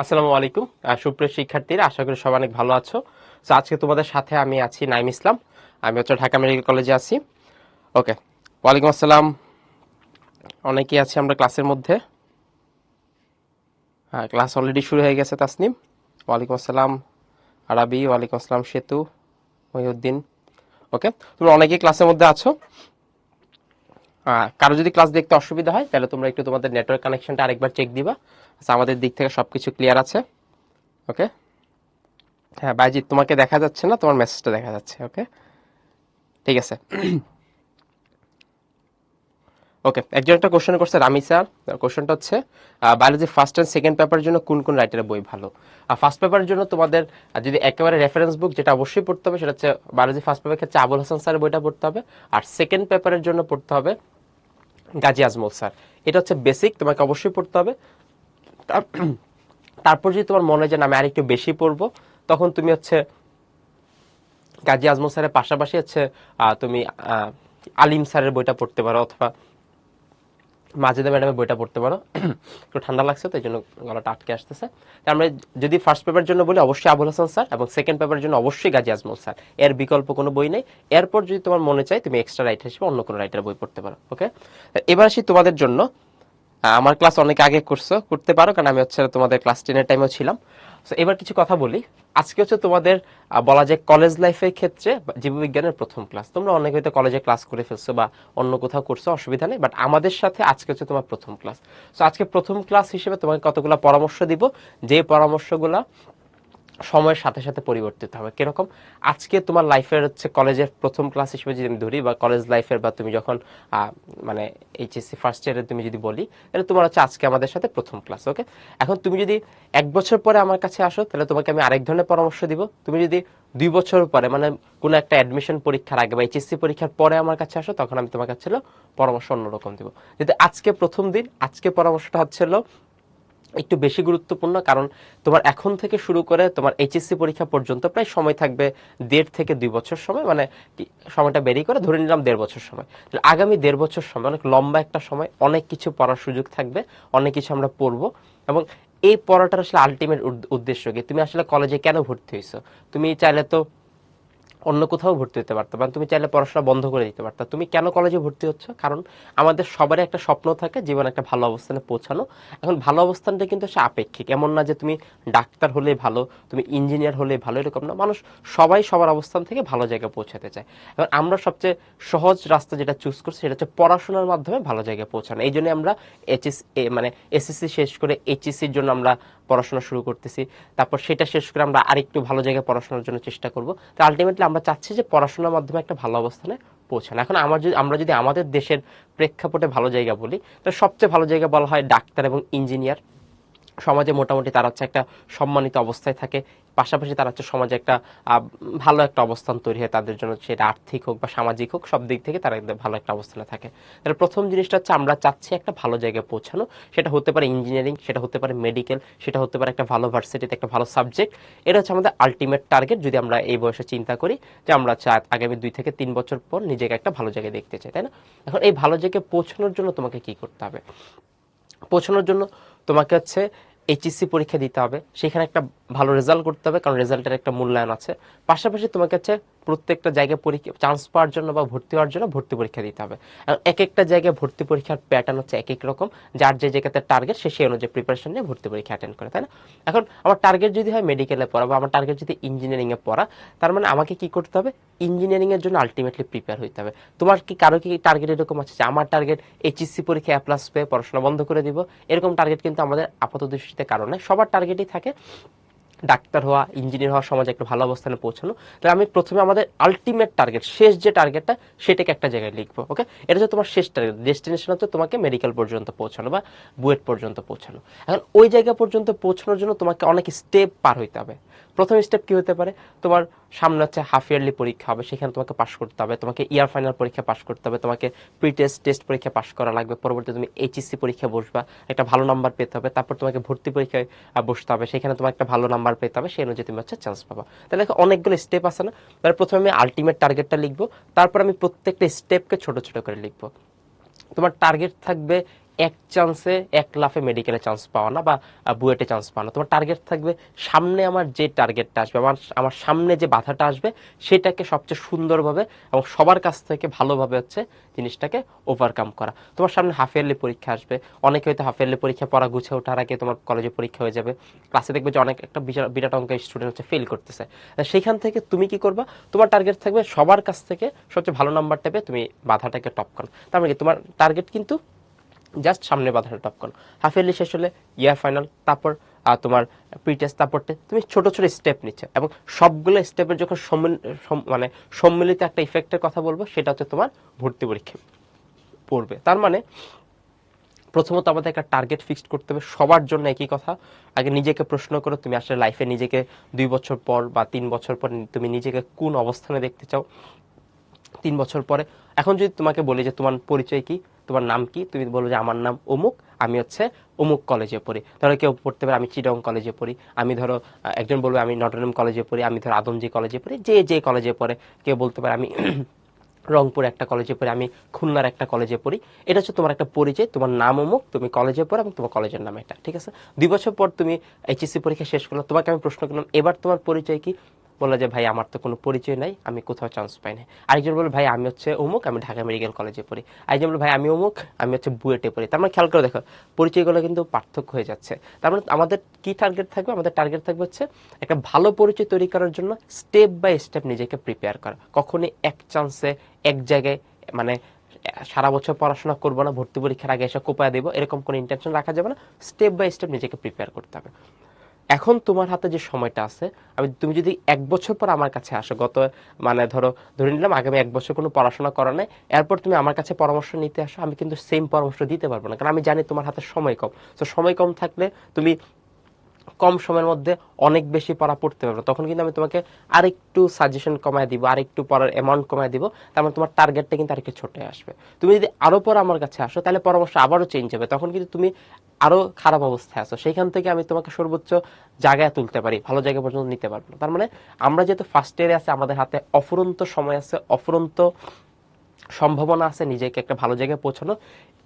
আসসালামু আলাইকুম সুপ্রিয় শিক্ষার্থীরা, আশা করি সবাই অনেক ভালো আছো। তো আজকে তোমাদের সাথে আমি আছি নাইম ইসলাম। আমি হচ্ছে ঢাকা মেডিকেল কলেজে আছি। ওকে, ওয়ালাইকুম আসসালাম। অনেকেই আছি আমরা ক্লাসের মধ্যে। হ্যাঁ, ক্লাস অলরেডি শুরু হয়ে গেছে। তাসনিম, ওয়ালাইকুম আসসালাম। আরাবি, ওয়ালাইকুম আসসালাম। সেতু, মহিউদ্দিন। ওকে, তোমরা অনেকেই ক্লাসের মধ্যে আছো। কারো যদি ক্লাস দেখতে অসুবিধা হয় তাহলে তোমরা একটু তোমাদের নেটওয়ার্ক কানেকশনটা আরেকবার চেক দিবা। আচ্ছা, আমাদের দিক থেকে সবকিছু ক্লিয়ার আছে। ওকে, হ্যাঁ বাইজিৎ, তোমাকে দেখা যাচ্ছে না, তোমার মেসেজটা দেখা যাচ্ছে। ওকে, ঠিক আছে। ওকে, একজন একটা কোশ্চেন করছে রামিসা। কোশ্চেনটা হচ্ছে বায়োলজি ফার্স্ট এন্ড সেকেন্ড পেপারের জন্য কোন কোন রাইটারের বই ভালো। ফার্স্ট পেপারের জন্য তোমাদের যদি একেবারে রেফারেন্স বুক যেটা অবশ্যই পড়তে হবে সেটা হচ্ছে বায়োলজি ফার্স্ট পেপারের ক্ষেত্রে আবুল হাসান স্যারের বইটা পড়তে হবে। আর সেকেন্ড পেপারের জন্য পড়তে হবে গাজী আজমল স্যার। এটা হচ্ছে বেসিক, তোমাকে অবশ্যই পড়তে হবে। তার- তারপর যদি তোমার মনে হয় যে না আমি আরেকটু বেশি পড়বো, তখন তুমি হচ্ছে গাজী আজমল স্যারের পাশাপাশি হচ্ছে তুমি আলিম স্যারের বইটা পড়তে পারো, অথবা মাজেদা ম্যাডামের বইটা পড়তে পারো। একটু ঠান্ডা লাগছে তো এই জন্য গলাটা আটকে আসতেছে। তার মানে যদি ফার্স্ট পেপারের জন্য বলি অবশ্যই আবুল হাসান স্যার, এবং সেকেন্ড পেপারের জন্য অবশ্যই গাজী আজমল স্যার। এর বিকল্প কোনো বই নেই। এরপর যদি তোমার মনে চাই তুমি এক্সট্রা রাইটার হিসেবে অন্য কোনো রাইটার বই পড়তে পারো। ওকে, এবার আসি তোমাদের জন্য। আমার ক্লাস অনেক আগে করতে পারো, কারণ আমি হচ্ছে তোমাদের ক্লাস 10-এর টাইমেও ছিলাম। তো এবার কিছু কথা বলি। আজকে হচ্ছে তোমাদের বলা যায় কলেজ লাইফের ক্ষেত্রে জীববিজ্ঞানের প্রথম ক্লাস। তোমরা অনেক হয়তো কলেজে ক্লাস করে ফেলছো বা অন্য কোথাও করছো, অসুবিধা নেই, বাট আমাদের সাথে আজকে হচ্ছে তোমার প্রথম ক্লাস। তো আজকে প্রথম ক্লাস হিসেবে তোমাকে কতগুলো পরামর্শ দিব, যে পরামর্শগুলো সময়ের সাথে সাথে পরিবর্তিত হবে। কিরকম? আজকে তোমার লাইফের হচ্ছে কলেজের প্রথম ক্লাস হিসেবে যদি আমি ধরি, বা কলেজ লাইফের, বা তুমি যখন মানে এইচএসসি ফার্স্ট ইয়ারে তুমি যদি বলি, তাহলে তোমার হচ্ছে আজকে আমাদের সাথে প্রথম ক্লাস। ওকে, এখন তুমি যদি 1 বছর পরে আমার কাছে আসো তাহলে তোমাকে আমি আরেক ধরনের পরামর্শ দিব। তুমি যদি 2 বছর পরে, মানে কোনো একটা অ্যাডমিশন পরীক্ষার আগে বা এইচএসসি পরীক্ষার পরে আমার কাছে আসো, তখন আমি তোমার কাছে পরামর্শ অন্যরকম দিব। যদি আজকে প্রথম দিন, আজকে পরামর্শটা হচ্ছিল একটু বেশি গুরুত্বপূর্ণ, কারণ তোমার এখন থেকে শুরু করে তোমার এইচএসসি পরীক্ষা পর্যন্ত প্রায় সময় থাকবে 1.5 থেকে 2 বছর সময়, মানে সময়টা বেরি করে ধরে নিলাম 1.5 বছর সময়। আগামী 1.5 বছর সময় অনেক লম্বা একটা সময়, অনেক কিছু পড়ার সুযোগ থাকবে, অনেক কিছু আমরা পড়বো। এবং এই পড়াটার আসলে আলটিমেট উদ্দেশ্য কি, তুমি আসলে কলেজে কেন ভর্তি হয়েছো? তুমি চাইলে তো অন্য কোথাও ভর্তি হতে পারতো, বা তুমি চাইলে পড়াশোনা বন্ধ করে দিতে পারতো। তুমি কেন কলেজে ভর্তি হচ্ছ? কারণ আমাদের সবারই একটা স্বপ্ন থাকে জীবনে একটা ভালো অবস্থানে পৌঁছানো। এখন ভালো অবস্থানটা কিন্তু সে আপেক্ষিক, এমন না যে তুমি ডাক্তার হলেই ভালো, তুমি ইঞ্জিনিয়ার হলেই ভালো, এরকম না। মানুষ সবাই সবার অবস্থান থেকে ভালো জায়গায় পৌঁছাতে চায়। এখন আমরা সবচেয়ে সহজ রাস্তা যেটা চুজ করছি সেটা হচ্ছে পড়াশোনার মাধ্যমে ভালো জায়গায় পৌঁছানো। এই জন্য আমরা মানে এসএসসি শেষ করে এইচএসসির জন্য আমরা পড়াশোনা শুরু করতেছি। তারপর সেটা শেষ করে আমরা আরেকটু ভালো জায়গায় পড়াশোনার জন্য চেষ্টা করব। তো আলটিমেটলি আমরা চাচ্ছি যে পড়াশোনার মাধ্যমে একটা ভালো অবস্থানে পৌঁছানো। এখন আমরা যদি আমাদের দেশের প্রেক্ষাপটে ভালো জায়গা বলি, তো সবচেয়ে ভালো জায়গা বলা হয় ডাক্তার এবং ইঞ্জিনিয়ার। সমাজে মোটামুটি তারা হচ্ছে একটা সম্মানিত অবস্থায় থাকে, পাশাপাশি তারা হচ্ছে সমাজে একটা ভালো একটা অবস্থান তৈরি হয় তাদের জন্য, সেটা আর্থিক হোক বা সামাজিক হোক, সব দিক থেকে তারা ভালো একটা অবস্থানে থাকে। তাহলে প্রথম জিনিসটা হচ্ছে আমরা চাচ্ছি একটা ভালো জায়গায় পৌঁছানো। সেটা হতে পারে ইঞ্জিনিয়ারিং, সেটা হতে পারে মেডিকেল, সেটা হতে পারে একটা ভালো ভার্সিটিতে একটা ভালো সাবজেক্ট। এটা হচ্ছে আমাদের আলটিমেট টার্গেট, যদি আমরা এই বয়সে চিন্তা করি যে আমরা আগামী 2 থেকে 3 বছর পর নিজেকে একটা ভালো জায়গায় দেখতে চাই, তাই না? এখন এই ভালো জায়গায় পৌঁছানোর জন্য তোমাকে কি করতে হবে? পৌঁছানোর জন্য তোমাকে হচ্ছে এইচএসসি পরীক্ষা দিতে হবে, সেখানে একটা ভালো রেজাল্ট করতে হবে, কারণ রেজাল্টের একটা মূল্যায়ন আছে। পাশাপাশি তোমাকে হচ্ছে প্রত্যেকটা জায়গায় পরীক্ষা চান্স পাওয়ার জন্য বা ভর্তি হওয়ার জন্য ভর্তি পরীক্ষা দিতে হবে। এক একটা জায়গায় ভর্তি পরীক্ষার প্যাটার্ন হচ্ছে এক এক রকম, যার যে জায়গাতে টার্গেট সে সেই অনুযায়ী প্রিপারেশন নিয়ে ভর্তি পরীক্ষা অ্যাটেন্ড করে, তাই না? এখন আমার টার্গেট যদি হয় মেডিকেলে পড়া, বা আমার টার্গেট যদি ইঞ্জিনিয়ারিং এ পড়া, তার মানে আমাকে কি করতে হবে? ইঞ্জিনিয়ারিং এর জন্য আলটিমেটলি প্রিপেয়ার হইতে হবে। তোমার কি কারো কি টার্গেট এরকম আছে যে আমার টার্গেট এইচএসসি পরীক্ষা এ প্লাস পেয়ে পড়াশোনা বন্ধ করে দিব? এরকম টার্গেট কিন্তু আমাদের আপাত দৃষ্টিতে কারণে সবার টার্গেটই থাকে ডাক্তার হওয়া, ইঞ্জিনিয়ার হওয়া, সমাজে একটা ভালো অবস্থানে পৌঁছানো। তাহলে আমি প্রথমে আমাদের আলটিমেট টার্গেট, শেষ যে টার্গেটটা, সেটাকে একটা জায়গায় লিখবো। ওকে, এটা হচ্ছে তোমার শেষ টার্গেট। ডেস্টিনেশন হচ্ছে তোমাকে মেডিকেল পর্যন্ত পৌঁছানো বা বুয়েট পর্যন্ত পৌঁছানো। এখন ওই জায়গা পর্যন্ত পৌঁছানোর জন্য তোমাকে অনেক স্টেপ পার হইতে হবে। প্রথম স্টেপ কি হতে পারে? তোমার সামনে হচ্ছে হাফ ইয়ারলি পরীক্ষা হবে, সেখানে তোমাকে পাশ করতে হবে। তোমাকে ইয়ার ফাইনাল পরীক্ষা পাশ করতে হবে, তোমাকে প্রি টেস্ট টেস্ট পরীক্ষা পাশ করা লাগবে। পরবর্তীতে তুমি এইচএসসি পরীক্ষা বসবা, একটা ভালো নাম্বার পেতে হবে। তারপর তোমাকে ভর্তি পরীক্ষায় বসতে হবে, সেখানে তোমার একটা ভালো নাম্বার পেতে হবে, সেই অনুযায়ী তুমি হচ্ছে চান্স পাবা। তাহলে অনেকগুলো স্টেপ আছে না? তাহলে প্রথমে আমি আলটিমেট টার্গেটটা লিখবো, তারপর আমি প্রত্যেকটা স্টেপকে ছোট ছোট করে লিখবো। তোমার টার্গেট থাকবে এক চান্সে এক লাফে মেডিকেলে চান্স পাওয়া না বা বুয়েটে চান্স পাওয়া না। তোমার টার্গেট থাকবে সামনে আমার যে টার্গেটটা আসবে, আমার সামনে যে বাধাটা আসবে সেটাকে সবচেয়ে সুন্দরভাবে এবং সবার কাছ থেকে ভালোভাবে হচ্ছে জিনিসটাকে ওভারকাম করা। তোমার সামনে হাফ ইয়ারলি পরীক্ষা আসবে, অনেকে হয়তো হাফ ইয়ারলি পরীক্ষা পড়া গুছে ওঠার আগে তোমার কলেজে পরীক্ষা হয়ে যাবে, ক্লাসে দেখবে যে অনেক একটা বিরাট অঙ্কের স্টুডেন্ট হচ্ছে ফেল করতেছে। সেইখান থেকে তুমি কি করবা, তোমার টার্গেট থাকবে সবার কাছ থেকে সবচেয়ে ভালো নাম্বারটা পেয়ে তুমি বাধাটাকে টপ করো। তার মানে কি তোমার টার্গেট কিন্তু জাস্ট সামনে বাধাটা টপ করো। হাফ ইয়ারলি শেষ হলে ইয়ার ফাইনাল, তারপর তোমার প্রি টেস্ট, তারপর তুমি ছোট ছোট স্টেপ নিচ্ছ এবং সবগুলো স্টেপের যখন মানে সম্মিলিত একটা ইফেক্টের কথা বলবো সেটা হচ্ছে তোমার ভর্তি পরীক্ষা পড়বে। তার মানে প্রথমত আমাদের একটা টার্গেট ফিক্সড করতে হবে সবার জন্য একই কথা। আগে নিজেকে প্রশ্ন করো তুমি আসলে লাইফে নিজেকে 2 বছর পর বা 3 বছর পর তুমি নিজেকে কোন অবস্থানে দেখতে চাও 3 বছর পরে। এখন যদি তোমাকে বলি যে তোমার পরিচয় কি, তোমার নাম কি, তুমি বলো যে আমার নাম অমুক, আমি হচ্ছে অমুক কলেজে পড়ি। ধরো কেউ পড়তে পারে আমি চিটং কলেজে পড়ি, আমি ধরো একজন বলবে আমি নটরডেম কলেজে পড়ি, আমি ধরো আদমজি কলেজে পড়ি, যে যে কলেজে পড়ে। কেউ বলতে পারে আমি রংপুর একটা কলেজে পড়ি, আমি খুলনার একটা কলেজে পড়ি। এটা হচ্ছে তোমার একটা পরিচয়, তোমার নাম অমুক, তুমি কলেজে পড়ো এবং তোমার কলেজের নাম এটা, ঠিক আছে। 2 বছর পর তুমি এইচএসসি পরীক্ষা শেষ করলো, তোমাকে আমি প্রশ্ন করলাম এবার তোমার পরিচয় কি, বললো যে ভাই আমার তো কোনো পরিচয় নাই, আমি কোথাও চান্স পাই না। আরেকজন বলল ভাই আমি হচ্ছে অমুক, আমি ঢাকা মেডিকেল কলেজে পড়ি। আরেকজন বলল ভাই আমি অমুক, আমি হচ্ছে বুয়েটে পড়ি। তার মানে খেয়াল করে দেখো পরিচয়গুলো কিন্তু পার্থক্য হয়ে যাচ্ছে। তার মানে আমাদের কি টার্গেট থাকবে, আমাদের টার্গেট থাকবে হচ্ছে একটা ভালো পরিচয় তৈরি করার জন্য স্টেপ বাই স্টেপ নিজেকে প্রিপেয়ার করা। কখনই এক চান্সে এক জায়গায় মানে সারা বছর পড়াশোনা করবো না, ভর্তি পরীক্ষার আগে এসে কোপায় দেবো, এরকম কোনো ইন্টেনশন রাখা যাবে না। স্টেপ বাই স্টেপ নিজেকে প্রিপেয়ার করতে হবে। এখন তোমার হাতে যে সময়টা আছে, তুমি যদি 1 বছর পর আমার কাছে আসো, মানে ধরে নিলাম আগামী 1 বছর কোনো পড়াশোনা করা নাই, এরপর তুমি আমার কাছে পরামর্শ নিতে আসো, আমি কিন্তু সেম পরামর্শ দিতে পারবো না, কারণ আমি জানি তোমার হাতে সময় কম। তো সময় কম থাকলে তুমি কম সময়ের মধ্যে অনেক বেশি পড়া পড়তে পারবে, তখন কিন্তু আমি তোমাকে আরেকটু সাজেশন কমায় দিব, আরেকটু পড়ার অ্যামাউন্ট কমায় দিব, তার মানে তোমার টার্গেটটা কিন্তু আরেকটু ছোট আসবে। তুমি যদি আরো পর আমার কাছে আসো তাহলে পরামর্শ আবারও চেঞ্জ হবে, তখন কিন্তু তুমি আরো খারাপ অবস্থায় আছো, সেইখান থেকে আমি তোমাকে সর্বোচ্চ জায়গায় তুলতে পারি, ভালো জায়গা পর্যন্ত নিতে পারবো না। তার মানে আমরা যেহেতু ফার্স্ট ইয়ারে আছে, আমাদের হাতে অফুরন্ত সময় আছে, অফুরন্ত সম্ভাবনা আছে নিজেকে একটা ভালো জায়গায় পৌঁছানো।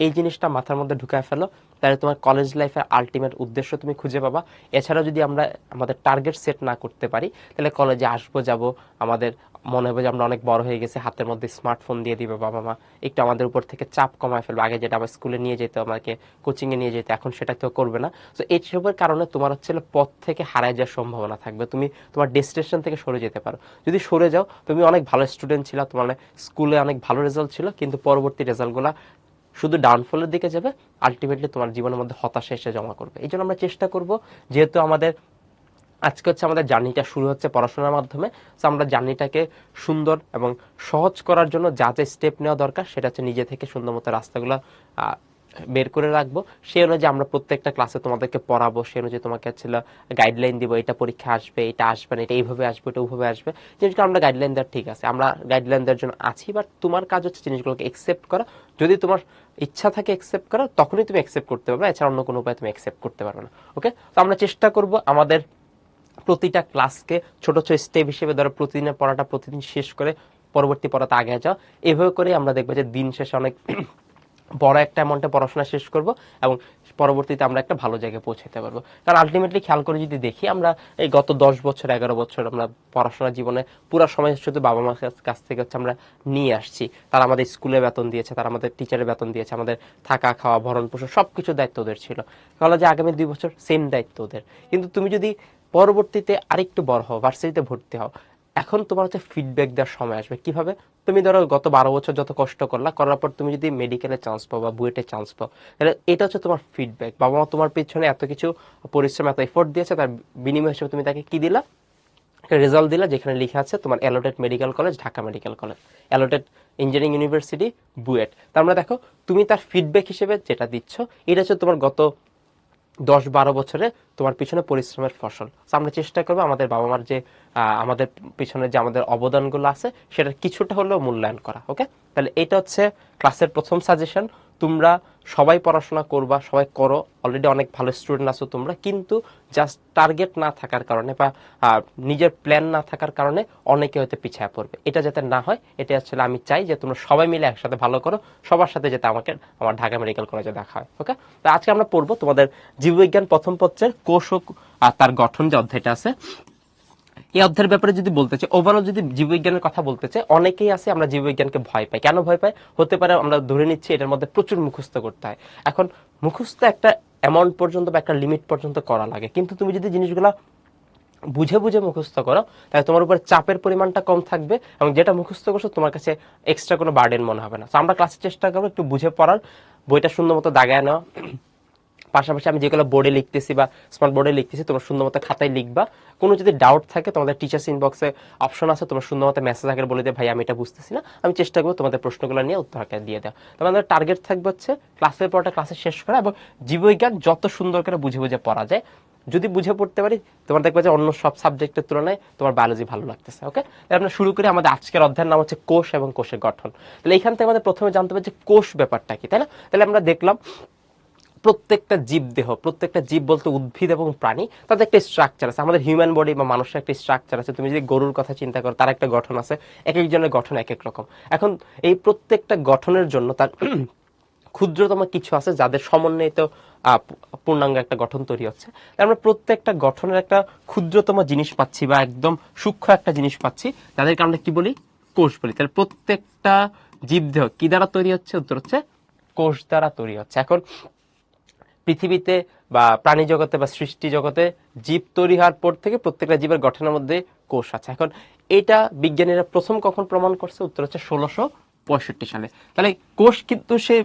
এই জিনিসটা মাথার মধ্যে ঢুকায় ফেলো, তাহলে তোমার কলেজ লাইফের আলটিমেট উদ্দেশ্য তুমি খুঁজে পাবা। এছাড়াও যদি আমরা আমাদের টার্গেট সেট না করতে পারি, তাহলে কলেজে আসবো যাব, আমাদের মনে হবে যে আমরা অনেক বড় হয়ে গেছি, হাতের মধ্যে স্মার্টফোন দিয়ে দিবে বাবা মা, একটু আমাদের উপর থেকে চাপ কমায় ফেলবে। আগে যেটা আমার স্কুলে নিয়ে যেত, আমাকে কোচিংয়ে নিয়ে যেত, এখন সেটা কেউ করবে না। তো এইসবের কারণে তোমার হচ্ছে পথ থেকে হারায় যাওয়ার সম্ভাবনা থাকবে, তুমি তোমার ডেস্টিনেশন থেকে সরে যেতে পারো। যদি সরে যাও, তুমি অনেক ভালো স্টুডেন্ট ছিল, তোমার স্কুলে অনেক ভালো রেজাল্ট ছিল, কিন্তু পরবর্তী রেজাল্টগুলো শুধু ডাউনফলের দিকে যাবে, আলটিমেটলি তোমার জীবনের মধ্যে হতাশা এসে জমা করবে। এই জন্য আমরা চেষ্টা করব, যেহেতু আমাদের আজকে হচ্ছে আমাদের জার্নিটা শুরু হচ্ছে পড়াশোনার মাধ্যমে, তো আমরা জার্নিটাকে সুন্দর এবং সহজ করার জন্য যা যা স্টেপ নেওয়া দরকার সেটা হচ্ছে নিজে থেকে সুন্দর মতো রাস্তাগুলো বের করে রাখবো। সেই অনুযায়ী আমরা প্রত্যেকটা ক্লাসে তোমাদেরকে পড়াবো, সেই অনুযায়ী তোমাকে ছিল গাইডলাইন দিব, এটা পরীক্ষা আসবে, এটা আসবে না, এটা এইভাবে আসবে, এটা ওইভাবে আসবে। জিনিসগুলো আমরা গাইডলাইন দেওয়ার ঠিক আছে, আমরা গাইডলাইন দেওয়ার জন্য আছি, বাট তোমার কাজ হচ্ছে জিনিসগুলোকে একসেপ্ট করা। যদি তোমার ইচ্ছা থাকে একসেপ্ট করা, তখনই তুমি একসেপ্ট করতে পারবে, এছাড়া অন্য কোনো উপায় তুমি একসেপ্ট করতে পারবে না। ওকে, তো আমরা চেষ্টা করব আমাদের প্রতিটা ক্লাসকে ছোট ছোট স্টেপ হিসেবে ধরো প্রতিদিনের পড়াটা প্রতিদিন শেষ করে পরবর্তী পড়াতে আগে যাও। এভাবে করে আমরা দেখবো যে দিন শেষে অনেক বড় একটা অ্যামাউন্টে পড়াশোনা শেষ করব এবং পরবর্তীতে আমরা একটা ভালো জায়গায় পৌঁছাতে পারবো। কারণ আলটিমেটলি খেয়াল করে যদি দেখি, আমরা এই গত 10 বছর 11 বছর আমরা পড়াশোনার জীবনে পুরো সময় শুধু বাবা মার কাছ থেকে হচ্ছে আমরা নিয়ে আসছি। তারা আমাদের স্কুলে বেতন দিয়েছে, তারা আমাদের টিচারের বেতন দিয়েছে, আমাদের থাকা খাওয়া ভরণ পোষণ সবকিছু দায়িত্ব ওদের ছিল। কলেজে আগামী 2 বছর সেম দায়িত্ব ওদের। কিন্তু তুমি যদি পরবর্তীতে আরেকটু বড় হও, ভার্সিটিতে ভর্তি হও, এখন তোমার হচ্ছে ফিডব্যাক দেওয়ার সময় আসবে। কিভাবে? তুমি ধরো গত 12 বছর যত কষ্ট করার পর তুমি যদি মেডিকেলে চান্স পাও বা বুয়েটে চান্স পাও, তাহলে এটা হচ্ছে তোমার ফিডব্যাক। বাবা মা তোমার পিছনে এত কিছু পরিশ্রম, এত এফোর্ট দিয়েছে, তার বিনিময় হিসেবে তুমি তাকে কি দিলা? একটা রেজাল্ট দিলা, যেখানে লেখা আছে তোমার allotted medical college Dhaka medical college, allotted engineering university BUET. তার মানে দেখো তুমি তার ফিডব্যাক হিসেবে যেটা দিচ্ছ, এটা হচ্ছে তোমার গত 10-12 বছরে তোমার পিছনে পরিশ্রমের ফসল। আমরা চেষ্টা করবো আমাদের বাবা মার যে আমাদের পিছনে যে আমাদের অবদানগুলো আছে সেটার কিছুটা হলেও মূল্যায়ন করা। ওকে, তাহলে এটা হচ্ছে ক্লাসের প্রথম সাজেশন। তোমরা সবাই পড়াশোনা করবা, সবাই করো, অলরেডি অনেক ভালো স্টুডেন্ট আছো তোমরা, কিন্তু জাস্ট টার্গেট না থাকার কারণে বা নিজের প্ল্যান না থাকার কারণে অনেকে হয়তো পিছিয়ে পড়বে। এটা যাতে না হয়, এটা আসলে আমি চাই যে তোমরা সবাই মিলে একসাথে ভালো করো, সবার সাথে যাতে আমার ঢাকা মেডিকেল কলেজে দেখা হয়। ওকে, তো আজকে আমরা পড়বো তোমাদের জীববিজ্ঞান প্রথম পত্রের কোষ ও তার গঠন যে অধ্যায়টা আছে, এই অধ্যায়ের ব্যাপারে যদি বলতে চাই, ওভারঅল যদি জীববিজ্ঞানের কথা বলতে চাই, অনেকেই আছে আমরা জীববিজ্ঞানকে ভয় পাই। কেন ভয় পাই? হতে পারে আমরা ধরে নিচ্ছি এটার মধ্যে প্রচুর মুখস্থ করতে হয়। এখন মুখস্থ একটা অ্যামাউন্ট পর্যন্ত বা একটা লিমিট পর্যন্ত করা লাগে, কিন্তু তুমি যদি জিনিসগুলো বুঝে বুঝে মুখস্থ করো তাহলে তোমার উপর চাপের পরিমাণটা কম থাকবে এবং যেটা মুখস্থ করছো তোমার কাছে এক্সট্রা কোনো বার্ডেন মনে হবে না। তো আমরা ক্লাসে চেষ্টা করবো একটু বুঝে পড়ার, বইটা সুন্দর মতো দাগায় নেওয়া, পাশাপাশি আমি যেগুলো বোর্ডে লিখতেছি বা স্মার্ট বোর্ডে লিখতেছি তোমরা সুন্দর মতো খাতায় লিখবা। কোনো যদি ডাউট থাকে তোমাদের টিচার্স ইনবক্সে অপশন আছে, তোমরা সুন্দর মতো মেসেজ আকারে বলে দেবে ভাই আমি এটা বুঝতেছি না, আমি চেষ্টা করবো তোমাদের প্রশ্নগুলো নিয়ে উত্তর আকারে দিয়ে দেওয়া। তোমাদের টার্গেট থাকবে হচ্ছে ক্লাসের পরটা ক্লাসে শেষ করা এবং জীববিজ্ঞান যত সুন্দর করে বুঝে বুঝে পড়া যায়, যদি বুঝে পড়তে পারি তোমার দেখবে যে অন্য সব সাবজেক্টের তুলনায় তোমার বায়োলজি ভালো লাগতেছে। ওকে, তাহলে আমরা শুরু করি। আমাদের আজকের অধ্যায়ের নাম হচ্ছে কোষ এবং কোষের গঠন। তাহলে এখান থেকে আমাদের প্রথমে জানতে হবে যে কোষ ব্যাপারটা কি, তাই না? তাহলে আমরা দেখলাম প্রত্যেকটা জীব দেহ, প্রত্যেকটা জীব বলতে উদ্ভিদ এবং প্রাণী, তাদের একটা স্ট্রাকচার আছে। আমাদের হিউম্যান বডি বা মানুষের একটা স্ট্রাকচার আছে। তুমি যদি গরুর কথা চিন্তা করো, তার একটা গঠন আছে, এক একজনের গঠন এক এক রকম। এখন এই প্রত্যেকটা গঠনের জন্য তার ক্ষুদ্রতম কিছু আছে যাদের সমন্বয়িত পূর্ণাঙ্গ একটা গঠন তৈরি হচ্ছে। আমরা প্রত্যেকটা গঠনের একটা ক্ষুদ্রতম জিনিস পাচ্ছি বা একদম সূক্ষ্ম একটা জিনিস পাচ্ছি, যাদেরকে আমরা কি বলি? কোষ বলি। তাহলে প্রত্যেকটা জীবদেহ কি দ্বারা তৈরি হচ্ছে? উত্তর হচ্ছে কোষ দ্বারা তৈরি হচ্ছে। এখন পৃথিবীতে বা প্রাণী জগতে বা সৃষ্টি জগতে জীব তৈরি হওয়ার পর থেকে প্রত্যেকটা জীবের গঠনের মধ্যে কোষ আছে। এখন এটা বিজ্ঞানীরা প্রথম কখন প্রমাণ করছে? উত্তর হচ্ছে 1665 সালে। তাহলে কোষ কিন্তু সে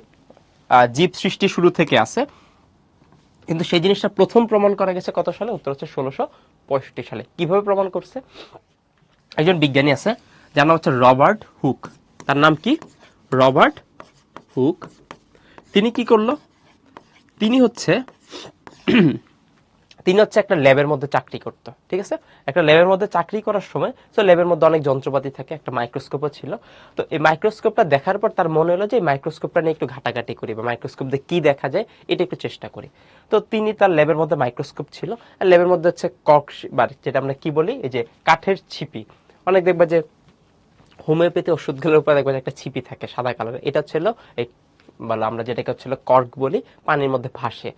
জীব সৃষ্টি শুরু থেকে আছে, কিন্তু সেই জিনিসটা প্রথম প্রমাণ করা গেছে কত সালে? উত্তর হচ্ছে 1665 সালে। কিভাবে প্রমাণ করছে? একজন বিজ্ঞানী আছে যার নাম হচ্ছে রবার্ট হুক। তার নাম কি? Robert Hooke. তিনি কি করলো? তিনি হচ্ছে একটা ল্যাবের মধ্যে চাকরি করতো। ঠিক আছে, একটা ল্যাবের মধ্যে চাকরি করার সময় তো ল্যাবের মধ্যে অনেক যন্ত্রপাতি থাকে, একটা মাইক্রোস্কোপও ছিল। তো এই মাইক্রোস্কোপটা দেখার পর তার মনে হলো যে এই মাইক্রোস্কোপটা নিয়ে একটু ঘাটাঘাটি করি বা মাইক্রোস্কোপ দিয়ে কি দেখা যায় এটা একটু চেষ্টা করি। তো তিনি তার ল্যাবের মধ্যে মাইক্রোস্কোপ ছিল, আর ল্যাবের মধ্যে হচ্ছে কক বা যেটা আমরা কি বলি, এই যে কাঠের ছিপি। অনেক দেখবা যে হোমিওপ্যাথি ওষুধগুলোর উপর দেখবা যে একটা ছিপি থাকে সাদা কালারের, এটা ছিল এই বলে আমরা যেটাকে হচ্ছিল কর্ক বলি, পানির মধ্যে ভাসে,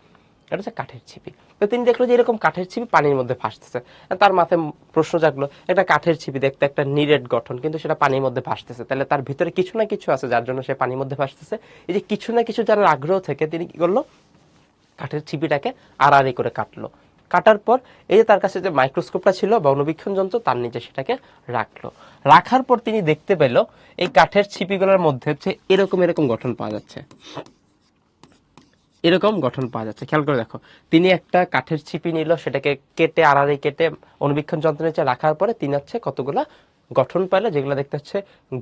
এটা হচ্ছে কাঠের ছিপি। তো তিনি দেখলো যে এরকম কাঠের ছিপি পানির মধ্যে ভাসতেছে। তার মাথায় প্রশ্ন জাগলো, একটা কাঠের ছিপি দেখতে একটা নিরেট গঠন, কিন্তু সেটা পানির মধ্যে ভাসতেছে, তাহলে তার ভিতরে কিছু না কিছু আছে যার জন্য সে পানির মধ্যে ভাসতেছে। এই যে কিছু না কিছু জানার আগ্রহ থেকে তিনি কি করলো? কাঠের ছিপিটাকে আড়াআড়ি করে কাটলো। কাটার পর এই যে তার কাছে যে মাইক্রোস্কোপটা ছিল বা অনুবীক্ষণ যন্ত্র, তার নিচে সেটাকে রাখলো। রাখার পর তিনি দেখতে পেল এই কাঠের ছিপিগুলোর মধ্যে হচ্ছে এরকম এরকম গঠন পাওয়া যাচ্ছে, এরকম গঠন পাওয়া যাচ্ছে। খেয়াল করে দেখো, তিনি একটা কাঠের ছিপি নিল, সেটাকে কেটে আড়াআড়ি কেটে অনুবীক্ষণ যন্ত্রের নিচে রাখার পরে তিনি হচ্ছে কতগুলা গঠন পাইলো, যেগুলো দেখতে হচ্ছে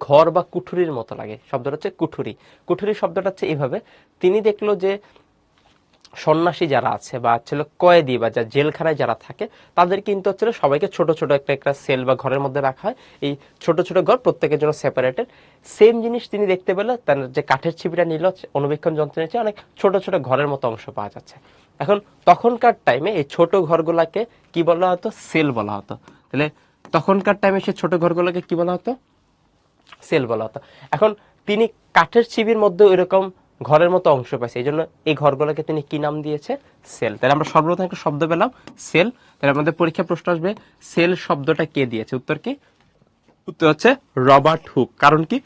ঘর বা কুঠুরির মতো লাগে। শব্দটা হচ্ছে কুঠুরি। কুঠুরি শব্দটা হচ্ছে এইভাবে, তিনি দেখলো যে সন্ন্যাসী যারা আছে বা ছিল কয়েদি বা যা জেলখানায় যারা থাকে, তাদের কিন্তু হচ্ছে সবাইকে ছোট ছোট একটা একটা সেল বা ঘরের মধ্যে রাখা হয়। এই ছোট ছোট ঘর প্রত্যেকের জন্য সেপারেটেড। সেম জিনিস তিনি দেখতে পেল, তার যে কাঠের ছিপিটা নিল অনুবীক্ষণ যন্ত্রের নিচে অনেক ছোট ছোট ঘরের মতো অংশ পাওয়া যাচ্ছে। এখন তখনকার টাইমে এই ছোট ঘরগুলাকে কি বলা হতো? সেল বলা হতো। তাহলে তখনকার টাইমে সেই ছোট ঘরগুলোকে কি বলা হতো? সেল বলা হতো। এখন তিনি কাঠের ছিপির মধ্যে এরকম ঘরের মতো অংশ পাইছে, এই জন্য এই ঘরগুলোকে তিনি কি নাম দিয়েছে? সেল। তাহলে আমরা সর্বপ্রথম একটা শব্দ পেলাম, সেল। তাহলে আমাদের পরীক্ষা প্রশ্ন আসবে, সেল শব্দটা কে দিয়েছে? উত্তর কি? উত্তর হচ্ছে রবার্ট হুক। কারণ কি?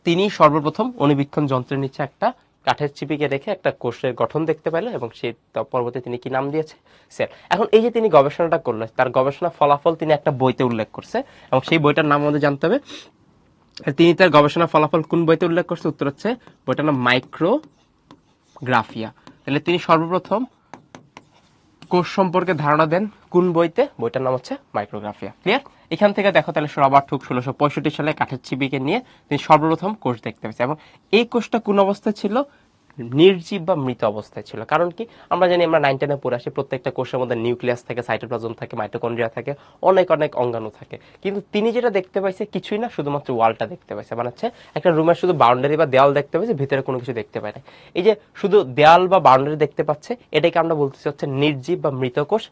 তিনি সর্বপ্রথম অনুবীক্ষণ যন্ত্রের নিচে একটা কাঠের ছিপিকে রেখে একটা কোষের গঠন দেখতে পেল এবং সেই পরবর্তী তিনি কি নাম দিয়েছে? সেল। এখন এই যে তিনি গবেষণাটা করলো, তার গবেষণা ফলাফল তিনি একটা বইতে উল্লেখ করছে এবং সেই বইটার নাম আমাদের জানতে হবে। তিনি তার গবেষণা ফলাফল কোন বইতে উল্লেখ করছে? উত্তর হচ্ছে বইটার নাম মাইক্রোগ্রাফিয়া। তাহলে তিনি সর্বপ্রথম কোষ সম্পর্কে ধারণা দেন কোন বইতে? বইটার নাম হচ্ছে মাইক্রোগ্রাফিয়া। ক্লিয়ার? এখান থেকে দেখো তাহলে রবার্ট হুক 1665 সালে কাঠের ছিপিকে নিয়ে তিনি সর্বপ্রথম কোষ দেখতে পেয়েছে এবং এই কোষটা কোন অবস্থায় ছিল? নির্জীব বা মৃত অবস্থায় ছিল। কারণ কি, আমরা জানি, আমরা 9 10-এ পড়ে আসি, প্রত্যেকটা কোষের মধ্যে নিউক্লিয়াস থাকে, সাইটোপ্লাজম থাকে, মাইটোকন্ড্রিয়া থাকে, অনেক অনেক অঙ্গাণু থাকে। কিন্তু তিনি যেটা দেখতে পাইছে কিছুই না, শুধুমাত্র ওয়ালটা দেখতে পাইছে। মানে হচ্ছে একটা রুমের শুধু বাউন্ডারি বা দেওয়াল দেখতে পাইছে, ভিতরে কোনো কিছু দেখতে পায় না। এই যে শুধু দেওয়াল বা বাউন্ডারি দেখতে পাচ্ছে, এটাকে আমরা বলতেছি হচ্ছে নির্জীব বা মৃত কোষ।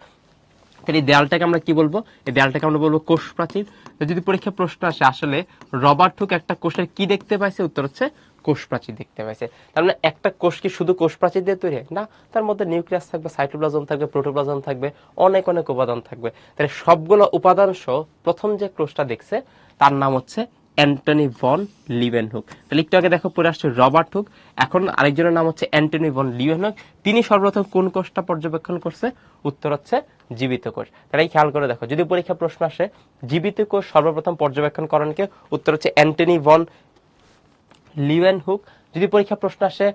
তাহলে এই দেয়ালটাকে আমরা কি বলবো? এই দেয়ালটাকে আমরা বলবো কোষ প্রাচীর। তো যদি পরীক্ষা প্রশ্ন আসে আসলে রবার্ট হুক একটা কোষের কি দেখতে পাইছে, উত্তর হচ্ছে কোষ প্রাচীর দেখতে পাইছে। তার মানে একটা কোষ কি শুধু কোষ প্রাচীর দিয়ে তৈরি না, তার মধ্যে নিউক্লিয়াস থাকবে, সাইটোপ্লাজম থাকবে, প্রোটোপ্লাজম থাকবে, অনেক অনেক উপাদান থাকবে। তাহলে সবগুলো উপাদান সহ প্রথম যে কোষটা দেখছে তার নাম হচ্ছে অ্যান্টনি ভন লিউয়েনহুক। তাহলে একটু আগে দেখো পড়ে আসছে রবার্ট হুক, এখন আরেকজনের নাম হচ্ছে অ্যান্টনি ভন লিউয়েনহুক। তিনি সর্বপ্রথম কোন কোষটা পর্যবেক্ষণ করছে? উত্তর হচ্ছে জীবিত কোষ। তাহলে এই খেয়াল করে দেখো, যদি পরীক্ষা প্রশ্ন আসে জীবিত কোষ সর্বপ্রথম পর্যবেক্ষণ করেন কে, উত্তর হচ্ছে অ্যান্টনি ভন লিউয়েনহুক। যদি পরীক্ষা প্রশ্ন আসে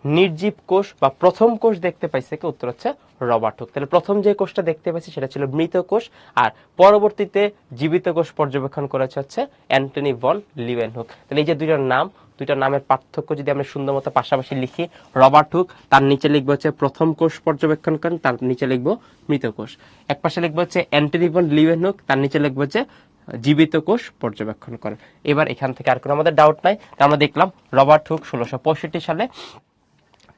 নির্জীব কোষ বা প্রথম কোষ দেখতে পাইছে কে, উত্তর হচ্ছে রবার্ট হুক। তাহলে প্রথম যে কোষটা দেখতে পাইছে সেটা ছিল মৃত কোষ, আর পরবর্তীতে জীবিত কোষ পর্যবেক্ষণ করেছে হচ্ছে অ্যান্টনি ভন লিউয়েনহুক। তাহলে এই যে দুইটা নামের পার্থক্য যদি আমরা সুন্দর মতো পাশাপাশি লিখি, রবার্ট হুক তার নিচে লিখবো হচ্ছে প্রথম কোষ পর্যবেক্ষণ করেন, তার নিচে লিখবো মৃত কোষ। এক পাশে লিখবো হচ্ছে অ্যান্টনি ভন লিউয়েনহুক, তার নিচে লিখবো হচ্ছে জীবিত কোষ পর্যবেক্ষণ করেন। এবার এখান থেকে আর কোনো আমাদের ডাউট নাই। আমরা দেখলাম রবার্ট হুক 1665 সালে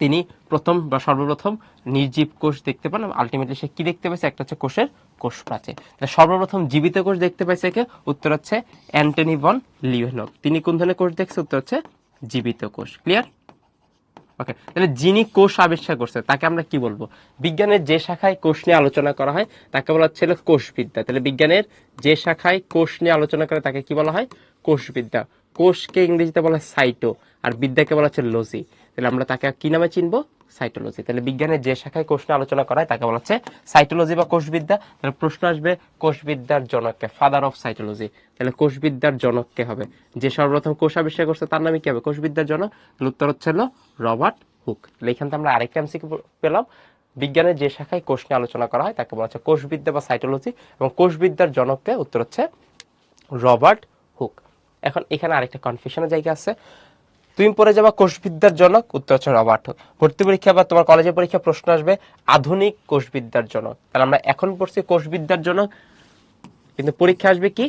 তিনি প্রথম বা সর্বপ্রথম নির্জীব কোষ দেখতে পান। আলটিমেটলি সে কি দেখতে পাইছে? একটা হচ্ছে কোষের কোষ প্রাচীর। সর্বপ্রথম জীবিত কোষ দেখতে পাইছে কে? উত্তর হচ্ছে অ্যান্টনি ভন লিউয়েনহুক। তিনি কোন ধরনের কোষ দেখছে? উত্তর হচ্ছে জীবিত কোষ। ক্লিয়ার? ওকে, তাহলে যিনি কোষ আবিষ্কার করছে তাকে আমরা কি বলবো? বিজ্ঞানের যে শাখায় কোষ নিয়ে আলোচনা করা হয় তাকে বলা হচ্ছে কোষবিদ্যা। তাহলে বিজ্ঞানের যে শাখায় কোষ নিয়ে আলোচনা করে তাকে কি বলা হয়? কোষবিদ্যা। কোষকে ইংরেজিতে বলা হয় সাইটো, আর বিদ্যাকে বলা হচ্ছে লজি। তাহলে আমরা তাকে কি নামে চিনবো? সাইটোলজি। তাহলে বিজ্ঞানের যে শাখায় কোষ নিয়ে আলোচনা করা হয় তাকে বলা হচ্ছে সাইটোলজি বা কোষবিদ্যা। তাহলে প্রশ্ন আসবে কোষবিদ্যার জনককে, ফাদার অফ সাইটোলজি। তাহলে কোষবিদ্যার জনক কে হবে? যে সর্বপ্রথম কোষ আবিষ্কার করছে তার নামে কি হবে? কোষবিদ্যার জনক। তাহলে উত্তর হচ্ছে রবার্ট হুক। তাহলে এখান থেকে আমরা আরেকটা এমসিকিউ পেলাম, বিজ্ঞানের যে শাখায় কোষ নিয়ে আলোচনা করা হয় তাকে বলা হচ্ছে কোষবিদ্যা বা সাইটোলজি, এবং কোষবিদ্যার জনককে, উত্তর হচ্ছে রবার্ট হুক। এখন এখানে আরেকটা কনফিউশনের জায়গা আছে, তুমি পড়ে যাবা কোষবিদ্যার জনক, উত্তর হচ্ছে রবার্ট হুক। ভর্তি পরীক্ষা বা তোমার কলেজের পরীক্ষা প্রশ্ন আসবে আধুনিক কোষবিদ্যার জনক। তাহলে আমরা এখন পড়ছি কোষবিদ্যার জনক, কিন্তু পরীক্ষা আসবে কি?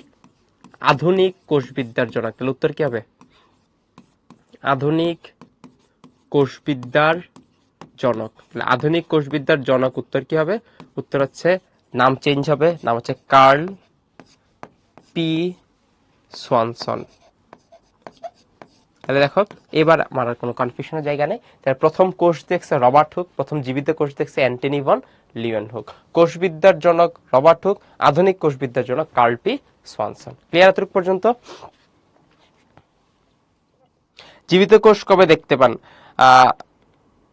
আধুনিক কোষবিদ্যার জনক। তাহলে উত্তর কি হবে? আধুনিক কোষবিদ্যার জনক। আধুনিক কোষবিদ্যার জনক উত্তর কি হবে? উত্তর হচ্ছে নাম চেঞ্জ হবে, নাম হচ্ছে কার্ল পি সোয়ানসন। তাহলে দেখো এবার আমার কোনো কনফিউশনের জায়গা নেই। তাহলে প্রথম কোষ দেখছে রবার্ট হুক, প্রথম জীবিত কোষ দেখছে অ্যান্টনি ভন লিউয়েনহুক। কোষবিদ্যার জনক রবার্ট হুক, আধুনিক কোষবিদ্যার জনক কার্ল পি সোয়ানসন। ক্লিয়ার এতটুকু পর্যন্ত? জীবিত কোষ কবে দেখতে পান?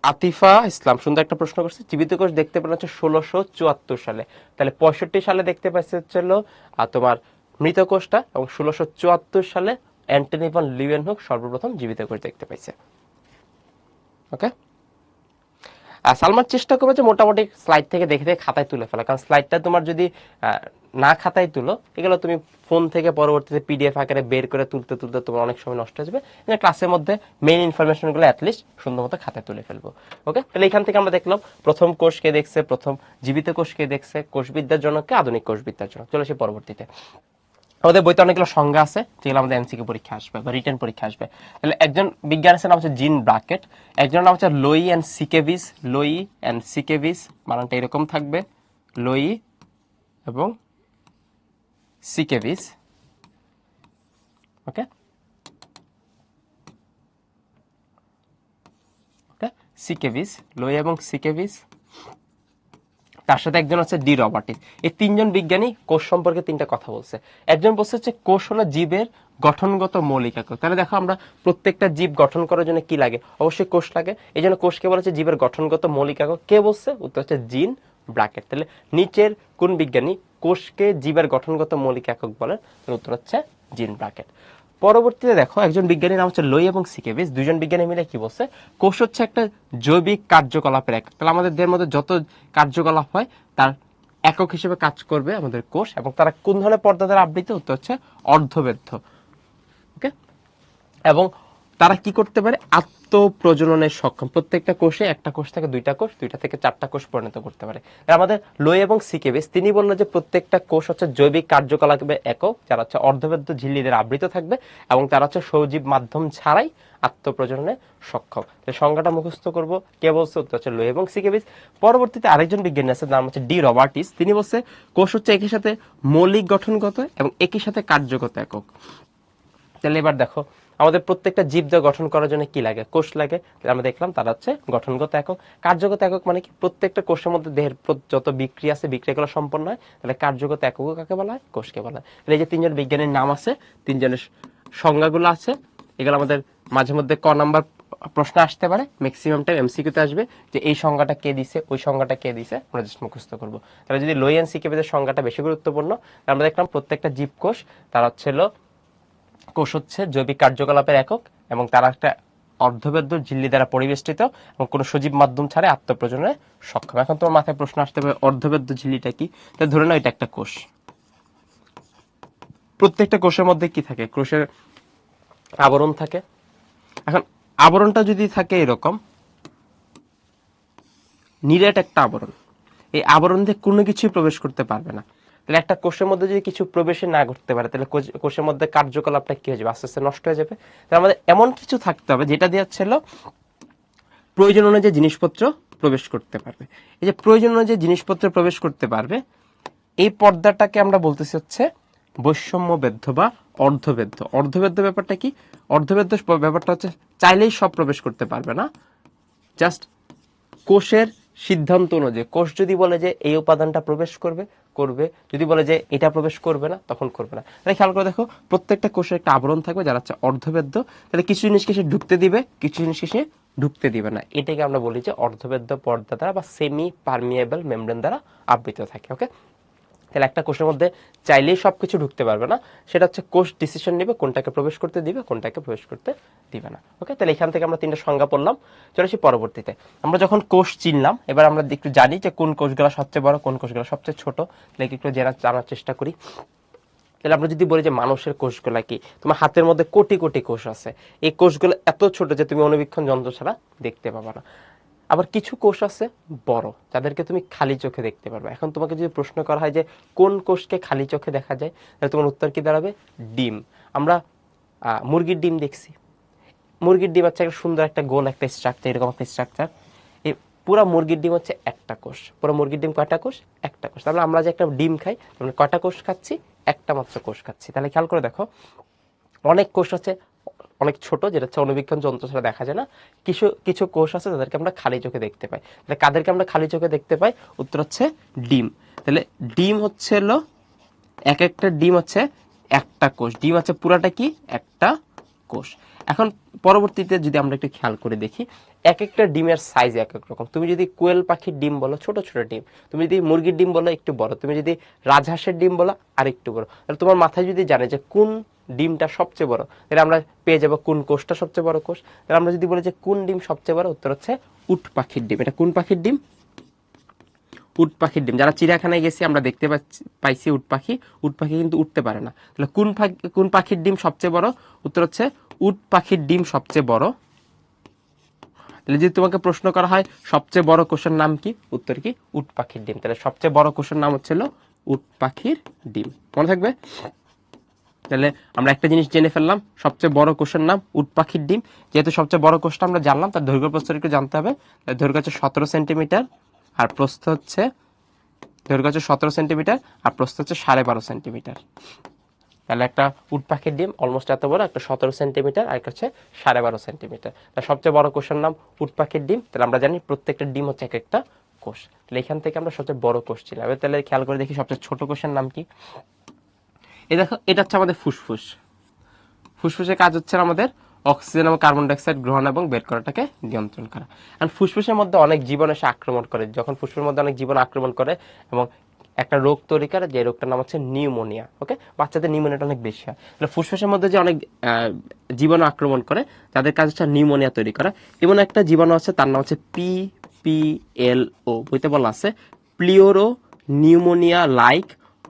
আতিফা ইসলাম সুন্দর একটা প্রশ্ন করছে। জীবিত কোষ দেখতে পান হচ্ছে 1674 সালে। তাহলে 65 সালে দেখতে পাইছে হচ্ছে তোমার মৃত কোষটা, এবং 1674 সালে অ্যান্টনি ভন লিউয়েনহুক সর্বপ্রথম জীবিত কোষ দেখতে পাইছে। ওকে, সালমান চেষ্টা করবে যে মোটামুটি স্লাইড থেকে দেখে দেখে খাতায় তুলে ফেলা, কারণ স্লাইডটা তোমার যদি না খাতায় তুলো, এগুলো তুমি ফোন থেকে পরবর্তীতে পিডিএফ আকারে বের করে তুলতে তুলতে তোমার অনেক সময় নষ্ট হয়ে যাবে। ক্লাসের মধ্যে মেইন ইনফরমেশনগুলো অ্যাটলিস্ট সুন্দর মতো খাতায় তুলে ফেলবো। ওকে, তাহলে এখান থেকে আমরা দেখলাম প্রথম কোষ কে দেখছে, প্রথম জীবিত কোষ কে দেখছে, কোষবিদ্যার জনককে, আধুনিক কোষবিদ্যার জনক। চলে আসি পরবর্তীতে। আমাদের বইতে অনেকগুলো সংজ্ঞা আছে যেগুলো আমাদের এমসিকিউ পরীক্ষা আসবে বা রিটেন পরীক্ষা আসবে। তাহলে একজন বিজ্ঞানীর নাম হচ্ছে জিন ব্রাকেট, একজনের নাম হচ্ছে লোই অ্যান্ড সিকেভিস। লোই অ্যান্ড সিকেভিস মানটা এরকম থাকবে, লোই এবং সিকেভিস। ওকে, ওকে, সিকেভিস, লোই এবং সিকেভিস। তার সাথে একজন আছে ডি রবার্টিস। এই তিনজন বিজ্ঞানী কোষ সম্পর্কে তিনটা কথা বলছে। একজন বলছে হচ্ছে কোষ হলো জীবের গঠনগত মৌলিক একক। তাহলে দেখো আমরা প্রত্যেকটা জীব গঠন করার জন্য কি লাগে? অবশ্যই কোষ লাগে। এই জন্য কোষকে বলা হচ্ছে জীবের গঠনগত মৌলিক একক। কে বলছে? উত্তর হচ্ছে জিন ব্রাকেট। তাহলে নিচের কোন বিজ্ঞানী কোষকে জীবের গঠনগত মৌলিক একক বলেন? উত্তর হচ্ছে জিন ব্রাকেট। পরবর্তীতে দেখো একজন বিজ্ঞানীর নাম হচ্ছে লোই এবং সিকেভিস, দুইজন বিজ্ঞানী মিলে কি বলছে? কোষ হচ্ছে একটা জৈবিক কার্যকলাপের একক। তাহলে আমাদের দেহের মধ্যে যত কার্যকলাপ হয় তার একক হিসেবে কাজ করবে আমাদের কোষ, এবং তারা কোন ধরনের পর্দা দ্বারা আবৃত? উত্তর হচ্ছে অর্ধবেদ্ধ। ওকে, এবং তারা কি করতে পারে? আত্মপ্রজননে সক্ষম। প্রত্যেকটা কোষে একটা কোষ থেকে দুইটা কোষ, দুইটা থেকে চারটা কোষ পরিণত করতে পারে। আমাদের লোই এবং সিকেবিস তিনি বললো যে প্রত্যেকটা কোষ হচ্ছে জৈবিক কার্যকলাপে একক, যারা হচ্ছে অর্ধবেদ্য ঝিল্লিদের আবৃত থাকবে এবং তারা হচ্ছে সজীব মাধ্যম ছাড়াই আত্মপ্রজননে সক্ষম। সংজ্ঞাটা মুখস্থ করব। কে বলছে? উত্তর হচ্ছে লোই এবং সিকেবিস। পরবর্তীতে আরেকজন বিজ্ঞানী আছে, নাম হচ্ছে ডি রবার্টিস। তিনি বলছে কোষ হচ্ছে একই সাথে মৌলিক গঠনগত এবং একই সাথে কার্যগত একক। তাহলে এবার দেখো আমাদের প্রত্যেকটা জীবদেহ গঠন করার জন্য কি লাগে? কোষ লাগে। আমরা দেখলাম তারা হচ্ছে গঠনগত একক। কার্যগত একক মানে কি? প্রত্যেকটা কোষের মধ্যে দেহের যত বিক্রিয়া আছে বিক্রিয়াগুলো সম্পন্ন হয়। তাহলে কার্যগত একক কাকে বলা হয়? কোষকে বলা হয়। এই যে তিনজন বিজ্ঞানীর নাম আছে, তিনজনের সংজ্ঞাগুলো আছে, এগুলো আমাদের মাঝে মধ্যে ক নাম্বার প্রশ্ন আসতে পারে, ম্যাক্সিমাম টাইম এমসিকিউতে আসবে যে এই সংজ্ঞাটা কে দিছে, ওই সংজ্ঞাটা কে দিছে, আমরা জাস্ট মুখস্থ করবো। তাহলে যদি লোই এন্ড সিকেবিসের সংজ্ঞাটা বেশি গুরুত্বপূর্ণ। আমরা দেখলাম প্রত্যেকটা জীবকোষ তারা হচ্ছে কোষ হচ্ছে জৈবিক কার্যকলাপের একক এবং তারা একটা অর্ধবেদ্য ঝিল্লি দ্বারা পরিবেষ্টিত এবং কোনো সজীব মাধ্যম ছাড়া আত্মপ্রজননে সক্ষম। এখন তোমার মাথায় প্রশ্ন আসতে পারে অর্ধবেদ্য ঝিল্লিটা কি? তাহলে ধরে নাও এটা একটা কোষ। প্রত্যেকটা কোষের মধ্যে কি থাকে? কোষের আবরণ থাকে। এখন আবরণটা যদি থাকে এরকম নিরেট একটা আবরণ, এই আবরণ দিয়ে কোনো কিছুই প্রবেশ করতে পারবে না। তাহলে একটা কোষের মধ্যে যদি কিছু প্রবেশে না করতে পারে, তাহলে কোষের মধ্যে কার্যকলাপটা কি হয়ে যাবে? আস্তে আস্তে নষ্ট হয়ে যাবে। তাহলে আমাদের এমন কিছু থাকতে হবে যেটা দিয়ে ছিল প্রয়োজন অনুযায়ী জিনিসপত্র প্রবেশ করতে পারবে। এই যে প্রয়োজন অনুযায়ী জিনিসপত্র প্রবেশ করতে পারবে, এই পর্দাটাকে আমরা বলতেছি হচ্ছে বৈষম্যবেদ্য বা অর্ধবেদ্য। অর্ধবেদ্য ব্যাপারটা কি? অর্ধবেদ্য ব্যাপারটা হচ্ছে চাইলেই সব প্রবেশ করতে পারবে না, জাস্ট কোষের সিদ্ধান্ত অনুযায়ী। কোষ যদি বলে যে এই উপাদানটা প্রবেশ করবে, করবে। যদি বলে যে এটা প্রবেশ করবে না, তখন করবে না। তাহলে খেয়াল করে দেখো প্রত্যেকটা কোষের একটা আবরণ থাকবে যারা হচ্ছে অর্ধবেদ্য। তাহলে কিছু জিনিসকে সে ঢুকতে দিবে, কিছু জিনিসকে সে ঢুকতে দিবে না। এটাকে আমরা বলি যে অর্ধবেদ্য পর্দা দ্বারা বা সেমি পারমিয়েবল মেমব্রেন দ্বারা আবৃত থাকে। ওকে, তাহলে একটা কোষের মধ্যে চাইলেই সবকিছু ঢুকতে পারবে না, সেটা হচ্ছে কোষ ডিসিশন নেবে কোনটাকে প্রবেশ করতে দিবে, কোনটাকে প্রবেশ করতে দিবে না। ওকে, তাহলে এখান থেকে আমরা তিনটা সংজ্ঞা পড়লাম। চলে আসি পরবর্তীতে। আমরা যখন কোষ চিনলাম, এবার আমরা একটু জানি যে কোন কোষগুলো সবচেয়ে বড়, কোন কোষগুলো সবচেয়ে ছোট। তাহলে একটু জানার চেষ্টা করি। তাহলে আমরা যদি বলি যে মানুষের কোষগুলা কি, তোমার হাতের মধ্যে কোটি কোটি কোষ আছে। এই কোষগুলো এত ছোট যে তুমি অনুবীক্ষণ যন্ত্র ছাড়া দেখতে পাবা না। আবার কিছু কোষ আছে বড়, যাদেরকে তুমি খালি চোখে দেখতে পারবে। এখন তোমাকে যদি প্রশ্ন করা হয় যে কোন কোষকে খালি চোখে দেখা যায়, তাহলে তোমার উত্তর কি দাঁড়াবে? ডিম। আমরা মুরগির ডিম দেখছি। মুরগির ডিম হচ্ছে একটা সুন্দর একটা গোল একটা স্ট্রাকচার, এরকম একটা স্ট্রাকচার। এই পুরা মুরগির ডিম হচ্ছে একটা কোষ। পুরো মুরগির ডিম কয়টা কোষ? একটা কোষ। তাহলে আমরা যে একটা ডিম খাই, আমরা কয়টা কোষ খাচ্ছি? একটা মাত্র কোষ খাচ্ছি। তাহলে খেয়াল করে দেখো অনেক কোষ আছে অনেক ছোট, যেটা হচ্ছে অনুবীক্ষণ যন্ত্র ছাড়া দেখা যায় না। কিছু কিছু কোষ আছে যাদেরকে আমরা খালি চোখে দেখতে পাই। তাহলে কাদেরকে আমরা খালি চোখে দেখতে পাই? উত্তর হচ্ছে ডিম। তাহলে ডিম হচ্ছে এক একটা ডিম হচ্ছে একটা কোষ। ডিম হচ্ছে পুরাটা কি? একটা কোষ। এখন পরবর্তীতে যদি আমরা একটু খেয়াল করে দেখি, এক একটা ডিমের সাইজ এক এক রকম। তুমি যদি কোয়েল পাখির ডিম বলো ছোট ছোট ডিম, তুমি যদি মুরগির ডিম বলো একটু বড়, তুমি যদি রাজহাঁসের ডিম বলো আর একটু বড়। তাহলে তোমার মাথায় যদি জানে যে কোন ডিমটা সবচেয়ে বড়, তাহলে আমরা পেয়ে যাবো কোন কোষটা সবচেয়ে বড় কোষ। তাহলে আমরা যদি বলি যে কোন ডিম সবচেয়ে বড়, উত্তর হচ্ছে উট পাখির ডিম। এটা কোন পাখির ডিম? উট পাখির ডিম। যারা চিড়িয়াখানায় গেছি আমরা দেখতে পাইছি উট পাখি। উট পাখি কিন্তু উঠতে পারে না। তাহলে কোন পাখির ডিম সবচেয়ে বড়? উত্তর হচ্ছে উট পাখির ডিম সবচেয়ে বড়। তাহলে যদি তোমাকে প্রশ্ন করা হয় সবচেয়ে বড় কোষের নাম কি, উত্তর কি? উট পাখির ডিম। তাহলে সবচেয়ে বড় কোষের নাম হচ্ছিল উট পাখির ডিম। মনে থাকবে? তাহলে আমরা একটা জিনিস জেনে ফেললাম, সবচেয়ে বড় কোষের নাম উট পাখির ডিম। যেহেতু সবচেয়ে বড় কোষটা আমরা জানলাম, তার দৈর্ঘ্য প্রস্থ একটু জানতে হবে। দৈর্ঘ্য হচ্ছে 17 সেন্টিমিটার আর প্রস্থ হচ্ছে দৈর্ঘ্য হচ্ছে 17 সেন্টিমিটার আর প্রস্থ হচ্ছে 12.5 সেন্টিমিটার। তাহলে একটা উট পাখির ডিম অলমোস্ট এত বড়, একটা 17 সেন্টিমিটার আর একটা হচ্ছে 12.5 সেন্টিমিটার। তার সবচেয়ে বড় কোষের নাম উট পাখির ডিম। তাহলে আমরা জানি প্রত্যেকটা ডিম হচ্ছে এক একটা কোষ। তাহলে এখান থেকে আমরা সবচেয়ে বড় কোষ ছিলাম। তাহলে খেয়াল করে দেখি সবচেয়ে ছোট কোষের নাম কি। এই দেখো, এটা হচ্ছে আমাদের ফুসফুস। ফুসফুসের কাজ হচ্ছে আমাদের অক্সিজেন এবং কার্বন ডাইঅক্সাইড গ্রহণ এবং বের করাটাকে নিয়ন্ত্রণ করা। কারণ ফুসফুসের মধ্যে অনেক জীবন এসে আক্রমণ করে। যখন ফুসফুসের মধ্যে অনেক জীবন আক্রমণ করে এবং একটা রোগ তৈরি করে, যে রোগটার নাম হচ্ছে নিউমোনিয়া। ওকে, বাচ্চাদের নিউমোনিয়াটা অনেক বেশি হয়। তাহলে ফুসফুসের মধ্যে যে অনেক জীবাণু আক্রমণ করে, তাদের কাজ হচ্ছে নিউমোনিয়া তৈরি করা। এমন একটা জীবাণু আছে, তার নাম হচ্ছে PPLO, বইতে বলা আছে প্লিওরো নিউমোনিয়া লাইক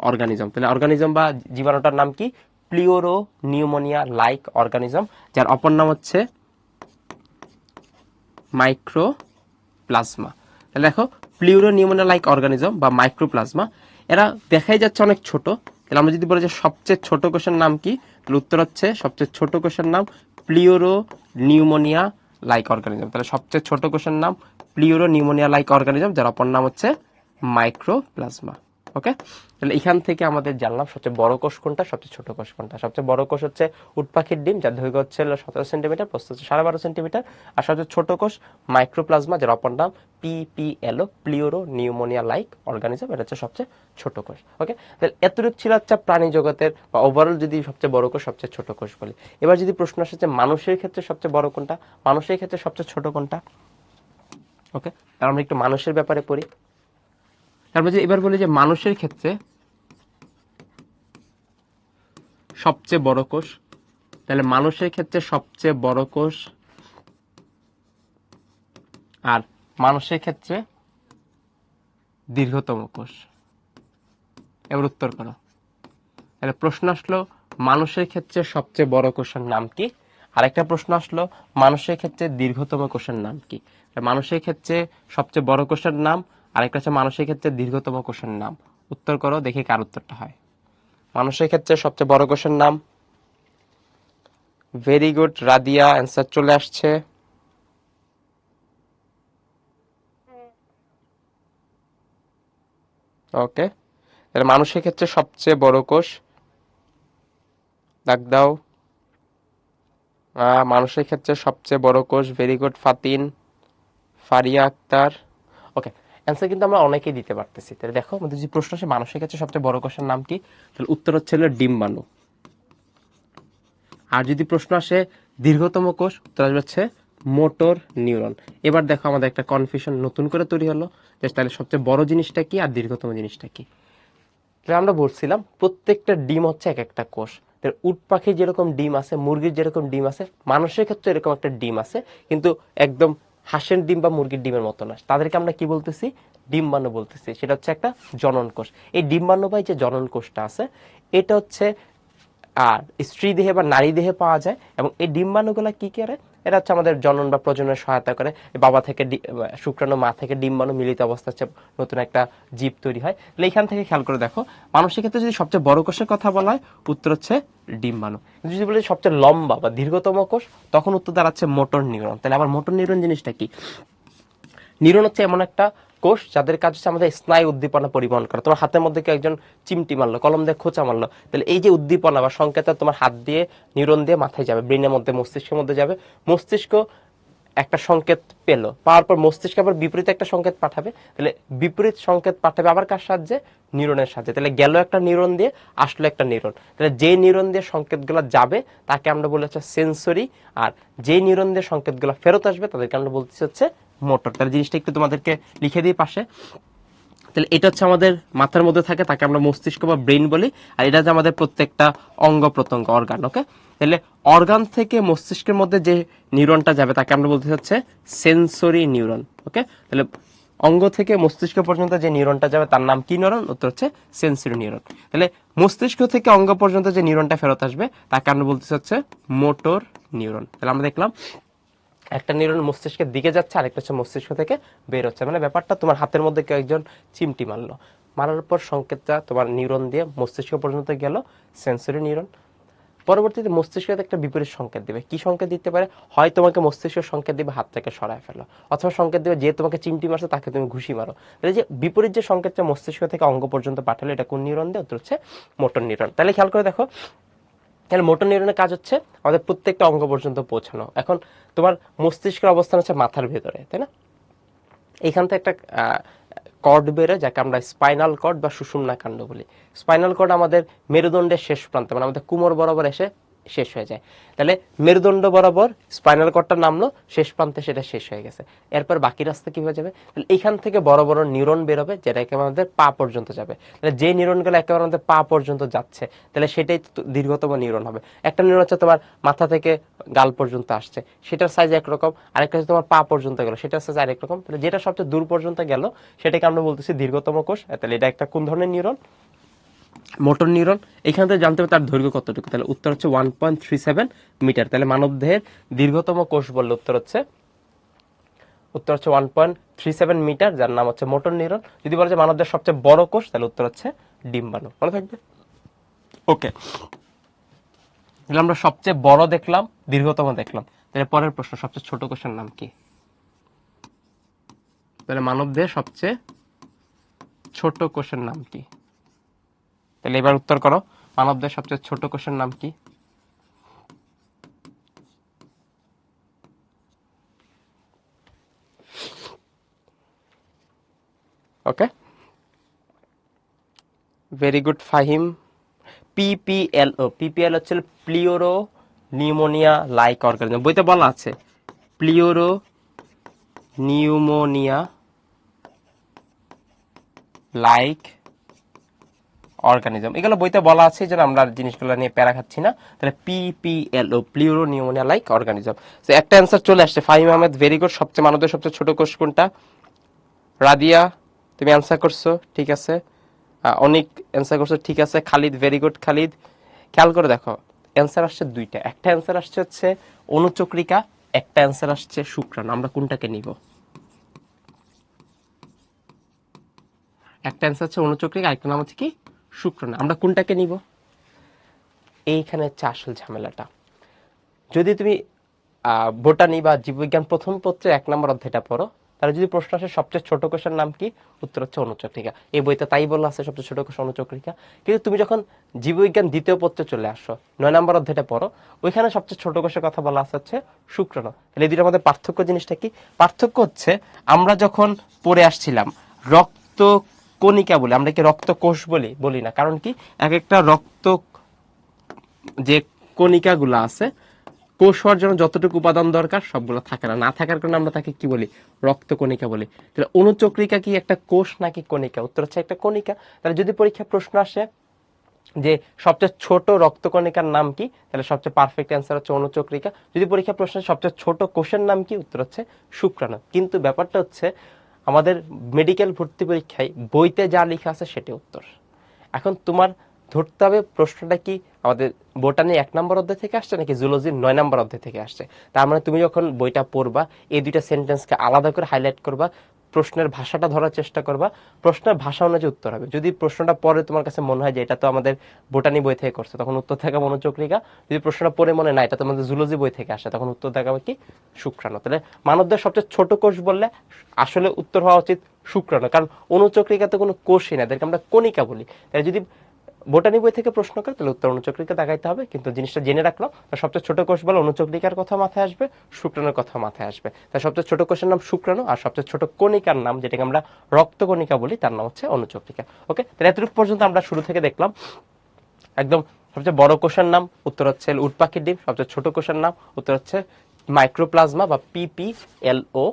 অর্গানিজম। তাহলে অর্গানিজম বা জীবাণুটার নাম কি? প্লিওরো নিউমোনিয়া লাইক অর্গানিজম, যার অপর নাম হচ্ছে মাইক্রোপ্লাজমা। তাহলে দেখো প্লিউরোনিউমোনিয়া লাইক অর্গানিজম বা মাইক্রোপ্লাজমা এরা দেখাই যাচ্ছে অনেক ছোট। তাহলে আমরা যদি বলি যে সবচেয়ে ছোট কোষের নাম কি, তাহলে উত্তর হচ্ছে সবচেয়ে ছোট কোষের নাম প্লিউরোনিউমোনিয়া লাইক অর্গানিজম। তাহলে সবচেয়ে ছোট কোষের নাম প্লিউরোনিউমোনিয়া লাইক অর্গানিজম, যার অপর নাম হচ্ছে মাইক্রোপ্লাজমা। ওকে, তাহলে এখান থেকে আমাদের জানলাম সবচেয়ে বড় কোষ কোনটা, সবচেয়ে ছোট কোষ কোনটা। সবচেয়ে বড় কোষ হচ্ছে উট পাখির ডিম, যার দৈর্ঘ্য হচ্ছে 17 সেন্টিমিটার, প্রস্থ হচ্ছে 12.5 সেন্টিমিটার। আর সবচেয়ে ছোট কোষ মাইক্রোপ্লাজমা, যার অপর নাম পিপিএলও, প্লিউরোনিউমোনিয়া লাইক অর্গানিজম, এটা হচ্ছে সবচেয়ে ছোট কোষ। ওকে, তাহলে এতটুকু ছিল হচ্ছে প্রাণী জগতের বা ওভারঅল যদি সবচেয়ে বড় কোষ সবচেয়ে ছোট কোষ বলি। এবার যদি প্রশ্ন আসে যে মানুষের ক্ষেত্রে সবচেয়ে বড় কোনটা, মানুষের ক্ষেত্রে সবচেয়ে ছোট কোনটা। ওকে, তাহলে আমরা একটু মানুষের ব্যাপারে পড়ি। তারপর যে এবার বলি যে মানুষের ক্ষেত্রে সবচেয়ে বড় কোষ, তাহলে মানুষের ক্ষেত্রে সবচেয়ে বড় কোষ আর মানুষের ক্ষেত্রে দীর্ঘতম কোষ। এবার উত্তর করো। তাহলে প্রশ্ন আসলো মানুষের ক্ষেত্রে সবচেয়ে বড় কোষের নাম কি, আরেকটা প্রশ্ন আসলো মানুষের ক্ষেত্রে দীর্ঘতম কোষের নাম কি। মানুষের ক্ষেত্রে সবচেয়ে বড় কোষের নাম, আরেকটা হচ্ছে মানুষের ক্ষেত্রে দীর্ঘতম কোষের নাম। উত্তর করো, দেখি কার উত্তরটা হয়। মানুষের ক্ষেত্রে সবচেয়ে বড় কোষের নাম, ভেরি গুড রাদিয়া, অ্যান্সার চলে আসছে। ওকে, তাহলে মানুষের ক্ষেত্রে সবচেয়ে বড় কোষ, দাগ দাও। মানুষের ক্ষেত্রে সবচেয়ে বড় কোষ, ভেরি গুড ফাতিন, ফারিয়া আক্তার। ওকে, অ্যান্সার কিন্তু আমরা অনেকেই দিতে পারতেছি। তাহলে দেখো আমাদের যে প্রশ্ন আসে মানুষের ক্ষেত্রে সবচেয়ে বড় কোষের নাম কি, তাহলে উত্তর হচ্ছে ডিম্বাণু। আর যদি প্রশ্ন আসে দীর্ঘতম কোষ, উত্তর আসবে হচ্ছে মোটর নিউরন। এবার দেখো আমাদের একটা কনফিউশন নতুন করে তৈরি হলো যে তাহলে সবচেয়ে বড় জিনিসটা কি আর দীর্ঘতম জিনিসটা কি। তাহলে আমরা বলছিলাম প্রত্যেকটা ডিম হচ্ছে এক একটা কোষ। উট পাখির যেরকম ডিম আছে, মুরগির যেরকম ডিম আছে, মানুষের ক্ষেত্রে এরকম একটা ডিম আছে, কিন্তু একদম হাঁসের ডিম বা মুরগির ডিমের মতো না। তাদেরকে আমরা কি বলতেছি, ডিম্বাণু বলতেছি। সেটা হচ্ছে একটা জনন কোষ। এই ডিম্বাণু বা যে জনন কোষটা আছে, এটা হচ্ছে আর স্ত্রী দেহে বা নারী দেহে পাওয়া যায়। এবং এই ডিম্বাণুগুলা কি করে, এটা হচ্ছে আমাদের জনন বা প্রজননের সহায়তা করে। বাবা থেকে শুক্রাণু, মা থেকে ডিম্বাণু মিলিত অবস্থা হচ্ছে নতুন একটা জীব তৈরি হয়। তাহলে এখান থেকে খেয়াল করে দেখো মানুষের ক্ষেত্রে যদি সবচেয়ে বড় কোষের কথা বলা হয়, উত্তর হচ্ছে ডিম্বাণু। যদি বলি সবচেয়ে লম্বা বা দীর্ঘতম কোষ, তখন উত্তর দাঁড়াচ্ছে মোটর নিউরন। তাহলে আবার মোটর নিউরন জিনিসটা কি, নিউরন হচ্ছে এমন একটা কোষ যাদের কাজ হচ্ছে আমাদের স্নায়ু উদ্দীপনা পরিবহন করা। তোমার হাতের মধ্যে কেউ একজন চিমটি মারলো, কলম দিয়ে খোঁচা মারলো, তাহলে এই যে উদ্দীপনা বা সংকেত তোমার হাত দিয়ে নিউরন দিয়ে মাথায় যাবে, ব্রেনের মধ্যে, মস্তিষ্কের মধ্যে যাবে। মস্তিষ্ক একটা সংকেত পেলো, পাওয়ার পর মস্তিষ্ক আবার বিপরীত একটা সংকেত পাঠাবে। তাহলে বিপরীত সংকেত পাঠাবে আবার কার সাহায্যে, নিউরনের সাহায্যে। তাহলে গেল একটা নিউরন দিয়ে, আসলো একটা নিউরন। তাহলে যে নিউরন দিয়ে সংকেতগুলো যাবে তাকে আমরা বলে হচ্ছে সেন্সরি, আর যে নিউরন দিয়ে সংকেতগুলো ফেরত আসবে তাদেরকে আমরা বলতেছি হচ্ছে মোটর। তাহলে জিনিসটা একটু তোমাদেরকে লিখে দিই পাশে। তাহলে এটা হচ্ছে আমাদের মাথার মধ্যে থাকে, তাকে আমরা মস্তিষ্ক বা ব্রেন বলি। আর এটা হচ্ছে আমাদের প্রত্যেকটা অঙ্গ প্রত্যঙ্গ, অর্গান। ওকে, তাহলে অর্গান থেকে মস্তিষ্কের মধ্যে যে নিউরনটা যাবে তাকে আমরা বলতে হচ্ছে সেন্সরি নিউরন। ওকে, তাহলে অঙ্গ থেকে মস্তিষ্ক পর্যন্ত যে নিউরনটা যাবে তার নাম কি নিউরন, উত্তর হচ্ছে সেন্সরি নিউরন। তাহলে মস্তিষ্ক থেকে অঙ্গ পর্যন্ত যে নিউরনটা ফেরত আসবে তাকে আমরা বলতে হচ্ছে মোটর নিউরন। তাহলে আমরা দেখলাম একটা নিউরন মস্তিষ্কের দিকে যাচ্ছে, আরেকটা হচ্ছে মস্তিষ্ক থেকে বের হচ্ছে। মানে ব্যাপারটা তোমার হাতের মধ্যে কেউ একজন চিমটি মারলো, মারার পর সংকেতটা তোমার নিউরন দিয়ে মস্তিষ্ক পর্যন্ত গেল, সেন্সরি নিউরন। পরবর্তীতে মস্তিষ্কে একটা বিপরীত সংকেত দিবে। কি সংকেত দিতে পারে, হয় তোমাকে মস্তিষ্ক সংকেত দিবে হাত থেকে সরায় ফেলো, অথবা সংকেত দিবে যে তোমাকে চিমটি মারছে তাকে তুমি ঘুষি মারো। তাহলে যে বিপরীত যে সংকেতটা মস্তিষ্ক থেকে অঙ্গ পর্যন্ত পাঠালো, এটা কোন নিউরন দিয়ে, উত্তর হচ্ছে মোটর নিউরন। তাহলে খেয়াল করে দেখো, তাহলে মোটর নিউরনের কাজ হচ্ছে আমাদের প্রত্যেকটা অঙ্গ পর্যন্ত পৌঁছানো। এখন তোমার মস্তিষ্কের অবস্থান হচ্ছে মাথার ভেতরে, তাই না? এইখান থেকে একটা কর্ড বেরোয় যাকে আমরা স্পাইনাল কর্ড বা সুষুম্না কাণ্ড বলি। স্পাইনাল কর্ড আমাদের মেরুদণ্ডের শেষ প্রান্তে, মানে আমাদের কোমর বরাবর এসে শেষ হয়ে যায়। তাহলে মেরুদণ্ড বরাবর স্পাইনাল কর্ডটা নামলো, শেষ প্রান্তে সেটা শেষ হয়ে গেছে। এরপর বাকি রাস্তা কি হয়ে যাবে, তাহলে এখান থেকে বড় বড় নিউরন বেরোবে যেটা একেবারে আমাদের পা পর্যন্ত যাবে। তাহলে যে নিউরনগুলো একেবারে আমাদের পা পর্যন্ত যাচ্ছে, তাহলে সেটাই দীর্ঘতম নিউরন হবে। একটা নিউরন হচ্ছে তোমার মাথা থেকে গাল পর্যন্ত আসছে, সেটার সাইজ একরকম। আরেকটা হচ্ছে তোমার পা পর্যন্ত গেল, সেটার সাইজ আরেক রকম। তাহলে যেটা সবচেয়ে দূর পর্যন্ত গেল সেটাকে আমরা বলতেছি দীর্ঘতম কোষ। তাহলে এটা একটা কোন ধরনের নিউরন, মোটর নিউরন। এখান থেকে জানতে হবে তার দৈর্ঘ্য কতটুকু, তাহলে উত্তর হচ্ছে 1.37 মিটার। তাহলে মানব দেহের দীর্ঘতম কোষ বললে উত্তর হচ্ছে উত্তর হচ্ছে 1.37 মিটার, যার নাম হচ্ছে মোটর নিউরন। যদি বলা যায় মানবদের সবচেয়ে বড় কোষ, তাহলে উত্তর হচ্ছে ডিম্বাণু। মনে থাকবে? ওকে, তাহলে আমরা সবচেয়ে বড় দেখলাম, দীর্ঘতম দেখলাম। তাহলে পরের প্রশ্ন, সবচেয়ে ছোট কোষের নাম কি? তাহলে মানবদের সবচেয়ে ছোট কোষের নাম কি? তাহলে এবার উত্তর করো, মানবদের সবচেয়ে ছোট কোষের নাম কি? ওকে, ভেরি গুড ফাহিম। পিপিএলও, পিপিএল হচ্ছে প্লিওরো নিউমোনিয়া লাইক অর্গানিজম। বইতে বলা আছে প্লিওরো নিউমোনিয়া লাইক অর্গানিজম, এগুলো বইতে বলা আছে, যেন আমরা জিনিসগুলো নিয়ে প্যারা খাচ্ছি না। তাহলে পিপিএলও, প্লিওরো নিউমোনিয়া লাইক অর্গানিজম। তো একটা অ্যান্সার চলে আসছে, ফাহিম আহমেদ, ভেরি গুড। সবচেয়ে মানবদের সবচেয়ে ছোট কোষ কোনটা? রাদিয়া, তুমি অ্যান্সার করছো, ঠিক আছে। অনেক অ্যান্সার করছো, ঠিক আছে। Khalid, very good Khalid. খেয়াল করে দেখো, অ্যান্সার আসছে দুইটা। একটা অ্যান্সার আসছে হচ্ছে অনুচক্রিকা, একটা অ্যান্সার আসছে শুক্রাণু। আমরা কোনটাকে নিব? একটা অ্যান্সার হচ্ছে অনুচক্রিকা, আরেকটা নাম হচ্ছে কি শুক্রাণু। আমরা কোনটাকে নিব? এইখানে হচ্ছে আসল ঝামেলাটা। যদি তুমি বোটানি বা জীববিজ্ঞান প্রথম পত্রে 1 নম্বর অধ্যায়টা পড়ো, তাহলে যদি প্রশ্ন আসে সবচেয়ে ছোট কোষের নাম কি, উত্তর হচ্ছে অনুচক্রিকা। এই বইতে তাই বলা আছে, সবচেয়ে ছোট কোষ অনুচক্রিকা। কিন্তু তুমি যখন জীববিজ্ঞান দ্বিতীয় পত্রে চলে আসো, 9 নম্বর অধ্যায়টা পড়ো, ওইখানে সবচেয়ে ছোট কোষের কথা বলা আছে হচ্ছে শুক্রাণু। তাহলে এই দুটোর মধ্যে পার্থক্য জিনিসটা কি? পার্থক্য হচ্ছে, আমরা যখন পড়ে আসছিলাম রক্ত কণিকা বলি, আমরা কি রক্ত কোষ বলি? বলি না। কারণ কি, এক একটা রক্ত যে কণিকাগুলো আছে, কোষ হওয়ার জন্য যতটুকু উপাদান দরকার সবগুলো থাকে না, না থাকার কারণে আমরা তাকে কি বলি? রক্তকণিকা বলি। তাহলে অনুচক্রিকা কি একটা কোষ নাকি কণিকা? উত্তর হচ্ছে একটা কণিকা। তাহলে যদি পরীক্ষা প্রশ্ন আসে যে সবচেয়ে ছোট রক্তকণিকার নাম কি, তাহলে সবচেয়ে পারফেক্ট অ্যান্সার হচ্ছে অনুচক্রিকা। যদি পরীক্ষা প্রশ্ন সবচেয়ে ছোট কোষের নাম কি, উত্তর হচ্ছে শুক্রাণু। কিন্তু ব্যাপারটা হচ্ছে, আমাদের মেডিকেল ভর্তি পরীক্ষায় বইতে যা লেখা আছে সেটাই উত্তর। এখন তোমার ধরতে হবে প্রশ্নটা কি আমাদের বোটানি 1 নম্বর অধ্যায় থেকে আসছে নাকি জুলজির 9 নম্বর অধ্যায় থেকে আসছে। তার মানে তুমি যখন বইটা পড়বা, এই দুইটা সেন্টেন্সকে আলাদা করে হাইলাইট করবা, প্রশ্নের ভাষাটা ধরার চেষ্টা করবা, প্রশ্নের ভাষা অনুযায়ী উত্তর হবে। যদি প্রশ্নটা পরে তোমার কাছে মনে হয় যে এটা তো আমাদের বোটানি বই থেকে করছে, তখন উত্তর থাকা অনুচক্রিকা। যদি প্রশ্নটা পরে মনে না এটা তো আমাদের জুলজি বই থেকে আসে, তখন উত্তর থাকা কি শুক্রাণু। তাহলে মানবদের সবচেয়ে ছোট কোষ বললে আসলে উত্তর হওয়া উচিত শুক্রাণু, কারণ অনুচক্রিকাতে কোনো কোষই না, এদেরকে আমরা কণিকা বলি। তাই যদি বোটানি বই থেকে প্রশ্ন করে, তাহলে উত্তর অনুচক্রিকা দেখাইতে হবে। কিন্তু জিনিসটা জেনে রাখলাম, সবচেয়ে ছোট কোষ বলে অনুচক্রিকার কথা মাথায় আসবে, শুক্রাণুর কথা মাথায় আসবে। তাই সবচেয়ে ছোট কোষের নাম শুক্রাণু, আর সবচেয়ে ছোট কণিকার নাম, যেটাকে আমরা রক্তকণিকা বলি, তার নাম হচ্ছে অনুচক্রিকা। ওকে, তাহলে এতটুকু পর্যন্ত আমরা শুরু থেকে দেখলাম। একদম সবচেয়ে বড় কোষের নাম উত্তর হচ্ছে উট পাখির ডিম। সবচেয়ে ছোট কোষের নাম উত্তর হচ্ছে মাইক্রোপ্লাজমা বা পিপিএলও।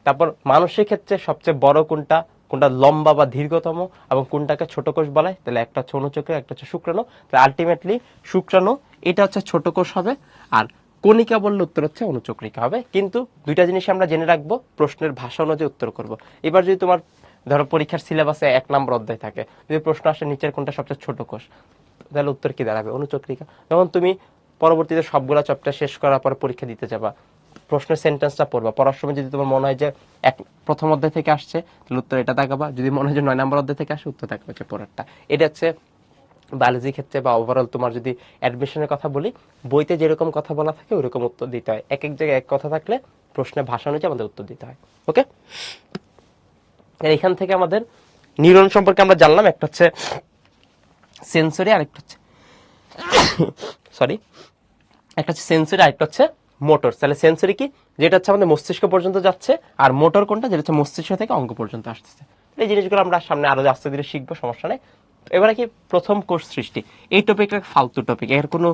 তারপর মানুষের ক্ষেত্রে সবচেয়ে বড় কোনটা, কোনটা লম্বা বা দীর্ঘতম, এবং কোনটাকে ছোট কোষ বলে, তাহলে একটা হচ্ছে অনুচক্রিকা, একটা হচ্ছে শুক্রাণু। তাহলে আলটিমেটলি শুক্রাণু এটা হচ্ছে ছোট কোষ হবে, আর কণিকা বললে উত্তর হচ্ছে অনুচক্রিকা হবে। কিন্তু দুইটা জিনিস আমরা জেনে রাখবো, প্রশ্নের ভাষা অনুযায়ী উত্তর করব। এবার যদি তোমার ধরো পরীক্ষার সিলেবাসে 1 নম্বর অধ্যায় থাকে, যদি প্রশ্ন আসে নিচের কোনটা সবচেয়ে ছোট কোষ, তাহলে উত্তর কি দাঁড়াবে? অনুচক্রিকা। যখন তুমি পরবর্তীতে সবগুলা চ্যাপ্টার শেষ করার পর পরীক্ষা দিতে যাবা, প্রশ্নের সেন্টেন্সটা পড়বা, পড়ার সময় যদি তোমার মনে হয় যে প্রথম অধ্যায় থেকে আসছে, তাহলে উত্তর এটা দেখাবা। যদি মনে হয় যে 9 নম্বর অধ্যায় থেকে আসে, উত্তর দেখাবা হচ্ছে পরেরটা। এটা হচ্ছে বায়োলজি ক্ষেত্রে বা ওভারঅল তোমার যদি অ্যাডমিশনের কথা বলি, বইতে যেরকম কথা বলা থাকে ওইরকম উত্তর দিতে হয়। এক এক জায়গায় এক কথা থাকলে প্রশ্নের ভাষা অনুযায়ী আমাদের উত্তর দিতে হয়। ওকে, এখান থেকে আমাদের নিউরন সম্পর্কে আমরা জানলাম। একটা হচ্ছে সেন্সরি, আরেকটা হচ্ছে সরি একটা হচ্ছে সেন্সরি, আরেকটা হচ্ছে মোটর। তাহলে সেন্সরি কি, যেটা হচ্ছে আমাদের মস্তিষ্ক পর্যন্ত যাচ্ছে, আর মোটর কোনটা, যেটা হচ্ছে মস্তিষ্ক থেকে অঙ্গ পর্যন্ত আসতেছে। এই জিনিসগুলো আমরা সামনে আরো আস্তে ধীরে শিখবো, সমস্যা নেই। এবারে কি প্রথম কোষ সৃষ্টি, এই টপিকটা ফালতু টপিক, এর কোনো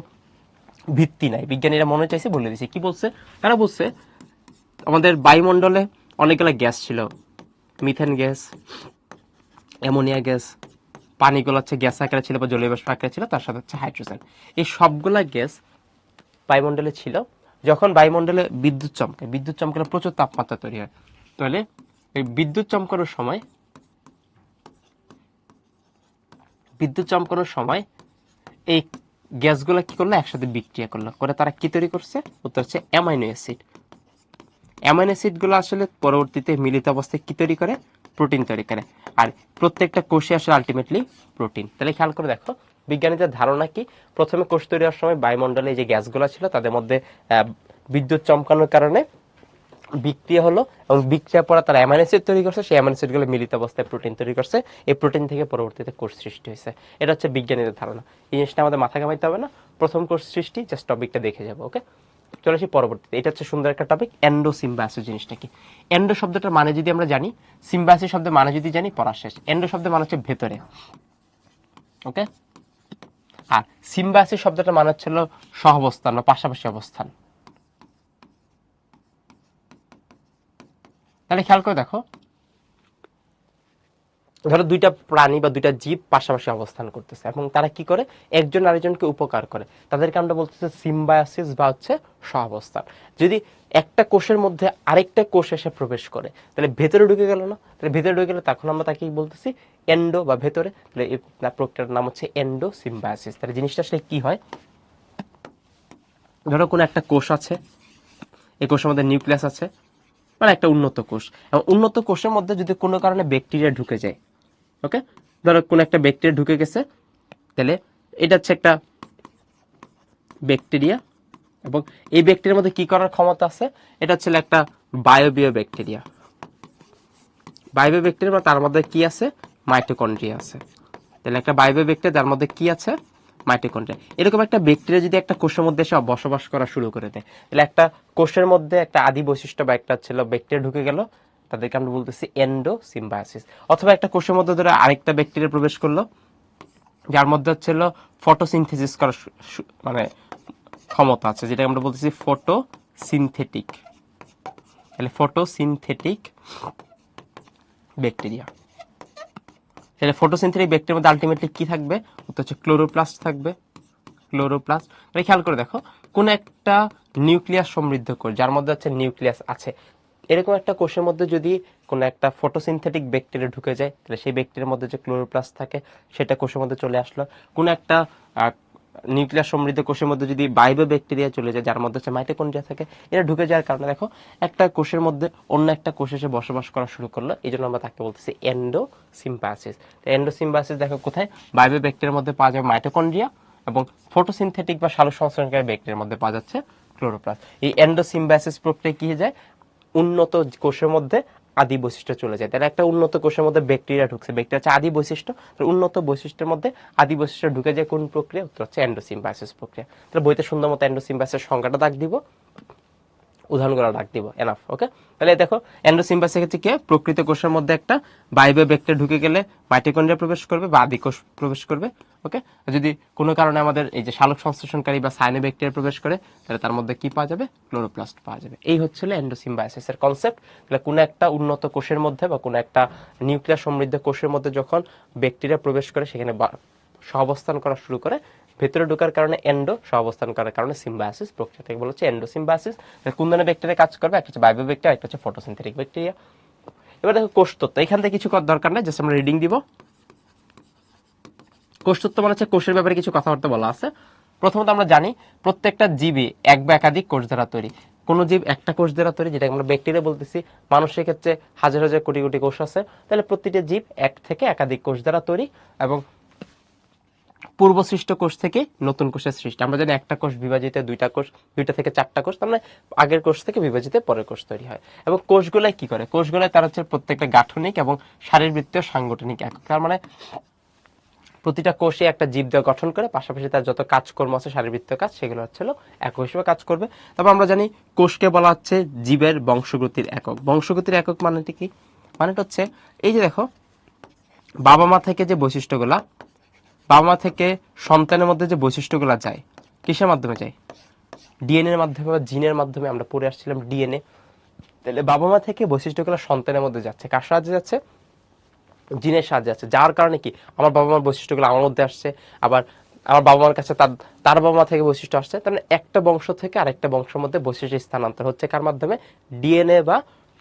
ভিত্তি নাই। বিজ্ঞানীরা মনে চাইছে বলে দিছে। কি বলছে তারা? বলছে আমাদের বায়ুমণ্ডলে অনেকগুলো গ্যাস ছিল, মিথেন গ্যাস, অ্যামোনিয়া গ্যাস, পানিগুলো হচ্ছে গ্যাস আকারে ছিল বা জলীয় বাষ্প আকারে ছিল, তার সাথে হচ্ছে হাইড্রোজেন। এই সবগুলা গ্যাস বায়ুমণ্ডলে ছিল। যখন বায়ুমণ্ডলে বিদ্যুৎ চমকায়, বিদ্যুৎ চমকালে প্রচুর তাপমাত্রা তৈরি হয়। তাহলে এই বিদ্যুৎ চমকানোর সময় এই গ্যাসগুলো কি করলো? একসাথে বিক্রিয়া করলো, করে তারা কি তৈরি করছে? উত্তর হচ্ছে অ্যামাইনো অ্যাসিড। অ্যামাইনো অ্যাসিড গুলো আসলে পরবর্তীতে মিলিত অবস্থায় কি তৈরি করে, প্রোটিন তৈরি করে। আর প্রত্যেকটা কোষে আসলে আলটিমেটলি প্রোটিন। তাহলে খেয়াল করে দেখো বিজ্ঞানীদের ধারণা কি, প্রথমে কোষ তৈরি হওয়ার সময় বায়ুমণ্ডলে যে গ্যাসগুলো ছিল তাদের মধ্যে বিদ্যুৎ চমকানোর কারণে বিক্রিয়া হলো, এবং বিক্রিয়া পরে তারা অ্যামাইনো অ্যাসিড তৈরি করছে, সেই অ্যামাইনো অ্যাসিড গুলো মিলিত অবস্থায় প্রোটিন তৈরি করছে, এই প্রোটিন থেকে পরবর্তীতে কোষ সৃষ্টি হয়েছে। এটা হচ্ছে বিজ্ঞানীদের ধারণা। এই জিনিসটা আমাদের মাথা ঘামাইতে হবে না, প্রথম কোষ সৃষ্টি জাস্ট টপিকটা দেখে যাবো। ওকে, চলে আসি পরবর্তীতে। এটা হচ্ছে সুন্দর একটা টপিক, এন্ডো সিম্বায়োসিস জিনিসটা কি। এন্ডো শব্দটার মানে যদি আমরা জানি, সিম্বায়োসিস শব্দের মানে যদি জানি, পড়া শেষ। এন্ডো শব্দের মানে হচ্ছে ভেতরে, ওকে। আর সিম্বায়োসিস শব্দটার মানে হচ্ছে সহাবস্থান বা পাশাপাশি অবস্থান। তাহলে খেয়াল করে দেখো, ধরো দুইটা প্রাণী বা দুইটা জীব পাশাপাশি অবস্থান করতেছে এবং তারা কি করে, একজন আরেকজনকে উপকার করে, তাদেরকে আমরা বলতেছি সিম্বায়োসিস বা হচ্ছে সহাবস্থান। যদি একটা কোষের মধ্যে আরেকটা কোষ এসে প্রবেশ করে, তাহলে ভেতরে ঢুকে গেল না, তাহলে ভেতরে ঢুকে গেলে তখন আমরা তাকে বলতেছি এন্ডো বা ভেতরে। তাহলে এই প্রক্রিয়ার নাম হচ্ছে এন্ডো সিম্বায়োসিস। তাহলে জিনিসটা আসলে কি হয়, ধরো কোনো একটা কোষ আছে, এই কোষের মধ্যে নিউক্লিয়াস আছে, মানে একটা উন্নত কোষ, এবং উন্নত কোষের মধ্যে যদি কোনো কারণে ব্যাকটেরিয়া ঢুকে যায়, ওকে, ধরো কোন একটা ব্যাকটেরিয়া ঢুকে গেছে, তাহলে এটা হচ্ছে একটা ব্যাকটেরিয়া, এবং এই ব্যাকটেরিয়ার মধ্যে কি করার ক্ষমতা আছে, এটা হচ্ছে একটা বায়োবিয় ব্যাকটেরিয়া। বায়োবিয় ব্যাকটেরিয়া মানে তার মধ্যে কি আছে, মাইটোকন্ড্রিয়া আছে। তাহলে একটা বায়োবিয় ব্যাকটেরিয়া যার মধ্যে কি আছে, মাইটোকন্ড্রিয়া। এরকম একটা ব্যাকটেরিয়া যদি একটা কোষের মধ্যে এসে বসবাস করা শুরু করে দেয়, তাহলে একটা কোষের মধ্যে একটা আদি বৈশিষ্ট্য বা একটা ছিল ব্যাকটেরিয়া ঢুকে গেল, তাদেরকে আমরা বলতেছি এন্ডো সিম্বায়োসিস। অথবা একটা কোষের মধ্যে ধরে আরেকটা ব্যাকটেরিয়া প্রবেশ করলো, যার মধ্যে হচ্ছে ফটোসিনথেসিস করার মানে ক্ষমতা আছে, যেটা আমরা বলতেছি ফটোসিনথেটিক। তাহলে ফটোসিনথেটিক ব্যাকটেরিয়া। তাহলে ফটোসিনথেটিক ব্যাকটেরিয়ার মধ্যে আলটিমেটলি কি থাকবে, ওটা হচ্ছে ক্লোরোপ্লাস্ট থাকবে। ক্লোরোপ্লাস্ট। তাহলে খেয়াল করে দেখো, কোন একটা নিউক্লিয়াস সমৃদ্ধ কোষ যার মধ্যে হচ্ছে নিউক্লিয়াস আছে, এরকম একটা কোষের মধ্যে যদি কোনো একটা ফটোসিনথেটিক ব্যাকটেরিয়া ঢুকে যায়, তাহলে সেই ব্যাকটেরিয়ার মধ্যে যে ক্লোরোপ্লাস্ট থাকে সেটা কোষের মধ্যে চলে আসলো। কোন একটা নিউক্লিয়াস সমৃদ্ধ কোষের মধ্যে যদি বায়োবিয় ব্যাকটেরিয়া চলে যায়, যার মধ্যে হচ্ছে মাইটোকন্ড্রিয়া থাকে, এটা ঢুকে যাওয়ার কারণে দেখো একটা কোষের মধ্যে অন্য একটা কোষ এসে বসবাস করা শুরু করলো, এই জন্য আমরা তাকে বলতেছি এন্ডো সিম্বায়োসিস। এন্ডো সিম্বায়োসিস দেখো কোথায়, বায়োবিয় ব্যাকটেরিয়ার মধ্যে পাওয়া যায় মাইটোকন্ড্রিয়া, এবং ফটোসিনথেটিক বা সালোক সংশ্লেষণকারী ব্যাকটেরিয়ার মধ্যে পাওয়া যাচ্ছে ক্লোরোপ্লাস্ট। এই এন্ডো সিম্বায়োসিস প্রক্রিয়া কি হয়ে যায়, উন্নত কোষের মধ্যে আদি বৈশিষ্ট্য চলে যায়। তাহলে একটা উন্নত কোষের মধ্যে ব্যাকটেরিয়া ঢুকছে, ব্যাকটেরিয়া হচ্ছে আদি বৈশিষ্ট্য, উন্নত বৈশিষ্ট্যের মধ্যে আদি বৈশিষ্ট্য ঢুকে যায় কোন প্রক্রিয়া, উত্তর হচ্ছে এন্ডোসিম্বায়োসিস প্রক্রিয়া। তাহলে বইতে সুন্দর মতো এন্ডোসিম্বায়োসিস সংজ্ঞাটা দাগ দিব, উদাহরণগুলো ডাক দিব, এনাফ। ওকে, তাহলে দেখো এন্ডোসিম্বায়োসিস ক্ষেত্রে কি, প্রকৃত কোষের মধ্যে একটা বায়োবিয় ব্যাকটেরিয়া ঢুকে গেলে মাইটোকন্ড্রিয়া প্রবেশ করবে বা আদি কোষ প্রবেশ করবে। ওকে, যদি কোনো কারণে আমাদের এই যে সালোক সংশ্লেষণকারী বা সায়ানোব্যাকটেরিয়া প্রবেশ করে, তাহলে তার মধ্যে কি পাওয়া যাবে, ক্লোরোপ্লাস্ট পাওয়া যাবে। এই হচ্ছে এন্ডোসিম্বায়োসিসের কনসেপ্ট। তাহলে কোনো একটা উন্নত কোষের মধ্যে বা কোনো একটা নিউক্লিয়াস সমৃদ্ধ কোষের মধ্যে যখন ব্যাকটেরিয়া প্রবেশ করে, সেখানে সহাবস্থান করা শুরু করে, ভেতরে ঢোকার কারণে এন্ডো, সহাবস্থান করার কারণে সিম্বায়োসিস প্রক্রিয়া থেকে বলা হচ্ছে এন্ডো সিম্বায়োসিস। কোন ধরনের ব্যাকটেরিয়া কাজ করবে, একটা হচ্ছে বায়োবিয় ব্যাকটেরিয়া, একটা হচ্ছে ফটোসিনথেটিক ব্যাকটেরিয়া। এবার দেখো কোষ তত্ত্ব, এখান থেকে কিছু করার দরকার নাই, জাস্ট আমরা রিডিং দিব। কোষ তত্ত্ব মানে হচ্ছে কোষের ব্যাপারে কিছু কথাবার্তা বলা আছে। প্রথমত আমরা জানি প্রত্যেকটা জীবই এক বা একাধিক কোষ দ্বারা তৈরি। কোন জীব একটা কোষ দ্বারা তৈরি, যেটা আমরা ব্যাকটেরিয়া বলতেছি। মানুষের ক্ষেত্রে হাজার হাজার কোটি কোটি কোষ আছে, তাহলে প্রতিটা জীব এক থেকে একাধিক কোষ দ্বারা তৈরি, এবং পূর্ব সৃষ্ট কোষ থেকে নতুন কোষের সৃষ্টি। আমরা জানি একটা কোষ বিভাজিত দুইটা কোষ, দুইটা থেকে চারটা কোষ, তার মানে আগের কোষ থেকে বিভাজিত পরের কোষ তৈরি হয়। এবং কোষগুলাই কি করে, কোষগুলাই তার হচ্ছে প্রত্যেকটা গাঠনিক এবং শারীরবৃত্তীয় সাংগঠনিক একক। তার মানে প্রতিটা কোষে একটা জীব দেহ গঠন করে, পাশাপাশি তার যত কাজকর্ম আছে শারীরবৃত্তীয় কাজ, সেগুলো হচ্ছে একক হিসেবে কাজ করবে। তবে আমরা জানি কোষকে বলা হচ্ছে জীবের বংশগতির একক। বংশগতির একক মানেটা কি, মানেটা হচ্ছে এই যে দেখো, বাবা মা থেকে যে বৈশিষ্ট্যগুলা, বাবা মা থেকে সন্তানের মধ্যে যে বৈশিষ্ট্যগুলো যায়, কিসের মাধ্যমে যায়, ডিএনএ এর মাধ্যমে বা জিনের মাধ্যমে। আমরা পড়ে আসছিলাম ডিএনএ। তাহলে বাবা মা থেকে বৈশিষ্ট্যগুলো সন্তানের মধ্যে যাচ্ছে, কার সাহায্যে যাচ্ছে, জিনের সাহায্যে যাচ্ছে। যার কারণে কি, আমার বাবা মার বৈশিষ্ট্যগুলো আমার মধ্যে আসছে, আবার আমার বাবা মার কাছে তার বাবা মা থেকে বৈশিষ্ট্য আসছে। তার মানে একটা বংশ থেকে আরেকটা বংশের মধ্যে বৈশিষ্ট্য স্থানান্তর হচ্ছে কার মাধ্যমে, ডিএনএ বা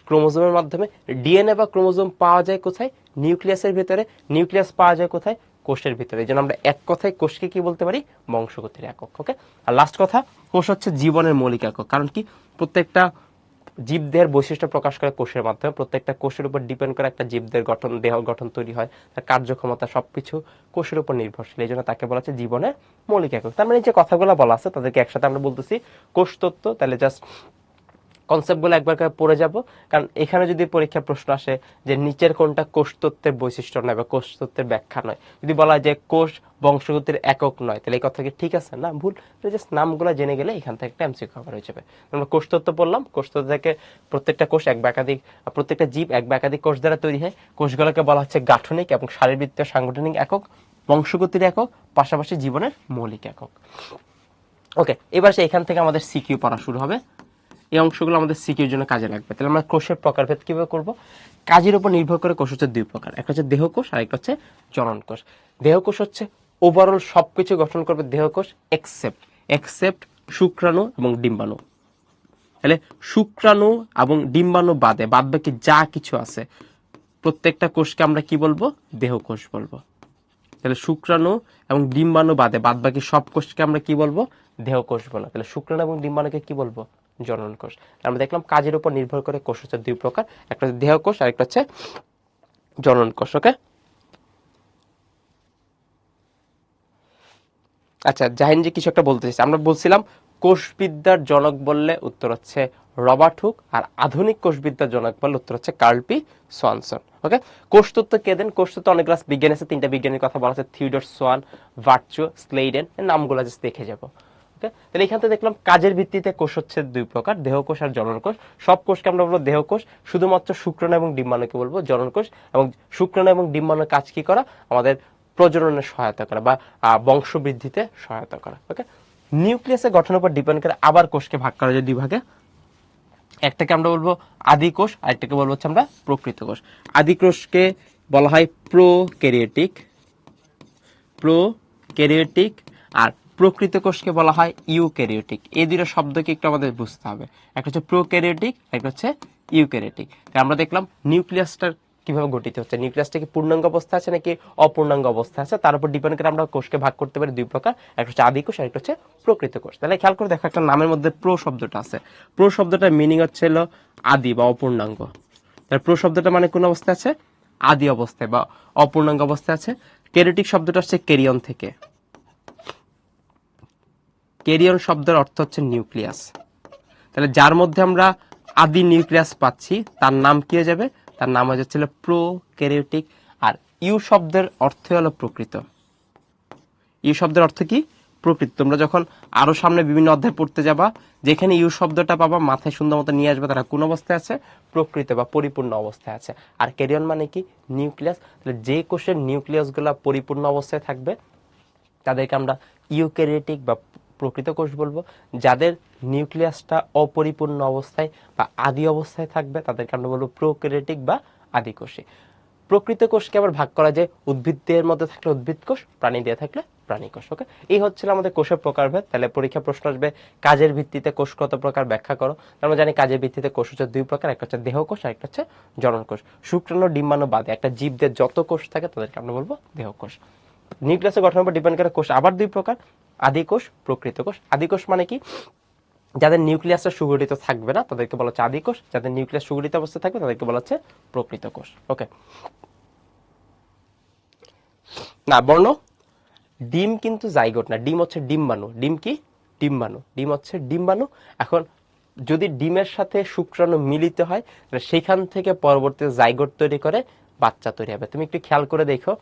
ক্রোমোজোমের মাধ্যমে। ডিএনএ বা ক্রোমোজোম পাওয়া যায় কোথায়, নিউক্লিয়াসের ভিতরে। নিউক্লিয়াস পাওয়া যায় কোথায়, কোষের ভিতরে। এই জন্য আমরা এক কথায় কোষকে কি বলতে পারি, বংশগতির একক। ওকে, আর লাস্ট কথা, কোষ হচ্ছে জীবনের মৌলিক একক। কারণ কি, প্রত্যেকটা জীবদেহের বৈশিষ্ট্য প্রকাশ করে কোষের মাধ্যমে। প্রত্যেকটা কোষের উপর ডিপেন্ড করে একটা জীবদেহের গঠন, দেহ গঠন তৈরি হয়, তার কার্যক্ষমতা সবকিছু কোষের উপর নির্ভরশীল। এই জন্য তাকে বলা হচ্ছে জীবনের মৌলিক একক। তার মানে যে কথাগুলো বলা আছে তাদেরকে একসাথে আমরা বলতেছি কোষ তত্ত্ব। তাহলে জাস্ট কনসেপ্টগুলো একবার করে পড়ে যাব, কারণ এখানে যদি পরীক্ষা প্রশ্ন আসে যে নিচের কোনটা কোষতত্ত্বের বৈশিষ্ট্য নয় বা কোষতত্ত্বের ব্যাখ্যা নয়, যদি বলা হয় যে কোষ বংশগতির একক নয়, তাহলে এই কথা কি ঠিক আছে? না, ভুল। জাস্ট নামগুলো জেনে গেলে এখান থেকে একটা এমসিকিউ কভার হয়ে যাবে। আমরা কোষতত্ত্ব পড়লাম, কোষতত্ত্ব থেকে প্রত্যেকটা কোষ এক বা একাধিক, প্রত্যেকটা জীব এক বা একাধিক কোষ দ্বারা তৈরি হয়। কোষগুলোকে বলা হচ্ছে গাঠনিক এবং শারীরবৃত্তীয় সাংগঠনিক একক, বংশগতির একক, পাশাপাশি জীবনের মৌলিক একক। ওকে, এবার এখান থেকে আমাদের সিকিউ পড়া শুরু হবে। এই অংশগুলো আমাদের সিকিউর জন্য কাজে লাগবে। তাহলে আমরা কোষের প্রকারভেদ কিভাবে করব? কাজের উপর নির্ভর করে কোষ হচ্ছে দুই প্রকার, একটা হচ্ছে দেহকোষ আর একটা হচ্ছে জনন কোষ। দেহকোষ হচ্ছে ওভারঅল সবকিছু গঠন করবে দেহকোষ, এক্সেপ্ট শুক্রাণু এবং ডিম্বাণু। তাহলে শুক্রাণু এবং ডিম্বাণু বাদে বাদ বাকি যা কিছু আছে প্রত্যেকটা কোষকে আমরা কি বলবো? দেহকোষ বলবো। তাহলে শুক্রাণু এবং ডিম্বাণু বাদে বাদ বাকি সব কোষকে আমরা কি বলবো? দেহকোষ বলবো। তাহলে শুক্রাণু এবং ডিম্বাণুকে কি বলবো? জনন কোষ। আমরা দেখলাম কাজের উপর নির্ভর করে কোষ হচ্ছে দুই প্রকার, একটা হচ্ছে দেহকোষ আর একটা হচ্ছে জনন কোষ। ওকে, আচ্ছা জাহিন যে কিছু একটা বলতে চাইছে। আমরা বলছিলাম কোষবিদ্যার জনক বললে উত্তর হচ্ছে রবার্ট হুক, আর আধুনিক কোষবিদ্যার জনক বললে উত্তর হচ্ছে কার্ল পি সোয়ানসন। ওকে, কোষতত্ত্ব কে দেন? কোষতত্ত্ব অনেক ক্লাস বিজ্ঞান আছে, তিনটা বিজ্ঞানীর কথা বলা আছে, থিওডর সোয়ান, ভার্চুও, স্লেইডেন, এর নামগুলো জাস্ট দেখে যাব। ওকে, তাহলে এখান থেকে দেখলাম কাজের ভিত্তিতে কোষ হচ্ছে দুই প্রকার, দেহকোষ আর জনন কোষ। সব কোষকে আমরা বলবো দেহকোষ, শুধুমাত্র শুক্রাণু এবং ডিম্বাণুকে বলবো জনন কোষ। এবং শুক্রাণু এবং ডিম্বাণুর কাজ কি করা? আমাদের প্রজননে সহায়তা করা বা বংশবৃদ্ধিতে সহায়তা করা। ওকে, নিউক্লিয়াসের গঠনের উপর ডিপেন্ড করে আবার কোষকে ভাগ করা যায় দুই ভাগে। একটাকে আমরা বলবো আদি কোষ, আর একটাকে বলবো হচ্ছে আমরা প্রকৃত কোষ। আদি কোষকে বলা হয় প্রোক্যারিওটিক, আর প্রকৃত কোষকে বলা হয় ইউক্যারিওটিক। এই দুটো শব্দকে একটু আমাদের বুঝতে হবে, একটা হচ্ছে প্রোক্যারিওটিক, একটা হচ্ছে ইউক্যারিওটিক। আমরা দেখলাম নিউক্লিয়াসটা কিভাবে গঠিত হচ্ছে, নিউক্লিয়াসটা কি পূর্ণাঙ্গ অবস্থা আছে নাকি অপূর্ণাঙ্গ অবস্থা আছে, তার উপর ডিপেন্ড করে আমরা কোষকে ভাগ করতে পারি দুই প্রকার, একটা হচ্ছে আদি কোষ আর একটা হচ্ছে প্রকৃত কোষ। তাহলে খেয়াল করে দেখো, একটা নামের মধ্যে প্রো শব্দটা আছে, প্রো শব্দটার মিনিং হচ্ছে হলো আদি বা অপূর্ণাঙ্গ। তাহলে প্রো শব্দটা মানে কোন অবস্থায় আছে? আদি অবস্থায় বা অপূর্ণাঙ্গ অবস্থায় আছে। ক্যারিওটিক শব্দটা হচ্ছে ক্যারিয়ন থেকে, ক্যারিয়ন শব্দের অর্থ হচ্ছে নিউক্লিয়াস। তাহলে যার মধ্যে আমরা আদি নিউক্লিয়াস পাচ্ছি তার নাম কি হয়ে যাবে? তার নাম হয়ে যাচ্ছে প্রোক্যারিওটিক। আর ইউ শব্দের অর্থ হলো প্রকৃত। ইউ শব্দের অর্থ কি? প্রকৃত। তোমরা যখন আরো সামনে বিভিন্ন অধ্যায় পড়তে যাবা, যেখানে ইউ শব্দটা পাবা মাথায় সুন্দর মতো নিয়ে আসবে, তারা কোন অবস্থায় আছে? প্রকৃত বা পরিপূর্ণ অবস্থায় আছে। আর ক্যারিয়ন মানে কি? নিউক্লিয়াস। তাহলে যে কোষের নিউক্লিয়াস গুলা পরিপূর্ণ অবস্থায় থাকবে তাদেরকে আমরা ইউক্যারিওটিক বা প্রকৃত কোষ বলবো। যাদের নিউক্লিয়াসটা অপরিপূর্ণ অবস্থায় বা আদি অবস্থায় থাকবে তাদেরকে আমরা বলবো প্রোক্যারিওটিক বা আদি কোষী। প্রকৃত কোষকে আবার ভাগ করা যায় উদ্ভিদের মধ্যে থাকলে উদ্ভিদ কোষ, প্রাণী দিয়ে থাকলে প্রাণী কোষ। ওকে, এই হচ্ছিল আমাদের কোষের প্রকারভেদ। তাহলে পরীক্ষা প্রশ্ন আসবে কাজের ভিত্তিতে কোষ কত প্রকার ব্যাখ্যা করো। আমরা জানি কাজের ভিত্তিতে কোষ হচ্ছে দুই প্রকার, একটা হচ্ছে দেহ কোষ আর একটা হচ্ছে জনন কোষ। শুক্রাণু ডিম্বাণু বাদে একটা জীবদের যত কোষ থাকে তাদেরকে আমরা বলবো দেহ কোষ। নিউক্লিয়াসের গঠনের উপর ডিপেন্ড করে কোষ আবার দুই প্রকার, আদি কোষ, প্রকৃত কোষ। আদি কোষ মানে কি? যাদের নিউক্লিয়াসটা সুগঠিত থাকবে না তাদেরকে বলা হচ্ছে আদি কোষ, যাদের নিউক্লিয়াস সুগঠিত অবস্থায় থাকবে তাদেরকে বলা হচ্ছে প্রকৃত কোষ। ওকে, না বর্ণ ডিম কিন্তু জাইগোট না, ডিম হচ্ছে ডিম্বাণু। ডিম কি? ডিম্বাণু। ডিম হচ্ছে ডিম্বাণু। এখন যদি ডিমের সাথে শুক্রাণু মিলিত হয় তাহলে সেখান থেকে পরবর্তীতে জাইগোট তৈরি করে বাচ্চা তৈরি হবে। তুমি একটু খেয়াল করে দেখো,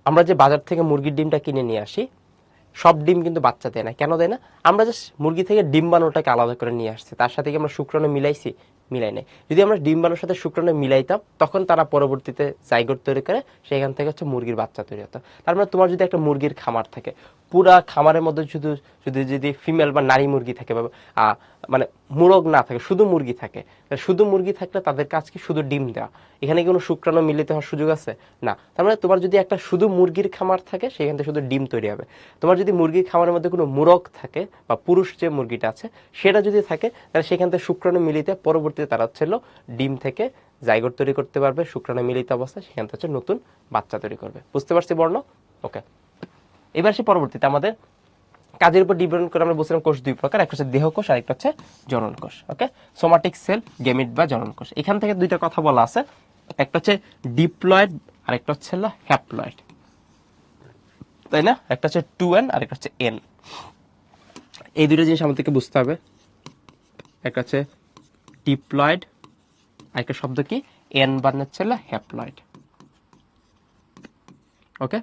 আমরা যে বাজার থেকে মুরগির ডিমটা কিনে নিয়ে আসি, সব ডিম কিন্তু বাচ্চা দেয় না। কেন দেয় না? আমরা জাস্ট মুরগি থেকে ডিম্বাণুটাকে আলাদা করে নিয়ে আসছি, তার সাথে কি আমরা শুক্রাণু মিলাইছি? মিলাই নাই। যদি আমরা ডিম্বাণুর সাথে শুক্রাণু মিলাইতাম তখন তারা পরবর্তীতে জাইগোট তৈরি করে সেখান থেকে হচ্ছে মুরগির বাচ্চা তৈরি হতো। তার মানে তোমার যদি একটা মুরগির খামার থাকে, পুরা খামারের মধ্যে শুধু যদি যদি ফিমেল বা নারী মুরগি থাকে বা মানে মোরগ না থাকে, শুধু মুরগি থাকে, শুধু মুরগি থাকলে তাদের কাজ কি? শুধু ডিম দেওয়া। এখানে কোনো শুক্রাণু মিলিত হওয়ার সুযোগ আছে? না। তার মানে তোমার যদি একটা শুধু মুরগির খামার থাকে সেখান থেকে শুধু ডিম তৈরি হবে। তোমার যদি মুরগির খামারের মধ্যে কোনো মোরগ থাকে বা পুরুষ যে মুরগিটা আছে সেটা যদি থাকে তাহলে সেখান থেকে শুক্রাণু মিলিতে পরবর্তীতে তারা হচ্ছে ডিম থেকে জাইগোট তৈরি করতে পারবে, শুক্রাণু মিলিত অবস্থায় সেখান থেকে হচ্ছে নতুন বাচ্চা তৈরি করবে। বুঝতে পারছি বর্ণ? ওকে, এবার সে পরবর্তীতে আমাদের কাজের উপর ডিপেন্ড করে আমরা বলছিলাম কোষ দুই প্রকার, একটা হচ্ছে দেহকোষ আর একটা হচ্ছে জনন কোষ। ওকে, সোমাটিক সেল, গেমিট বা জনন কোষ। এখান থেকে দুইটা কথা বলা আছে, একটা হচ্ছে ডিপ্লয়েড আর একটা হচ্ছে হ্যাপ্লয়েড, তাই না? একটা হচ্ছে 2n আর একটা হচ্ছে n। এই দুটো জিনিস আমাদেরকে বুঝতে হবে। একটা হচ্ছে ডিপ্লয়েড আর একটা শব্দ কি n বানাচ্ছে হ্যাপ্লয়েড। ওকে,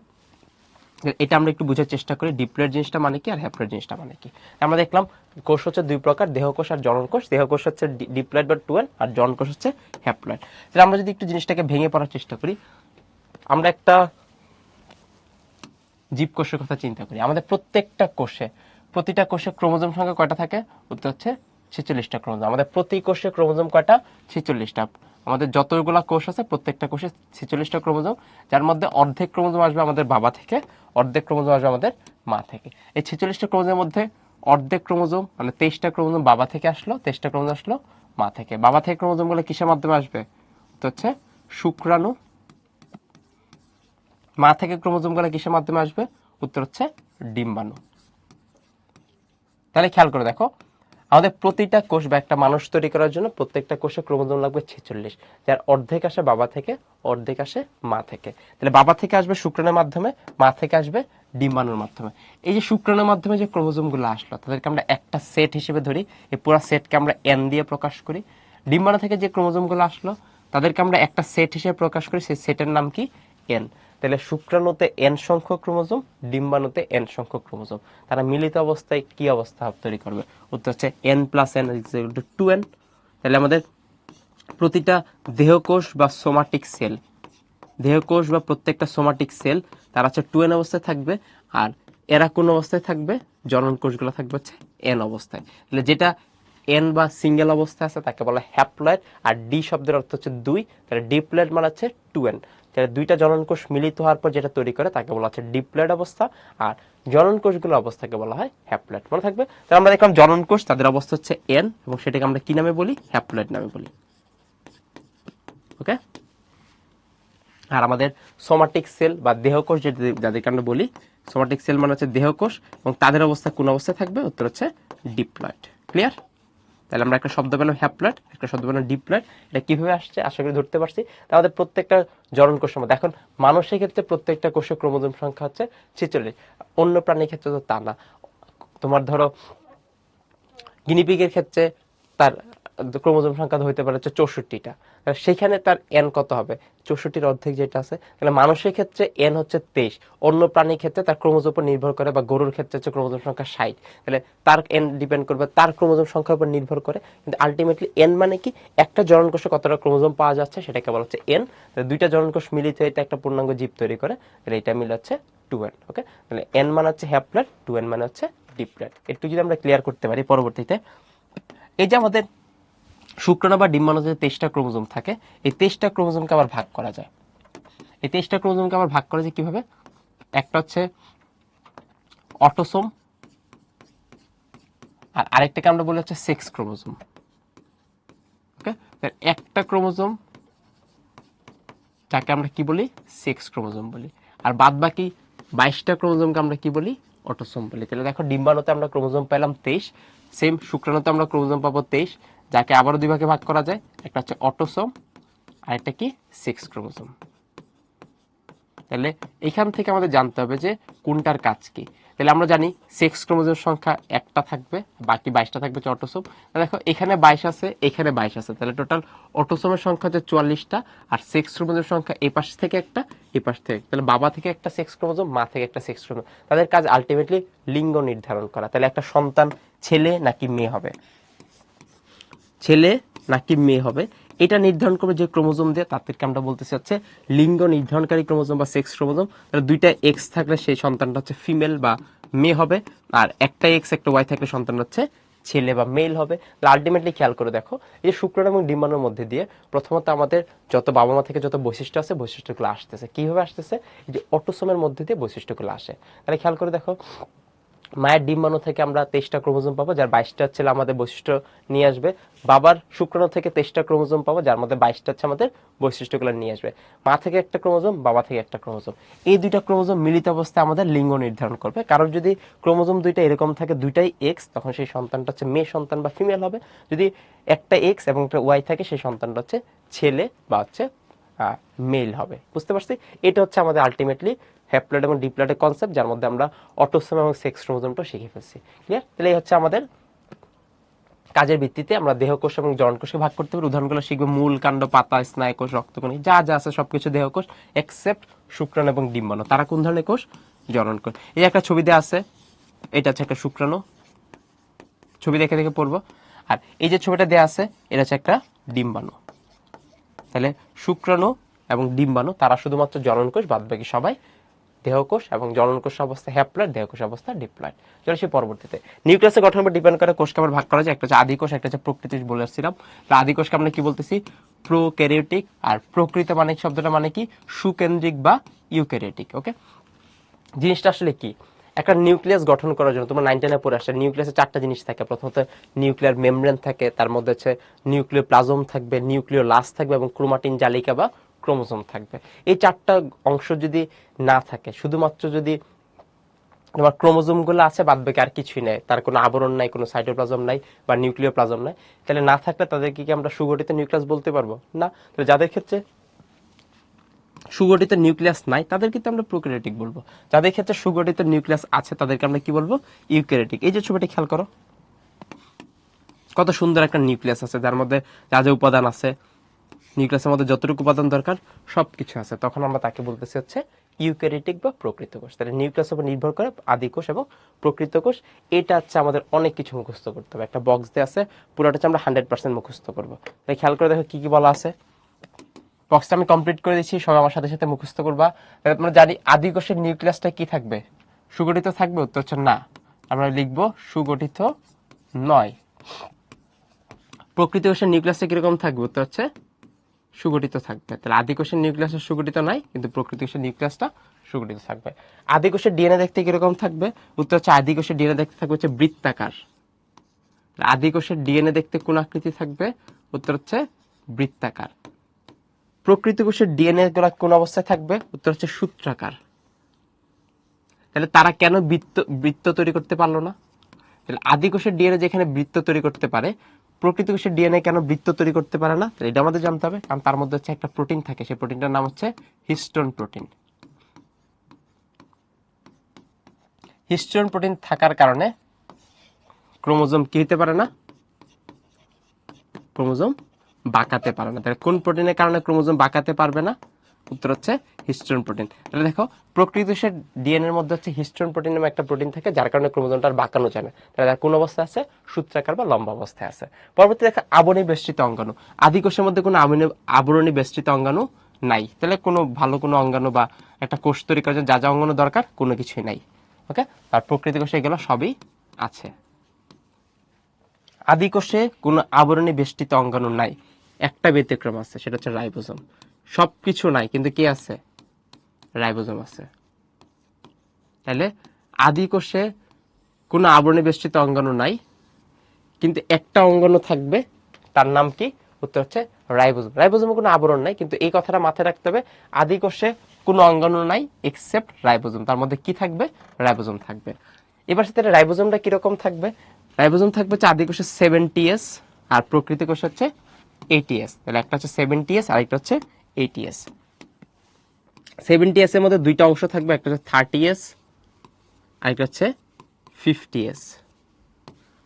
এটা আমরা একটু বোঝার চেষ্টা করি, ডিপ্লয়েড জিনিসটা মানে কি আর হ্যাপ্লয়েড জিনিসটা মানে কি। আমরা দেখলাম কোষ হচ্ছে দুই প্রকার, দেহকোষ আর জনন কোষ। দেহকোষ হচ্ছে ডিপ্লয়েড বা 2n আর জনন কোষ হচ্ছে হ্যাপ্লয়েড। তাহলে আমরা যদি একটু জিনিসটাকে ভেঙে পড়ার চেষ্টা করি, আমরা একটা জীবকোষের কথা চিন্তা করি। আমাদের প্রত্যেকটা কোষে, প্রতিটা কোষে ক্রোমোজোম সংখ্যা কয়টা থাকে? উত্তর হচ্ছে 46টা ক্রোমোজোম। আমাদের প্রতি কোষে ক্রোমোজোম কয়টা? 46টা। আমাদের যতগুলা কোষ আছে প্রত্যেকটা কোষে 46টা ক্রোমোজোম, যার মধ্যে অর্ধেক ক্রোমোজোম আসবে আমাদের বাবা থেকে, অর্ধেক ক্রোমোজোম আসবে আমাদের মা থেকে। এই 46টা ক্রোমোজোমের মধ্যে অর্ধেক ক্রোমোজোম মানে 23টা ক্রোমোজোম বাবা থেকে আসলো, 23টা ক্রোমোজোম আসলো মা থেকে। বাবা থেকে ক্রোমোজোমগুলো কিসের মাধ্যমে আসবে? তো হচ্ছে শুক্রাণু। মা থেকে ক্রোমোজোমগুলো কিসের মাধ্যমে আসবে? উত্তর হচ্ছে ডিম্বাণু। তাহলে খেয়াল করে দেখো, আমাদের প্রতিটা কোষ বা একটা মানুষ তৈরি করার জন্য প্রত্যেকটা কোষে ক্রোমোজোম লাগবে 46, যার অর্ধেক আসে বাবা থেকে, অর্ধেক আসে মা থেকে। তাহলে বাবা থেকে আসবে শুক্রাণুর মাধ্যমে, মা থেকে আসবে ডিম্বাণুর মাধ্যমে। এই যে শুক্রাণুর মাধ্যমে যে ক্রোমোজোমগুলো আসলো তাদেরকে আমরা একটা সেট হিসেবে ধরি, এই পুরো সেটকে আমরা n দিয়ে প্রকাশ করি। ডিম্বাণু থেকে যে ক্রোমোজোমগুলো আসলো তাদেরকে আমরা একটা সেট হিসেবে প্রকাশ করি, সেই সেটের নাম কি? n। তাহলে শুক্রাণুতে n সংখ্যক ক্রোমোজোম, ডিম্বাণুতে n সংখ্যক ক্রোমোজোম। তারা মিলিত অবস্থায় কি অবস্থা তৈরি করবে? উত্তর হচ্ছে n + n = 2n। তাহলে আমাদের প্রতিটা দেহকোষ বা সোমাটিক সেল, দেহকোষ বা প্রত্যেকটা সোমাটিক সেল তারা হচ্ছে 2n অবস্থায় থাকবে, আর এরা কোন অবস্থায় থাকবে? জনন কোষগুলো থাকবে হচ্ছে n অবস্থায়। তাহলে যেটা n বা সিঙ্গেল অবস্থায় আছে তাকে বলা হ্যাপ্লয়েড, আর ডি শব্দের অর্থ হচ্ছে দুই, তাহলে ডিপ্লয়েড মানে হচ্ছে 2n। তাহলে দুইটা জনন কোষ মিলিত হওয়ার পর যেটা তৈরি করে তাকে বলা হচ্ছে ডিপ্লয়েড অবস্থা, আর জনন কোষগুলোর অবস্থাকে বলা হয় হ্যাপ্লয়েড। মনে থাকবে? তাহলে আমরা দেখলাম জনন কোষ তাদের অবস্থা হচ্ছে n, এবং সেটাকে আমরা কি নামে বলি? হ্যাপ্লয়েড নামে বলি। ওকে, আর আমাদের সোমাটিক সেল বা দেহকোষ যাদেরকে আমরা বলি, সোমাটিক সেল মানে হচ্ছে দেহকোষ, এবং তাদের অবস্থা কোন অবস্থায় থাকবে? উত্তর হচ্ছে ডিপ্লয়েড। ক্লিয়ার? তাহলে আমরা একটা শব্দ পেলাম হ্যাপ্লয়েড, একটা শব্দ পেলাম ডিপ্লয়েড। এটা কিভাবে আসছে আশা করি ধরতে পারছি। আমাদের প্রত্যেকটা জনন কোষের মধ্যে, এখন মানুষের ক্ষেত্রে প্রত্যেকটা কোষে ক্রোমোজোম সংখ্যা হচ্ছে 46, অন্য প্রাণীর ক্ষেত্রে তো তা না। তোমার ধরো গিনিপিগের ক্ষেত্রে তার ক্রোমোজোম সংখ্যা হইতে পারে হচ্ছে 64টা, সেখানে তার n কত হবে? 64-র অর্ধেক যেটা আছে। তাহলে মানুষের ক্ষেত্রে n হচ্ছে 23, অন্য প্রাণীর ক্ষেত্রে তার ক্রোমোজোম উপর নির্ভর করে, বা গরুর ক্ষেত্রে হচ্ছে ক্রোমোজোম সংখ্যা 60, তাহলে তার n ডিপেন্ড করবে তার ক্রোমোজোম সংখ্যার উপর নির্ভর করে। কিন্তু আলটিমেটলি n মানে কি? একটা জনন কোষে কতটা ক্রোমোজোম পাওয়া যাচ্ছে সেটাকে বলা হচ্ছে n। তাহলে দুইটা জনন কোষ মিলিত হয়ে এটা একটা পূর্ণাঙ্গ জীব তৈরি করে, তাহলে এটা মিলে হচ্ছে 2n। ওকে, তাহলে n মানে হচ্ছে হ্যাপ্লয়েড, 2n মানে হচ্ছে ডিপ্লয়েড। একটু যদি আমরা ক্লিয়ার করতে পারি পরবর্তীতে, এই যে আমাদের শুক্রাণু বা ডিম্বাণুতে 23টা ক্রোমোজোম থাকে, এই 23টা ক্রোমোজোমকে আবার ভাগ করা যায়। এই 23টা ক্রোমোজোমকে আবার ভাগ করা যায় কিভাবে? একটা হচ্ছে অটোসোম, আর আরেকটাকে আমরা বলি হচ্ছে সেক্স ক্রোমোজোম। ওকে, একটা ক্রোমোজোম যাকে আমরা কি বলি? সেক্স ক্রোমোজোম বলি, আর বাদ বাকি 22টা ক্রোমোজোমকে আমরা কি বলি? অটোসোম বলি। তাহলে দেখো ডিম্বাণুতে আমরা ক্রোমোজোম পেলাম 23, সেম শুক্রাণুতে আমরা ক্রোমোজোম পাবো 23, যাকে আবারও দুই ভাগে ভাগ করা যায়, একটা হচ্ছে অটোসোম আর একটা কি? Sex chromosome. তাহলে এখান থেকে আমাদের জানতে হবে যে কোনটার কাজ কি। তাহলে আমরা জানি সেক্স ক্রোমোজোমের সংখ্যা একটা থাকবে, বাকি 22টা থাকবে হচ্ছে অটোসোম। দেখো এখানে 22 আছে, এখানে 22 আছে, তাহলে টোটাল অটোসোমের সংখ্যা হচ্ছে 44টা, আর সেক্স ক্রোমোজোমের সংখ্যা এই পাশ থেকে একটা, এই পাশ থেকে। তাহলে বাবা থেকে একটা সেক্স ক্রোমোজোম, মা থেকে একটা সেক্স ক্রোমোজোম। তাদের কাজ আলটিমেটলি লিঙ্গ নির্ধারণ করা। তাহলে একটা সন্তান ছেলে নাকি মেয়ে হবে, ছেলে নাকি মেয়ে হবে, এটা নির্ধারণ করবে যে ক্রোমোজোম দিয়ে, তাদেরকে আমরা বলতেছি হচ্ছে লিঙ্গ নির্ধারণকারী ক্রোমোজোম বা সেক্স ক্রোমোজোম। তাহলে দুইটা এক্স থাকলে সেই সন্তানটা হচ্ছে ফিমেল বা মেয়ে হবে, আর একটা এক্স একটা ওয়াই থাকলে সন্তান হচ্ছে ছেলে বা মেল হবে। আলটিমেটলি খেয়াল করে দেখো, এই যে শুক্রাণু এবং ডিম্বাণুর মধ্যে দিয়ে প্রথমত আমাদের যত বাবা মা থেকে যত বৈশিষ্ট্য আছে বৈশিষ্ট্যগুলো আসতেছে। কিভাবে আসতেছে? এই যে অটোসোমের মধ্যে দিয়ে বৈশিষ্ট্যগুলো আসে। তাহলে খেয়াল করে দেখো, মায়ের ডিম্বাণু থেকে আমরা 23টা ক্রোমোজোম পাবো, যার 22টা হচ্ছে আমাদের বৈশিষ্ট্য নিয়ে আসবে। বাবার শুক্রাণু থেকে 23টা ক্রোমোজোম পাবো, যার মধ্যে 22টা হচ্ছে আমাদের বৈশিষ্ট্যগুলো নিয়ে আসবে। মা থেকে একটা ক্রোমোজোম, বাবা থেকে একটা ক্রোমোজোম, এই দুইটা ক্রোমোজোম মিলিত অবস্থায় আমাদের লিঙ্গ নির্ধারণ করবে। কারণ যদি ক্রোমোজোম দুইটা এরকম থাকে, দুইটাই এক্স, তখন সেই সন্তানটা হচ্ছে মেয়ে সন্তান বা ফিমেল হবে। যদি একটা এক্স এবং একটা ওয়াই থাকে, সেই সন্তানটা হচ্ছে ছেলে বা হচ্ছে মেল হবে। বুঝতে পারছি? এটা হচ্ছে আমাদের আলটিমেটলি হ্যাপ্লয়েড এবং ডিপ্লয়েডের কনসেপ্ট, যার মধ্যে আমরা অটোসোম এবং সেক্স ক্রোমোজোমটা শিখে ফেলছি। ক্লিয়ার? তাহলে এই হচ্ছে আমাদের কাজের ভিত্তিতে আমরা দেহকোষ এবং জনকোষে ভাগ করতে পারি। উদাহরণগুলো শিখবে মূল, কাণ্ড, পাতা, স্নায়ুকোষ, রক্তকণি, যা যা আছে সবকিছু দেহকোষ, এক্সেপ্ট শুক্রাণু এবং ডিম্বাণু। তারা কোন ধরনের কোষ? জননকোষ। এই একটা ছবি দেওয়া আছে, এটা হচ্ছে একটা শুক্রাণু, ছবি দেখে দেখে পড়বো। আর এই যে ছবিটা দেওয়া আছে, এটা হচ্ছে একটা ডিম্বাণু। তাহলে শুক্রাণু এবং ডিম্বাণু তারা শুধুমাত্র জননকোষ, বাদ বাকি সবাই দেহকোষ, এবং জননকোষ অবস্থা হ্যাপ্লয়েড, দেহকোষ অবস্থা ডিপ্লয়েড। চলে সে পরবর্তীতে নিউক্লিয়াসের গঠনের উপর ডিপেন্ড করে কোষকে আবার ভাগ করা যায়। একটা হচ্ছে আদিকোষ, একটা হচ্ছে প্রকৃতি বলেছিলাম। আদিকোষকে আমরা কি বলতেছি? প্রোক্যারিওটিক। আর প্রকৃত মানে শব্দটা মানে কি? সুকেন্দ্রিক বা ইউক্যারিওটিক। ওকে, জিনিসটা আসলে কি? একটা নিউক্লিয়াস গঠন করার জন্য তোমরা 9 10-এ পড়ে আসছে, নিউক্লিয়াসে 4টা জিনিস থাকে। প্রথমত নিউক্লিয়ার মেমব্রেন থাকে, তার মধ্যে হচ্ছে নিউক্লিয় প্লাজম থাকবে, নিউক্লিয় লাস থাকবে এবং ক্রোমাটিন জালিকা বা ক্রোমোজোম থাকবে। এই 4টা অংশ যদি না থাকে, শুধুমাত্র যদি তোমার ক্রোমোজোম গুলো আছে, বাদ বাকি আর কিছুই নাই, তার কোনো আবরণ নাই, কোনো সাইটোপ্লাজম নাই বা নিউক্লিয় প্লাজম নাই, তাহলে না থাকলে তাদেরকে কি আমরা সুগঠিত নিউক্লিয়াস বলতে পারবো না? তাহলে যাদের ক্ষেত্রে সুগঠিত নিউক্লিয়াস নাই তাদের কিন্তু আমরা প্রোক্যারিওটিক বলবো। যাদের ক্ষেত্রে সুগঠিত নিউক্লিয়াস আছে তাদেরকে আমরা কি বলবো? ইউক্যারিওটিক। এই যে ছবিটি খেয়াল করো, কত সুন্দর একটা নিউক্লিয়াস আছে, যার মধ্যে যা যা উপাদান আছে, নিউক্লিয়াসের মধ্যে যতটুকু উপাদান দরকার সবকিছু আছে, তখন আমরা তাকে বলতেছি হচ্ছে ইউক্যারিওটিক বা প্রকৃত কোষ। তাহলে নিউক্লিয়াসের উপর নির্ভর করে আদি কোষ এবং প্রকৃত কোষ। এটা হচ্ছে আমাদের অনেক কিছু মুখস্থ করতে হবে। একটা বক্স দিয়ে আছে, পুরোটা হচ্ছে আমরা 100% মুখস্থ করবো। তাই খেয়াল করে দেখো কি কি বলা আছে। বক্সটা আমি কমপ্লিট করে দিচ্ছি, সবাই আমার সাথে সাথে মুখস্থ করবা। আমরা জানি আদি কোষের নিউক্লিয়াসটা কি থাকবে? সুগঠিত থাকবে? উত্তর হচ্ছে না। আমরা লিখবো সুগঠিত নয়। প্রকৃত কোষের নিউক্লিয়াসটা কিরকম থাকবে? উত্তর হচ্ছে সুগঠিত থাকবে। তাহলে আদি কোষের নিউক্লিয়াসটা সুগঠিত নাই, কিন্তু প্রকৃত কোষের নিউক্লিয়াসটা সুগঠিত থাকবে। আদি কোষের ডিএনএ দেখতে কিরকম থাকবে? উত্তর হচ্ছে আদি কোষের ডিএনএ দেখতে থাকবে হচ্ছে বৃত্তাকার। আদি কোষের ডিএনএ দেখতে কোন আকৃতি থাকবে? উত্তর হচ্ছে বৃত্তাকার। প্রকৃত কোষের ডিএনএ গুলা কোন অবস্থায় থাকবে? উত্তর হচ্ছে সূত্রাকার। তাহলে তারা কেন বৃত্ত তৈরি করতে পারলো না? তাহলে আদি কোষের ডিএনএ যেখানে বৃত্ত তৈরি করতে পারে, প্রকৃত কোষের ডিএনএ কেন বৃত্ত তৈরি করতে পারে না? এটা আমাদের জানতে হবে, কারণ তার মধ্যে হচ্ছে একটা প্রোটিন থাকে, সেই প্রোটিনটার নাম হচ্ছে হিস্টোন প্রোটিন। হিস্টোন প্রোটিন থাকার কারণে ক্রোমোজোম কি হতে পারে না? ক্রোমোজোম বাঁকাতে পারে না। তাহলে কোন প্রোটিনের কারণে ক্রোমোজোম বাঁকাতে পারবে না? উত্তর হচ্ছে হিস্টোন প্রোটিন। তাহলে দেখো, প্রকৃত কোষের ডিএনএর মধ্যে হচ্ছে হিস্টোন প্রোটিন নামে একটা প্রোটিন থাকে, যার কারণে ক্রোমোজোমটা আর বাঁকানো যায় না। তাহলে কোন অবস্থায় আছে? সূত্রাকার বা লম্বা অবস্থায় আছে। পরবর্তী দেখো আবরণী বেষ্টিত অঙ্গাণু। আদি কোষের মধ্যে কোনো আবরণী বেষ্টিত অঙ্গাণু নাই। তাহলে কোনো ভালো কোনো অঙ্গাণু বা একটা কোষ তৈরি করার জন্য যা যা অঙ্গাণু দরকার কোনো কিছুই নাই। ওকে, আর প্রকৃত কোষে এগুলো সবই আছে। আদি কোষে কোনো আবরণী বেষ্টিত অঙ্গাণু নাই, একটা ব্যতিক্রম আছে, সেটা হচ্ছে রাইবোজোম। সবকিছু নাই, কিন্তু কি আছে? রাইবোজোম আছে। তাহলে আদি কোষে কোনো আবরণী বেষ্টিত অঙ্গাণু নাই, কিন্তু একটা অঙ্গাণু থাকবে, তার নাম কি? উত্তর হচ্ছে রাইবোজোম। রাইবোজোমে কোনো আবরণ নাই, কিন্তু এই কথাটা মাথায় রাখতে হবে, আদি কোষে কোনো অঙ্গাণু নাই এক্সেপ্ট রাইবোজোম। তার মধ্যে কি থাকবে? রাইবোজোম থাকবে। এবার সাথে রাইবোজোমটা কিরকম থাকবে? রাইবোজোম থাকবে হচ্ছে আদি কোষে 70s, আর প্রকৃতি কোষ হচ্ছে 80s। তাহলে একটা হচ্ছে 70s আর একটা হচ্ছে 80s। 70s এর মধ্যে দুইটা অংশ থাকবে, একটা হচ্ছে 30s আর একটা হচ্ছে 50s।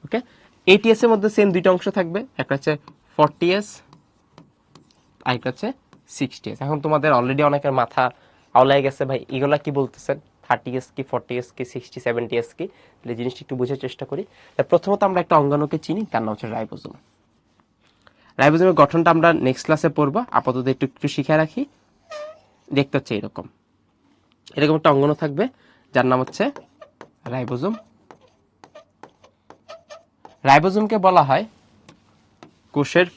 ওকে, 80s এর মধ্যে সেম দুইটা অংশ থাকবে, একটা হচ্ছে 40s আর একটা হচ্ছে 60s। এখন তোমাদের অলরেডি অনেকের মাথা আওলায় গেছে, ভাই এগুলা কি বলতেছেন? 30s কি, 40s কি, 60 70s কি? তাহলে জিনিসটা একটু বোঝার চেষ্টা করি। প্রথমত আমরা একটা অঙ্গাণুকে চিনি, তার নাম হচ্ছে রাইবোজোম। রাইবোজোমের গঠনটা আমরা নেক্সট ক্লাসে পড়বো, আপাতত একটু একটু শিখে রাখি। দেখতে হচ্ছে এরকম এরকম একটা অঙ্গাণু থাকবে, যার নাম হচ্ছে রাইবোজোম। রাইবোজোমকে বলা হয় কোষের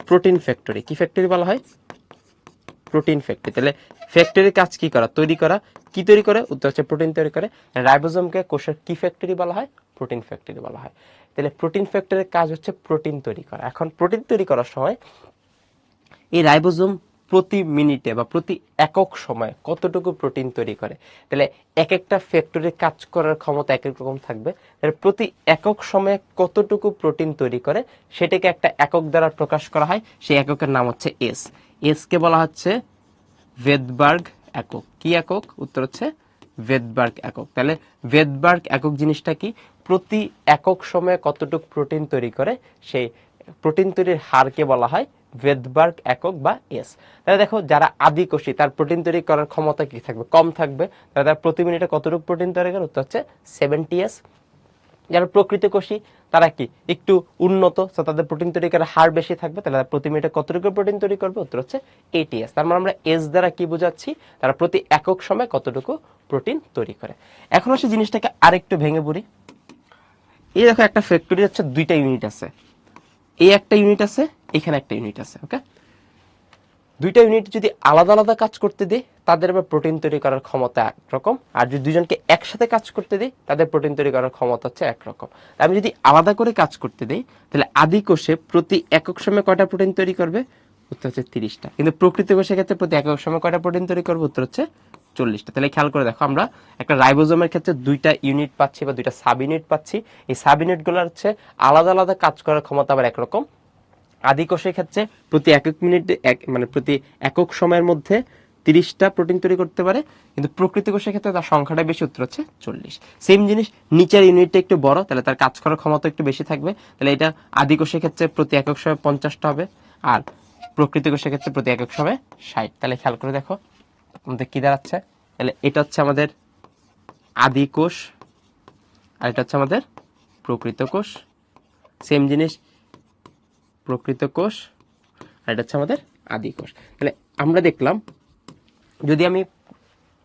প্রোটিন ফ্যাক্টরি। কি ফ্যাক্টরি বলা হয়? Protein factory. তাহলে ফ্যাক্টরি কাজ কি করা, তৈরি করা। কি তৈরি করে? উত্তর হচ্ছে প্রোটিন তৈরি করে। রাইবোজোমকে কোষের কি ফ্যাক্টরি বলা হয়? প্রোটিন ফ্যাক্টরি বলা হয়। তাহলে প্রোটিন ফ্যাক্টরির কাজ হচ্ছে প্রোটিন তৈরি করা। এখন প্রোটিন তৈরি করার সময় এই রাইবোজোম প্রতি মিনিটে বা প্রতি একক সময়ে কতটুকু প্রোটিন তৈরি করে, তাহলে এক একটা ফ্যাক্টরির কাজ করার ক্ষমতা এক এক রকম থাকবে। তাহলে প্রতি একক সময়ে কতটুকু প্রোটিন তৈরি করে সেটাকে একটা একক দ্বারা প্রকাশ করা হয়। সেই এককের নাম হচ্ছে এস। এসকে বলা হচ্ছে ভেদবার্গ একক। কি একক? উত্তর হচ্ছে ভেদবার্গ একক। তাহলে ভেদবার্গ একক জিনিসটা কি? প্রতি একক সময়ে কতটুকু প্রোটিন তৈরি করে সেই প্রোটিন তৈরির হারকে বলা হয় ভেদবার্গ একক বা এস। তাহলে দেখো যারা আদিকোষী তার প্রোটিন তৈরি করার ক্ষমতা কি থাকবে? কম থাকবে। তাহলে তার প্রতি মিনিটে কতটুকু প্রোটিন তৈরি করে? উত্তর হচ্ছে 70 এস। যারা প্রকৃতকোষী তারা কি একটু উন্নত, তাদের প্রোটিন তৈরি করার হার বেশি থাকবে। তাহলে তারা প্রতি মিনিটে কতটুকু প্রোটিন তৈরি করবে? উত্তর হচ্ছে 80 এস। তার মানে আমরা এস দ্বারা কি বোঝাচ্ছি? তারা প্রতি একক সময় কতটুকু প্রোটিন তৈরি করে। এখন হচ্ছে জিনিসটাকে আরেকটু ভেঙে পড়ি। এই দেখো একটা ফ্যাক্টরি হচ্ছে দুইটা ইউনিট আছে, এই একটা ইউনিট আছে, এখানে একটা ইউনিট আছে। ওকে, দুইটা ইউনিট যদি আলাদা আলাদা কাজ করতে দিই তাদের আবার প্রোটিন তৈরি করার ক্ষমতা একরকম, আর যদি দুজনকে একসাথে কাজ করতে দিই তাদের প্রোটিন তৈরি করার ক্ষমতা হচ্ছে একরকম। আমি যদি আলাদা করে কাজ করতে দিই তাহলে আদি কোষে প্রতি একক সময় কয়টা প্রোটিন তৈরি করবে? উত্তর হচ্ছে 30টা। কিন্তু প্রকৃত কোষের ক্ষেত্রে প্রতি একক সময় কয়টা প্রোটিন তৈরি করবে? উত্তর হচ্ছে 40টা। তাহলে খেয়াল করে দেখো, আমরা একটা রাইবোজোমের ক্ষেত্রে দুইটা ইউনিট পাচ্ছি বা দুইটা সাব ইউনিট পাচ্ছি। এই সাব ইউনিটগুলো হচ্ছে আলাদা আলাদা কাজ করার ক্ষমতা আবার একরকম। আদি কোষের ক্ষেত্রে প্রতি একক মিনিটে মানে প্রতি একক সময়ের মধ্যে 30টা প্রোটিন তৈরি করতে পারে, কিন্তু প্রকৃতি কোষের ক্ষেত্রে তার সংখ্যাটা বেশি, উত্তর হচ্ছে 40। সেম জিনিস নিচের ইউনিটটা একটু বড়, তাহলে তার কাজ করার ক্ষমতা একটু বেশি থাকবে। তাহলে এটা আদি কোষের ক্ষেত্রে প্রতি একক সময় 50টা হবে, আর প্রকৃতি কোষের ক্ষেত্রে প্রতি একক সময় 60। তাহলে খেয়াল করে দেখো আমাদের কি দাঁড়াচ্ছে। তাহলে এটা হচ্ছে আমাদের আদি কোষ, আর এটা হচ্ছে আমাদের প্রকৃত কোষ। সেম জিনিস, প্রকৃত কোষ, আর এটা হচ্ছে আমাদের আদি কোষ। তাহলে আমরা দেখলাম যদি আমি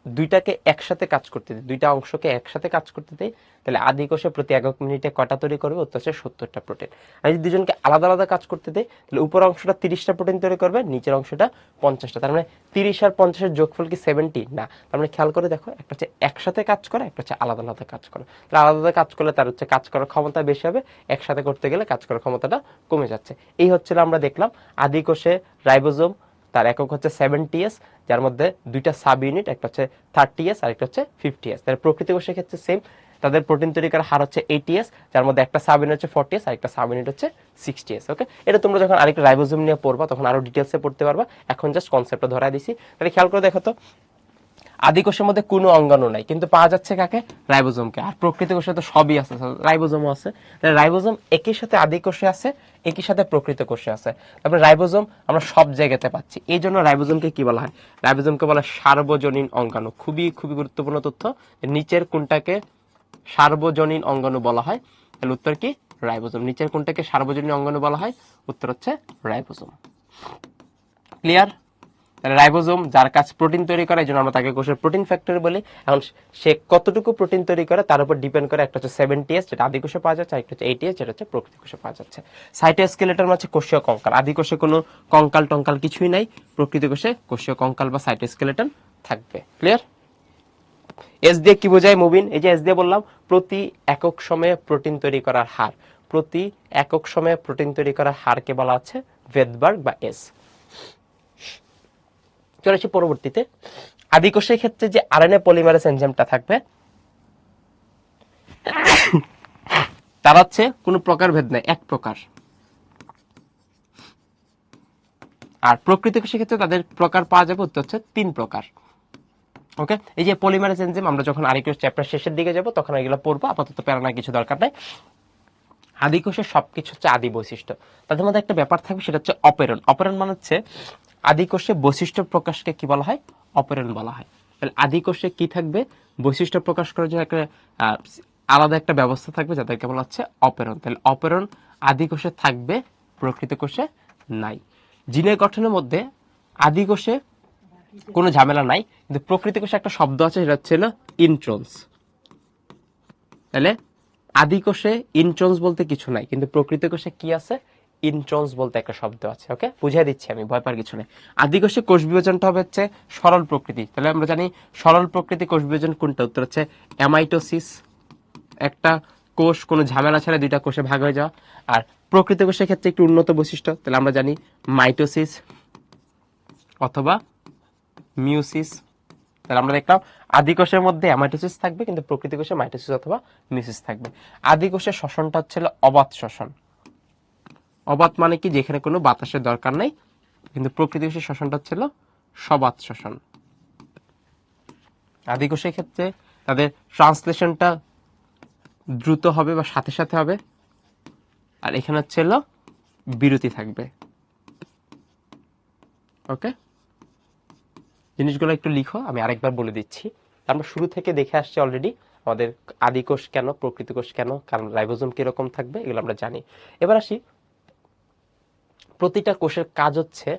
দুইটাকে একসাথে কাজ করতে দিই, দুইটা অংশকে একসাথে কাজ করতে দিই, তাহলে আদি কোষে প্রতি একক মিনিটে কটা তৈরি করবে? উত্তর হচ্ছে 70টা প্রোটিন। আর যদি দুজনকে আলাদা আলাদা কাজ করতে দিই তাহলে উপর অংশটা 30টা প্রোটিন তৈরি করবে, নিচের অংশটা 50টা। তার মানে 30 আর 50-এর যোগফল কি 70? না। তার মানে খেয়াল করে দেখো, একটা হচ্ছে একসাথে কাজ করা, একটা হচ্ছে আলাদা আলাদা কাজ করা। তাহলে আলাদা আলাদা কাজ করলে তার হচ্ছে কাজ করার ক্ষমতা বেশি হবে, একসাথে করতে গেলে কাজ করার ক্ষমতাটা কমে যাচ্ছে। এই হচ্ছিল আমরা দেখলাম আদি কোষে রাইবোজোম, তার একক হচ্ছে 70s, যার মধ্যে দুইটা সাব ইউনিট, একটা হচ্ছে 30s আর একটা হচ্ছে 50s। তাহলে প্রকৃতি কোষের ক্ষেত্রে সেম, তাদের প্রোটিন তৈরি করার হার হচ্ছে 80s, যার মধ্যে একটা সাব ইউনিট হচ্ছে 40s আর একটা সাব ইউনিট হচ্ছে 60s। ওকে, এটা তোমরা যখন আরেকটা রাইবোজোম নিয়ে পড়বা তখন আরো ডিটেলসে পড়তে পারবা, এখন জাস্ট কনসেপ্টটা ধরাই দিছি। তাহলে খেয়াল করে দেখো তো, আদি কোষের মধ্যে কোনো অঙ্গাণু নাই, কিন্তু পাওয়া যাচ্ছে কাকে? রাইবোজোমকে। আর প্রকৃত কোষে তো সবই আছে, রাইবোজোমও আছে। তাহলে রাইবোজোম একই সাথে আদি কোষে আছে, একই সাথে প্রকৃত কোষে আছে। তারপরে রাইবোজোম আমরা সব জায়গাতে পাচ্ছি, এই জন্য রাইবোজোমকে কি বলা হয়? রাইবোজোমকে বলা হয় সার্বজনীন অঙ্গাণু। খুবই খুবই গুরুত্বপূর্ণ তথ্য, নিচের কোনটাকে সার্বজনীন অঙ্গাণু বলা হয়? তাহলে উত্তর কি? রাইবোজোম। নিচের কোনটাকে সার্বজনীন অঙ্গাণু বলা হয়? উত্তর হচ্ছে রাইবোজোম। ক্লিয়ার? রাইবোজোম যার কাজ প্রোটিন তৈরি করা, এই জন্য আমরা তাকে কোষের প্রোটিন ফ্যাক্টরি বলি। এখন সে কতটুকু প্রোটিন তৈরি করে তার উপর ডিপেন্ড করে, একটা হচ্ছে 70s যেটা আদি কোষে পাওয়া যাচ্ছে, একটা হচ্ছে 80s যেটা হচ্ছে প্রকৃতি কোষে পাওয়া যাচ্ছে। সাইটোস্কেলেটন মানে কোষীয় কঙ্কাল। আদি কোষে কোনো কঙ্কাল টঙ্কাল কিছুই নাই, প্রকৃতি কোষে কোষীয় কঙ্কাল বা সাইটোস্কেলেটন থাকবে। ক্লিয়ার? এস দিয়ে কি বোঝায় মুবিন? এই যে এস দিয়ে বললাম প্রতি একক সময়ে প্রোটিন তৈরি করার হার, প্রতি একক সময়ে প্রোটিন তৈরি করার হারকে বলা হচ্ছে ভেদবার্গ বা এস। চলেছি পরবর্তীতে, আদি কোষের ক্ষেত্রে যে আরএনএ পলিমারেজ এনজাইমটা থাকবে তার হচ্ছে কোনো প্রকার ভেদ নাই, এক প্রকার। আর প্রকৃত কোষের ক্ষেত্রে তাদের প্রকার পাওয়া যাবে, উত্তর হচ্ছে 3 প্রকার। ওকে, এই যে পলিমারেজ এনজাইম আমরা যখন আরেকটু চ্যাপ্টার শেষের দিকে যাব তখন এগুলো পড়বো, আপাতত প্যারানোর কিছু দরকার নাই। আদি কোষের সবকিছু হচ্ছে আদি বৈশিষ্ট্য, তাদের মধ্যে একটা ব্যাপার থাকবে সেটা হচ্ছে অপেরণ। অপেরণ মানে হচ্ছে আদি কোষে বৈশিষ্ট্য প্রকাশকে কি বলা হয়? অপেরণ বলা হয়। তাহলে আদি কোষে কি থাকবে? বৈশিষ্ট্য প্রকাশ করার জন্য একটা আলাদা একটা ব্যবস্থা থাকবে যাদেরকে বলা হচ্ছে অপেরণ। তাহলে অপেরণ আদি কোষে থাকবে, প্রকৃত কোষে নাই। জিনের গঠনের মধ্যে আদি কোষে কোনো ঝামেলা নাই, কিন্তু প্রকৃত কোষে একটা শব্দ আছে সেটা হচ্ছে ইন্ট্রন্স। তাহলে আদি কোষে ইন্ট্রন্স বলতে কিছু নাই, কিন্তু প্রকৃত কোষে কি আছে? ইন্ট্রন্স বলতে একটা শব্দ আছে। ওকে, বুঝিয়ে দিচ্ছি আমি, ভয় পাওয়ার কিছু নেই। আদিকোষে কোষ বিভাজনটা হবে হচ্ছে সরল প্রকৃতি। তাহলে আমরা জানি সরল প্রকৃতি কোষ বিভাজন কোনটা, উত্তর হচ্ছে অ্যামাইটোসিস। একটা কোষ কোনো ঝামেলা ছাড়া দুইটা কোষে ভাগ হয়ে যাওয়া। আর প্রকৃত কোষের ক্ষেত্রে একটু উন্নত বৈশিষ্ট্য, তাহলে আমরা জানি মাইটোসিস অথবা মিউসিস। তাহলে আমরা দেখলাম আদি কোষের মধ্যে অ্যামাইটোসিস থাকবে, কিন্তু প্রকৃতি কোষে মাইটোসিস অথবা মিউসিস থাকবে। আদি কোষের শ্বসনটা হচ্ছে অবাত শ্বসন। অবাত মানে কি, যেখানে কোনো বাতাসের দরকার নাই, কিন্তু প্রকৃতি কোষের শ্বসনটা হচ্ছে সবাত শ্বসন। আদি কোষের ক্ষেত্রে তাদের ট্রান্সলেশনটা দ্রুত হবে বা সাথে সাথে হবে, আর এখানে হচ্ছে বিরতি থাকবে। ওকে, জিনিসগুলো একটু লিখো, আমি আরেকবার বলে দিচ্ছি। আমরা শুরু থেকে দেখে আসছি অলরেডি আমাদের আদি কোষ কেন, প্রকৃতি কোষ কেন, কারণ রাইবোজোম কিরকম থাকবে, এগুলো আমরা জানি। এবার আসি, প্রতিটা কোষের কাজ হচ্ছে,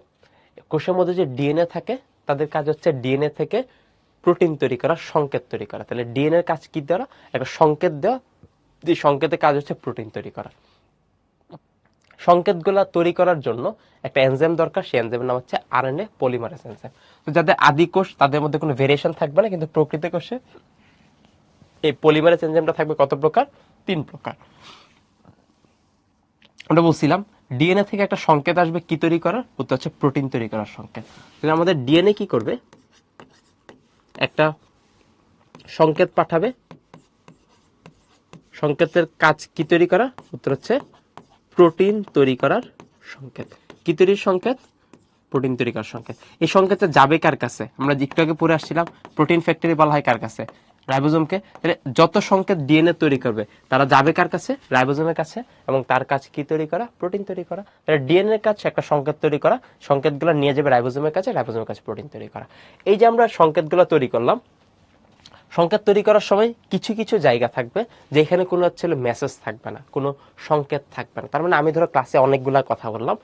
কোষের মধ্যে যে ডিএনএ থাকে তাদের কাজ হচ্ছে ডিএনএ থেকে প্রোটিন তৈরি করা, সংকেত তৈরি করা। তাহলে ডিএনএ এর কাজ কি দেওয়া, একটা সংকেত দেওয়া, যে সংকেতের কাজ হচ্ছে প্রোটিন তৈরি করা। সংকেতগুলো তৈরি করার জন্য একটা এনজাইম দরকার, সেই এনজাইমের নাম হচ্ছে আরএনএ পলিমারেজ এনজাইম। তো যাদের আদি কোষ তাদের মধ্যে কোনো ভেরিয়েশন থাকবে না, কিন্তু প্রকৃত কোষে এই পলিমারেজ এনজাইমটা থাকবে কত প্রকার, 3 প্রকার। আমরা বলছিলাম ডিএনএ থেকে একটা সংকেত আসবে কি তৈরি করার, উত্তর হচ্ছে প্রোটিন তৈরি করার সংকেত। তাহলে আমাদের ডিএনএ কি করবে, একটা সংকেত পাঠাবে, সংকেতের কাজ কি তৈরি করা, উত্তর হচ্ছে প্রোটিন তৈরি করার সংকেত। কি তৈরির সংকেত, প্রোটিন তৈরি করার সংকেত। এই সংকেতটা যাবে কার কাছে, আমরা একটু আগে পড়ে আসছিলাম প্রোটিন ফ্যাক্টরি বলা হয় কার কাছে, রাইবোজোমকে। তাহলে যত সংকেত ডিএনএ তৈরি করবে তারা যাবে কার কাছে, রাইবোজোমের কাছে, এবং তার কাজ কি তৈরি করা, প্রোটিন তৈরি করা। তাহলে ডিএনএ এর কাজ একটা সংকেত তৈরি করা, সংকেতগুলো নিয়ে যাবে রাইবোজোমের কাছে, রাইবোজোমের কাছে প্রোটিন তৈরি করা। এই যে আমরা সংকেতগুলো তৈরি করলাম, সংকেত তৈরি করার সময় কিছু কিছু জায়গা থাকবে যেখানে কোনো হচ্ছে মেসেজ থাকবে না, কোনো সংকেত থাকবে না। তার মানে আমি ধরো ক্লাসে অনেকগুলা কথা বললাম,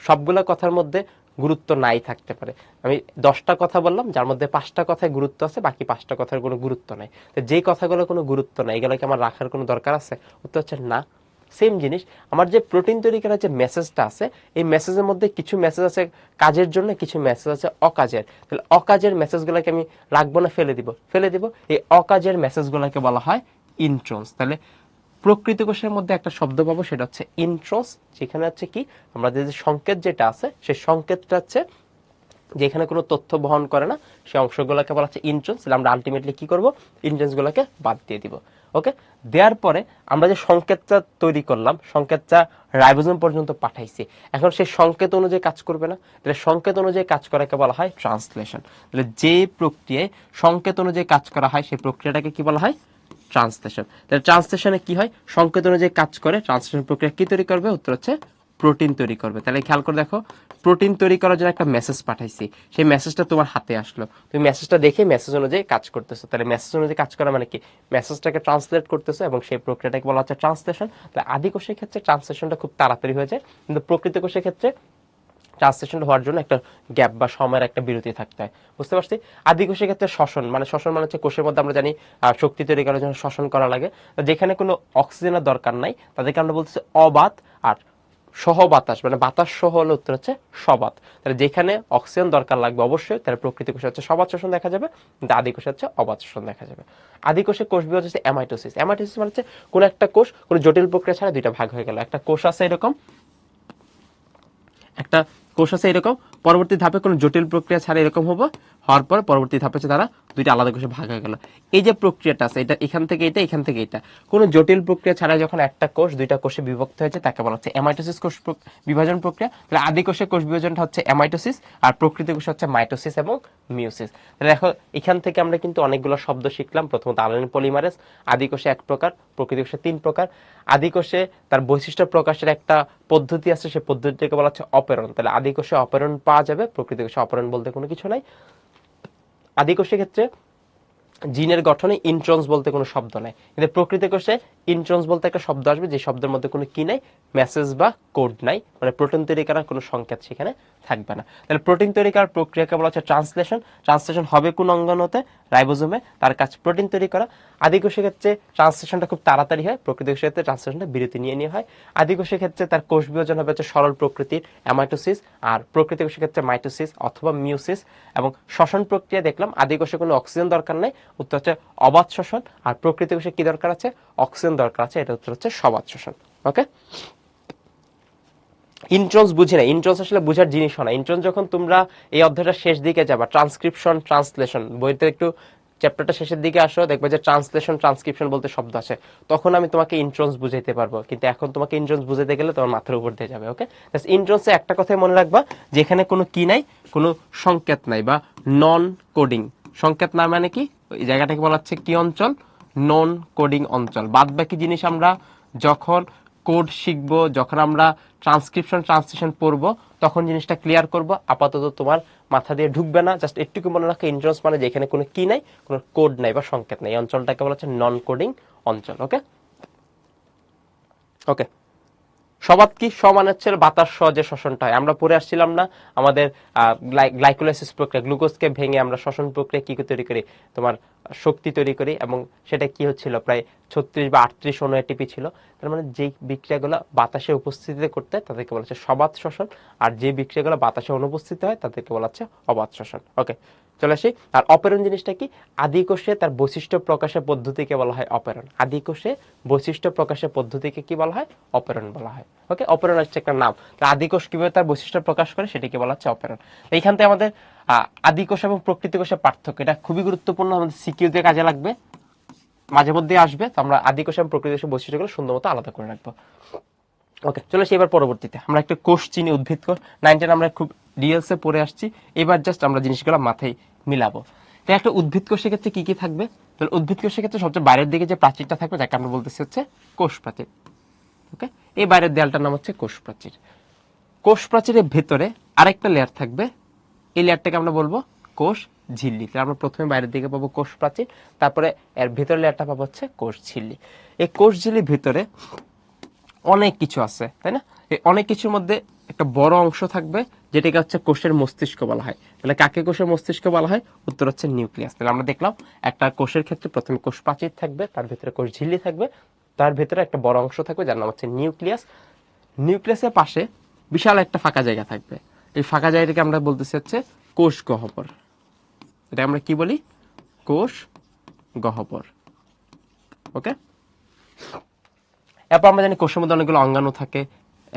সবগুলা কথার মধ্যে গুরুত্ব নাই থাকতে পারে। আমি 10টা কথা বললাম, যার মধ্যে 5টা কথায় গুরুত্ব আছে, বাকি 5টা কথার কোনো গুরুত্ব নাই। তো যেই কথাগুলো কোনো গুরুত্ব নাই, এগুলোকে আমার রাখার কোনো দরকার আছে, উত্তর হচ্ছে না। সেম জিনিস, আমার যে প্রোটিন তৈরি করার যে মেসেজটা আছে, এই মেসেজের মধ্যে কিছু মেসেজ আছে কাজের জন্য, কিছু মেসেজ আছে অকাজের। তাহলে অকাজের মেসেজগুলোকে আমি রাখবো না, ফেলে দিব, ফেলে দিব। এই অকাজের মেসেজগুলোকে বলা হয় ইন্ট্রন্স। তাহলে প্রকৃত কোষের মধ্যে একটা শব্দ পাবো, সেটা হচ্ছে ইন্ট্রন্স, যেখানে হচ্ছে কি আমাদের যে সংকেত যেটা আছে, সেই সংকেতটা হচ্ছে যেখানে কোনো তথ্য বহন করে না, সেই অংশগুলোকে বলা হচ্ছে ইন্ট্রন্স। তাহলে আমরা আলটিমেটলি কি করব, ইন্ট্রন্সগুলোকে বাদ দিয়ে দিব। ওকে, দেওয়ার পরে আমরা যে সংকেতটা তৈরি করলাম, সংকেতটা রাইবোজোম পর্যন্ত পাঠাইছি, এখন সেই সংকেত অনুযায়ী কাজ করবে না, তাহলে সংকেত অনুযায়ী কাজ করাকে বলা হয় ট্রান্সলেশন। তাহলে যে প্রক্রিয়ায় সংকেত অনুযায়ী কাজ করা হয়, সেই প্রক্রিয়াটাকে কি বলা হয়, ট্রান্সলেশন। তাহলে ট্রান্সলেশনে কি হয়, সংকেত অনুযায়ী কাজ করে, ট্রান্সলেশন প্রক্রিয়া কি তৈরি করবে, উত্তর হচ্ছে প্রোটিন তৈরি করবে। তাহলে খেয়াল করে দেখো, প্রোটিন তৈরি করার জন্য একটা মেসেজ পাঠাইছি, সেই মেসেজটা তোমার হাতে আসলো, তুমি মেসেজটা দেখে মেসেজ অনুযায়ী কাজ করতেছো। তাহলে মেসেজ অনুযায়ী কাজ করা মানে কি, মেসেজটাকে ট্রান্সলেট করতেছো, এবং সেই প্রক্রিয়াটাকে বলা হচ্ছে ট্রান্সলেশন। তাহলে আদি কোষের ক্ষেত্রে ট্রান্সলেশনটা খুব তাড়াতাড়ি হয়ে যায়, কিন্তু প্রকৃত কোষের ক্ষেত্রে ট্রান্সলেশন হওয়ার জন্য একটা গ্যাপ বা সময়ের একটা বিরতি থাকতে হয়। বুঝতে পারছি। আদি কোষের ক্ষেত্রে শ্বসন মানে হচ্ছে কোষের মধ্যে আমরা জানি শক্তি তৈরি করার জন্য শ্বসন করা লাগে। যেখানে কোনো অক্সিজেনের দরকার নাই তাদেরকে আমরা বলতেছি অবাত, আর সহ বাতাস মানে বাতাস সহ হলে উত্তর হচ্ছে সবাত। তাহলে যেখানে অক্সিজেন দরকার লাগবে অবশ্যই, তাহলে প্রকৃতি কোষে হচ্ছে সবাত শোষণ দেখা যাবে, কিন্তু আদি কোষে হচ্ছে অবাত শোষণ দেখা যাবে। আদি কোষে কোষ বিভাজন হচ্ছে অ্যামাইটোসিস। অ্যামাইটোসিস মানে হচ্ছে কোনো একটা কোষ কোনো জটিল প্রক্রিয়া ছাড়া দুইটা ভাগ হয়ে গেল। একটা কোষ আছে এরকম, একটা কোষ আছে এরকম, পরবর্তী ধাপে কোনো জটিল প্রক্রিয়া ছাড়া এরকম হওয়ার পর পরবর্তী ধাপে হচ্ছে তারা দুইটা আলাদা কোষে ভাগ হয়ে গেল। এই যে প্রক্রিয়াটা আছে, এটা এখান থেকে এটা, এখান থেকে এটা, কোনো জটিল প্রক্রিয়া ছাড়া যখন একটা কোষ দুইটা কোষে বিভক্ত হয়েছে তাকে বলা হচ্ছে অ্যামাইটোসিস কোষ বিভাজন প্রক্রিয়া। তাহলে আদি কোষে কোষ বিভাজনটা হচ্ছে অ্যামাইটোসিস, আর প্রকৃতি কোষে হচ্ছে মাইটোসিস এবং মিওসিস। তাহলে দেখো এখান থেকে আমরা কিন্তু অনেকগুলো শব্দ শিখলাম। প্রথমত আরএনএ পলিমারেজ, আদি কোষে 1 প্রকার, প্রকৃতি কোষে 3 প্রকার। আদি কোষে তার বৈশিষ্ট্য প্রকাশের একটা পদ্ধতি আছে, সেই পদ্ধতিটাকে বলা হচ্ছে অপেরণ। তাহলে আদি কোষে অপেরণ পাওয়া যাবে, প্রকৃতি কোষে অপেরণ বলতে কোনো কিছু নাই। আদি কোষের ক্ষেত্রে জিনের গঠনে ইন্ট্রন্স বলতে কোনো শব্দ নাই, কিন্তু প্রকৃতি কোষে ইন্ট্রন্স বলতে একটা শব্দ আসবে, যে শব্দের মধ্যে কোনো কি নাই, মেসেজ বা কোড নাই, মানে প্রোটিন তৈরি করার কোনো সংকেত সেখানে থাকবে না। তাহলে প্রোটিন তৈরি করার প্রক্রিয়াকে বলা হচ্ছে ট্রান্সলেশন। ট্রান্সলেশন হবে কোন অঙ্গাণুতে? রাইবোজোমে। তার কাজ প্রোটিন তৈরি করা। আদিকোষের ক্ষেত্রে ট্রান্সলেশনটা খুব তাড়াতাড়ি হয়, প্রকৃত কোষের ক্ষেত্রে ট্রান্সলেশনটা বিরতি নিয়ে নিয়ে হয়। আদিকোষের ক্ষেত্রে তার কোষ বিভাজন হবে হচ্ছে সরল প্রকৃতির অ্যামাইটোসিস, আর প্রকৃত কোষের ক্ষেত্রে মাইটোসিস অথবা মিওসিস। এবং শ্বসন প্রক্রিয়া দেখলাম আদিকোষে কোনো অক্সিজেন দরকার নেই, উত্তর হচ্ছে অবাধ শ্বসন। আর প্রকৃত কোষে কি দরকার আছে? অক্সিজেন দরকার আছে, এটা উত্তর হচ্ছে সবাধ শ্বসন। ওকে, ইন্ট্রন্স বুঝি না, ইন্ট্রন্স আসলে বুঝার জিনিস হয় না। ইন্ট্রন্স যখন তোমরা এই অধ্যায়টা শেষ দিকে যাবা, ট্রান্সক্রিপশন ট্রান্সলেশন বইতে একটু চ্যাপ্টারটা শেষের দিকে আসো, দেখবে যে ট্রান্সলেশন ট্রান্সক্রিপশন বলতে শব্দ আছে, তখন আমি তোমাকে ইন্ট্রন্স বুঝাইতে পারবো। কিন্তু এখন তোমাকে ইন্ট্রন্স বুঝাইতে গেলে তোমার মাথার উপর দিয়ে যাবে। ওকে, ইন্ট্রন্সে একটা কথাই মনে রাখবা, যেখানে কোনো কি নাই, কোনো সংকেত নাই বা নন কোডিং। সংকেত না মানে কি? এই জায়গাটাকে বলা হচ্ছে কি অঞ্চল? নন কোডিং অঞ্চল। বাদ বাকি জিনিস আমরা যখন কোড শিখবো, যখন আমরা ট্রান্সক্রিপশন ট্রান্সলেশন পড়বো, তখন জিনিসটা ক্লিয়ার করব। আপাতত তোমার মাথা দিয়ে ঢুকবে না। জাস্ট একটুকু মনে রাখো, ইন্ট্রন্স মানে যেখানে কোনো কি নাই, কোনো কোড নাই বা সংকেত নাই, এই অঞ্চলটাকে বলা হচ্ছে নন কোডিং অঞ্চল। ওকে ওকে, সবাত কি? স মানে হচ্ছে বাতাস স, যে শ্বসনটা হয়। আমরা পড়ে আসছিলাম না আমাদের গ্লাইকোলাইসিস প্রক্রিয়া, গ্লুকোজকে ভেঙে আমরা শ্বসন প্রক্রিয়া কি তৈরি করি? তোমার শক্তি তৈরি করি। এবং সেটা কি হচ্ছিল? প্রায় 36 বা 38 অণু এটিপি ছিল। তার মানে যে বিক্রিয়াগুলো বাতাসে উপস্থিতিতে করতে হয় তাদেরকে বলা হচ্ছে সবাত শ্বসন, আর যে বিক্রিয়াগুলো বাতাসে অনুপস্থিত হয় তাদেরকে বলা হচ্ছে অবাত শ্বসন। ওকে, চলে আসি। আর অপেরণ জিনিসটা কি? আদিকোষে তার বৈশিষ্ট্য প্রকাশের পদ্ধতিকে বলা হয় অপেরণ। আদিকোষে বৈশিষ্ট্য প্রকাশের পদ্ধতিকে কি বলা হয়? অপেরণ বলা হয়। ওকে, অপেরণ হচ্ছে একটা নাম। আদিকোষ কিভাবে তার বৈশিষ্ট্য প্রকাশ করে সেটাকে বলা হচ্ছে অপেরণ। এইখান থেকে আমাদের আদিকোষ এবং প্রকৃত কোষের পার্থক্য, এটা খুবই গুরুত্বপূর্ণ, আমাদের সিকিউ দিয়ে কাজে লাগবে, মাঝে মধ্যে আসবে। তো আমরা আদিকোষ এবং প্রকৃত কোষের বৈশিষ্ট্যগুলো সুন্দর মতো আলাদা করে রাখবো। ওকে, চলে আসি এবার পরবর্তীতে আমরা একটা কোষ চিনি, উদ্ভিদ কোষ। 9 আমরা খুব ডিটেইলসে পড়ে আসছি, এবার জাস্ট আমরা জিনিসগুলো মাথায় মিলাবো। তাই একটা উদ্ভিদ কোষের ক্ষেত্রে কি কি থাকবে? তাহলে উদ্ভিদ কোষের ক্ষেত্রে সবচেয়ে বাইরের দিকে যে প্রাচীরটা থাকবে, যাকে আমরা বলতেছি হচ্ছে কোষ প্রাচীর। ওকে, এই বাইরের দেয়ালটার নাম হচ্ছে কোষ প্রাচীর। কোষ প্রাচীরের ভেতরে আরেকটা লেয়ার থাকবে, এই লেয়ারটাকে আমরা বলবো কোষ ঝিল্লি। তাহলে আমরা প্রথমে বাইরের দিকে পাবো কোষ প্রাচীর, তারপরে এর ভিতরের লেয়ারটা পাবো হচ্ছে কোষ ঝিল্লি। এই কোষ ঝিল্লির ভিতরে অনেক কিছু আছে, তাই না? এই অনেক কিছুর মধ্যে একটা বড় অংশ থাকবে, যেটাকে হচ্ছে কোষের মস্তিষ্ক বলা হয়। তাহলে কাকে কোষের মস্তিষ্ক বলা হয়? উত্তর হচ্ছে নিউক্লিয়াস। তাহলে আমরা দেখলাম একটা কোষের ক্ষেত্রে প্রথমে কোষ প্রাচীর থাকবে, তার ভিতরে কোষ ঝিল্লি থাকবে, তার ভিতরে একটা বড় অংশ থাকবে যার নাম হচ্ছে নিউক্লিয়াস। নিউক্লিয়াসের পাশে বিশাল একটা ফাঁকা জায়গা থাকবে, এই ফাঁকা জায়গাটাকে আমরা বলতেছি হচ্ছে কোষ গহ্বর। এটা আমরা কি বলি? কোষ গহ্বর। ওকে, এরপর আমরা জানি কোষের মধ্যে অনেকগুলো অঙ্গাণু থাকে,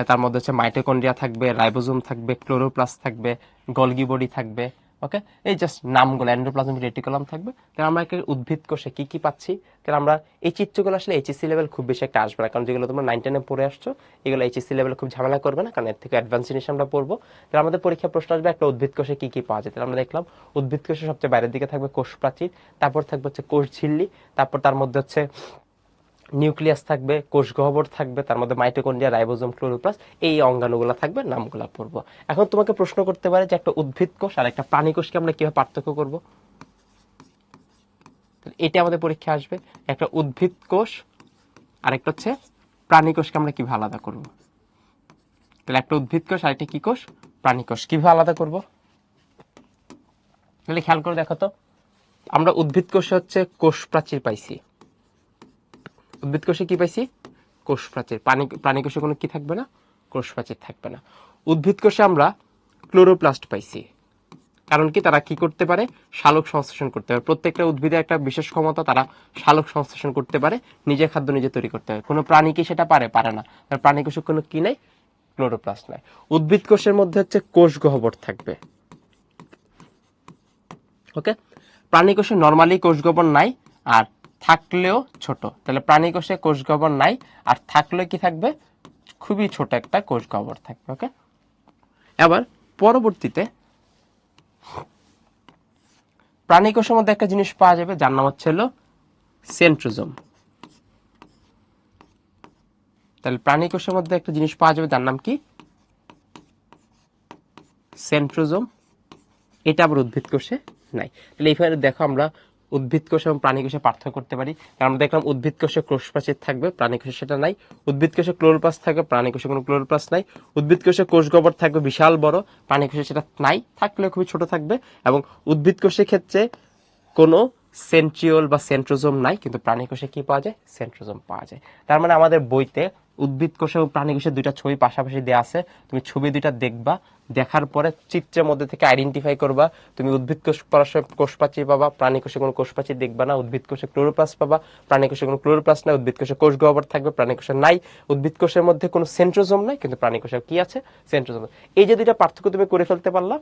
তার মধ্যে হচ্ছে মাইটোকন্ড্রিয়া থাকবে, রাইবোজোম থাকবে, ক্লোরোপ্লাস্ট থাকবে, গলগি বডি থাকবে। ওকে, এই জাস্ট নামগুলো, এন্ডোপ্লাজমিক রেটিকুলাম থাকবে। তাহলে আমরা একটা উদ্ভিদ কোষে কি কি পাচ্ছি? তাহলে আমরা এই চিত্রগুলো আসলে এইচএসসি লেভেল খুব বেশি একটা আসবে না, কারণ যেগুলো তোমরা 9 10 পড়ে আসছো এগুলো এইচএসসি লেভেল খুব ঝামেলা করবে না, কারণ এর থেকে অ্যাডভান্স জিনিস আমরা পড়বো। তাহলে আমাদের পরীক্ষা প্রশ্ন আসবে একটা উদ্ভিদ কোষে কি কি পাওয়া যায়। তাহলে আমরা দেখলাম উদ্ভিদ কোষে সবচেয়ে বাইরের দিকে থাকবে কোষ প্রাচীর, তারপর থাকবে হচ্ছে কোষ ঝিল্লি, তারপর তার মধ্যে হচ্ছে নিউক্লিয়াস থাকবে, কোষ গহ্বর থাকবে, তার মধ্যে মাইটোকন্ড্রিয়া, রাইবোজোম, ক্লোরোপ্লাস্ট, এই অঙ্গাণুগুলো থাকবে, নামগুলো পড়বো। এখন তোমাকে প্রশ্ন করতে পারে যে একটা উদ্ভিদ কোষ আর একটা প্রাণী কোষকে আমরা কিভাবে পার্থক্য করব? এটা আমাদের পরীক্ষা আসবে। একটা উদ্ভিদ কোষ আর একটা হচ্ছে প্রাণী কোষকে আমরা কিভাবে আলাদা করব? তাহলে একটা উদ্ভিদ কোষ আর একটা কি কোষ? প্রাণী কোষ। কিভাবে আলাদা করব? তাহলে খেয়াল করে দেখো তো, আমরা উদ্ভিদ কোষে হচ্ছে কোষ প্রাচীর পাইছি, উদ্ভিদ কোষে কি পাইছি? কোষ প্রাচীর। প্রাণী কোষে কোনো কি থাকবে না? কোষ প্রাচীর থাকবে না। উদ্ভিদ কোষে আমরা ক্লোরোপ্লাস্ট পাইছি, কারণ কি তারা কি করতে পারে? শালক সংশ্লেষণ করতে পারে। প্রত্যেকটা উদ্ভিদের একটা বিশেষ ক্ষমতা, তারা শালক সংশ্লেষণ করতে পারে, নিজে খাদ্য নিজে তৈরি করতে পারে। কোনো প্রাণী কি সেটা পারে? পারে না। তার প্রাণী কোষে কোনো কি নাই? ক্লোরোপ্লাস্ট নাই। উদ্ভিদ কোষের মধ্যে হচ্ছে কোষ গহ্বর থাকবে। ওকে, প্রাণী কোষে নরমালি কোষ গহ্বর নাই, আর থাকলেও ছোট। তাহলে প্রাণী কোষে কোষ গহ্বর নাই, আর থাকলেও কি থাকবে? খুবই ছোট একটা কোষ গহ্বর থাকবে। ওকে, এবার পরবর্তীতে প্রাণী কোষের মধ্যে একটা জিনিস পাওয়া যাবে যার নাম হচ্ছে হলো সেন্ট্রোজোম। তাহলে প্রাণী কোষের মধ্যে একটা জিনিস পাওয়া যাবে যার নাম কি? সেন্ট্রোজোম। এটা আবার উদ্ভিদ কোষে নাই। তাহলে এইভাবে দেখো আমরা উদ্ভিদ কোষ এবং প্রাণী কোষে পার্থক্য করতে পারি। আমরা দেখলাম উদ্ভিদ কোষে কোষ প্রাচীর থাকবে, প্রাণী কোষে সেটা নাই। উদ্ভিদ কোষে ক্লোরোপ্লাস্ট থাকবে, প্রাণী কোষে কোনো ক্লোরোপ্লাস্ট নাই। উদ্ভিদ কোষে কোষ গহ্বর থাকবে বিশাল বড়, প্রাণী কোষে সেটা নাই, থাকলেও খুবই ছোট থাকবে। এবং উদ্ভিদ কোষের ক্ষেত্রে কোনো সেন্ট্রিওল বা সেন্ট্রোজোম নাই, কিন্তু প্রাণী কোষে কি পাওয়া যায়? সেন্ট্রোজোম পাওয়া যায়। তার মানে আমাদের বইতে উদ্ভিদ কোষে এবং প্রাণী কোষে দুইটা ছবি পাশাপাশি দেওয়া আছে। তুমি ছবি দুইটা দেখবা, দেখার পরে চিত্রের মধ্যে থেকে আইডেন্টিফাই করবা। তুমি উদ্ভিদ কোষ পড়ার সময় কোষ প্রাচীর পাবা, প্রাণী কোষে কোনো কোষ প্রাচীর দেখবা না। উদ্ভিদ কোষে ক্লোরোপ্লাস্ট পাবা, প্রাণী কোষে কোনো ক্লোরোপ্লাস্ট নাই। উদ্ভিদ কোষে কোষ গহ্বর থাকবে, প্রাণী কোষে নাই। উদ্ভিদ কোষের মধ্যে কোনো সেন্ট্রোজোম নাই, কিন্তু প্রাণী কোষে কি আছে? সেন্ট্রোজোম। এই যে দুইটা পার্থক্য তুমি করে ফেলতে পারলা,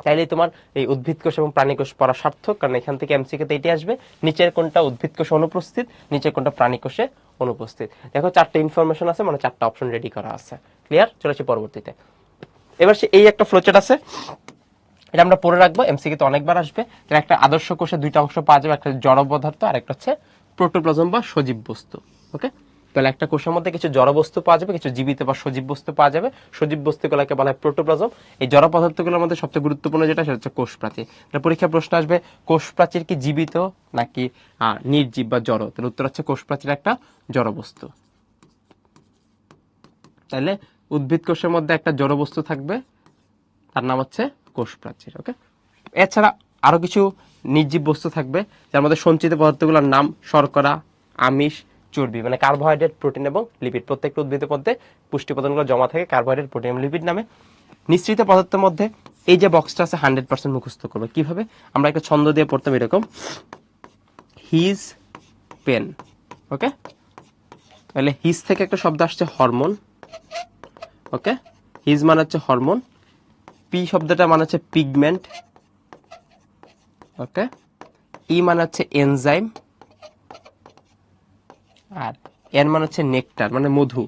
তাইলে তোমার এই উদ্ভিদ কোষ এবং প্রাণী কোষ পড়া সার্থক। কারণ এখান থেকে এমসিকিউতে এটি আসবে, নিচের কোনটা উদ্ভিদ কোষে অনুপস্থিত, নিচের কোনটা প্রাণী কোষে অনুপস্থিত। দেখো 4টা ইনফরমেশন আছে, মানে 4টা অপশন রেডি করা আছে। ক্লিয়ার? চলেছি পরবর্তীতে। এবার এই একটা ফ্লোচার্ট আছে, এটা আমরা পড়ে রাখবো, এমসিকিউতে অনেকবার আসবে। একটা আদর্শ কোষে দুইটা অংশ পাওয়া যাবে, একটা জড় পদার্থ আর একটা হচ্ছে প্রোটোপ্লাজম বা সজীব বস্তু। ওকে, তাহলে একটা কোষের মধ্যে কিছু জড় বস্তু পাওয়া যাবে, কিছু জীবিত বা সজীব বস্তু পাওয়া যাবে। সজীব বস্তুগুলোকে বলা হয় প্রোটোপ্লাজম। এই জড় পদার্থগুলোর মধ্যে সবচেয়ে গুরুত্বপূর্ণ যেটা, সেটা হচ্ছে কোষ প্রাচীর। পরীক্ষা প্রশ্ন আসবে, কোষ প্রাচীর কি জীবিত নাকি নির্জীব বা জড়? তাহলে উত্তর হচ্ছে কোষ প্রাচীর একটা জড় বস্তু। তাহলে উদ্ভিদ কোষের মধ্যে একটা জড় বস্তু থাকবে, তার নাম হচ্ছে কোষ প্রাচীর। ওকে, এছাড়া আরো কিছু নির্জীব বস্তু থাকবে, যার মধ্যে সঞ্চিত পদার্থগুলোর নাম শর্করা, আমিষ, চর্বি, মানে কার্বোহাইড্রেট, প্রোটিন এবং লিপিড। প্রত্যেকটা উদ্ভিদের মধ্যে পুষ্টি উপাদানগুলো জমা থাকে কার্বোহাইড্রেট, প্রোটিন এবং লিপিড নামে। নিঃসৃত পদার্থের মধ্যে এই যে বক্সটা আছে 100% মুখস্থ করবে। কিভাবে? আমরা একটা ছন্দ দিয়ে পড়তাম এরকম, হিজ পেন। ওকে, তাহলে হিজ থেকে একটা শব্দ আসছে হরমোন। ওকে, হিজ মানে হচ্ছে হরমোন, পি শব্দটা মানে হচ্ছে পিগমেন্ট। ওকে, ই মানে হচ্ছে এনজাইম, আর এর মানে হচ্ছে নেকটার, মানে মধু।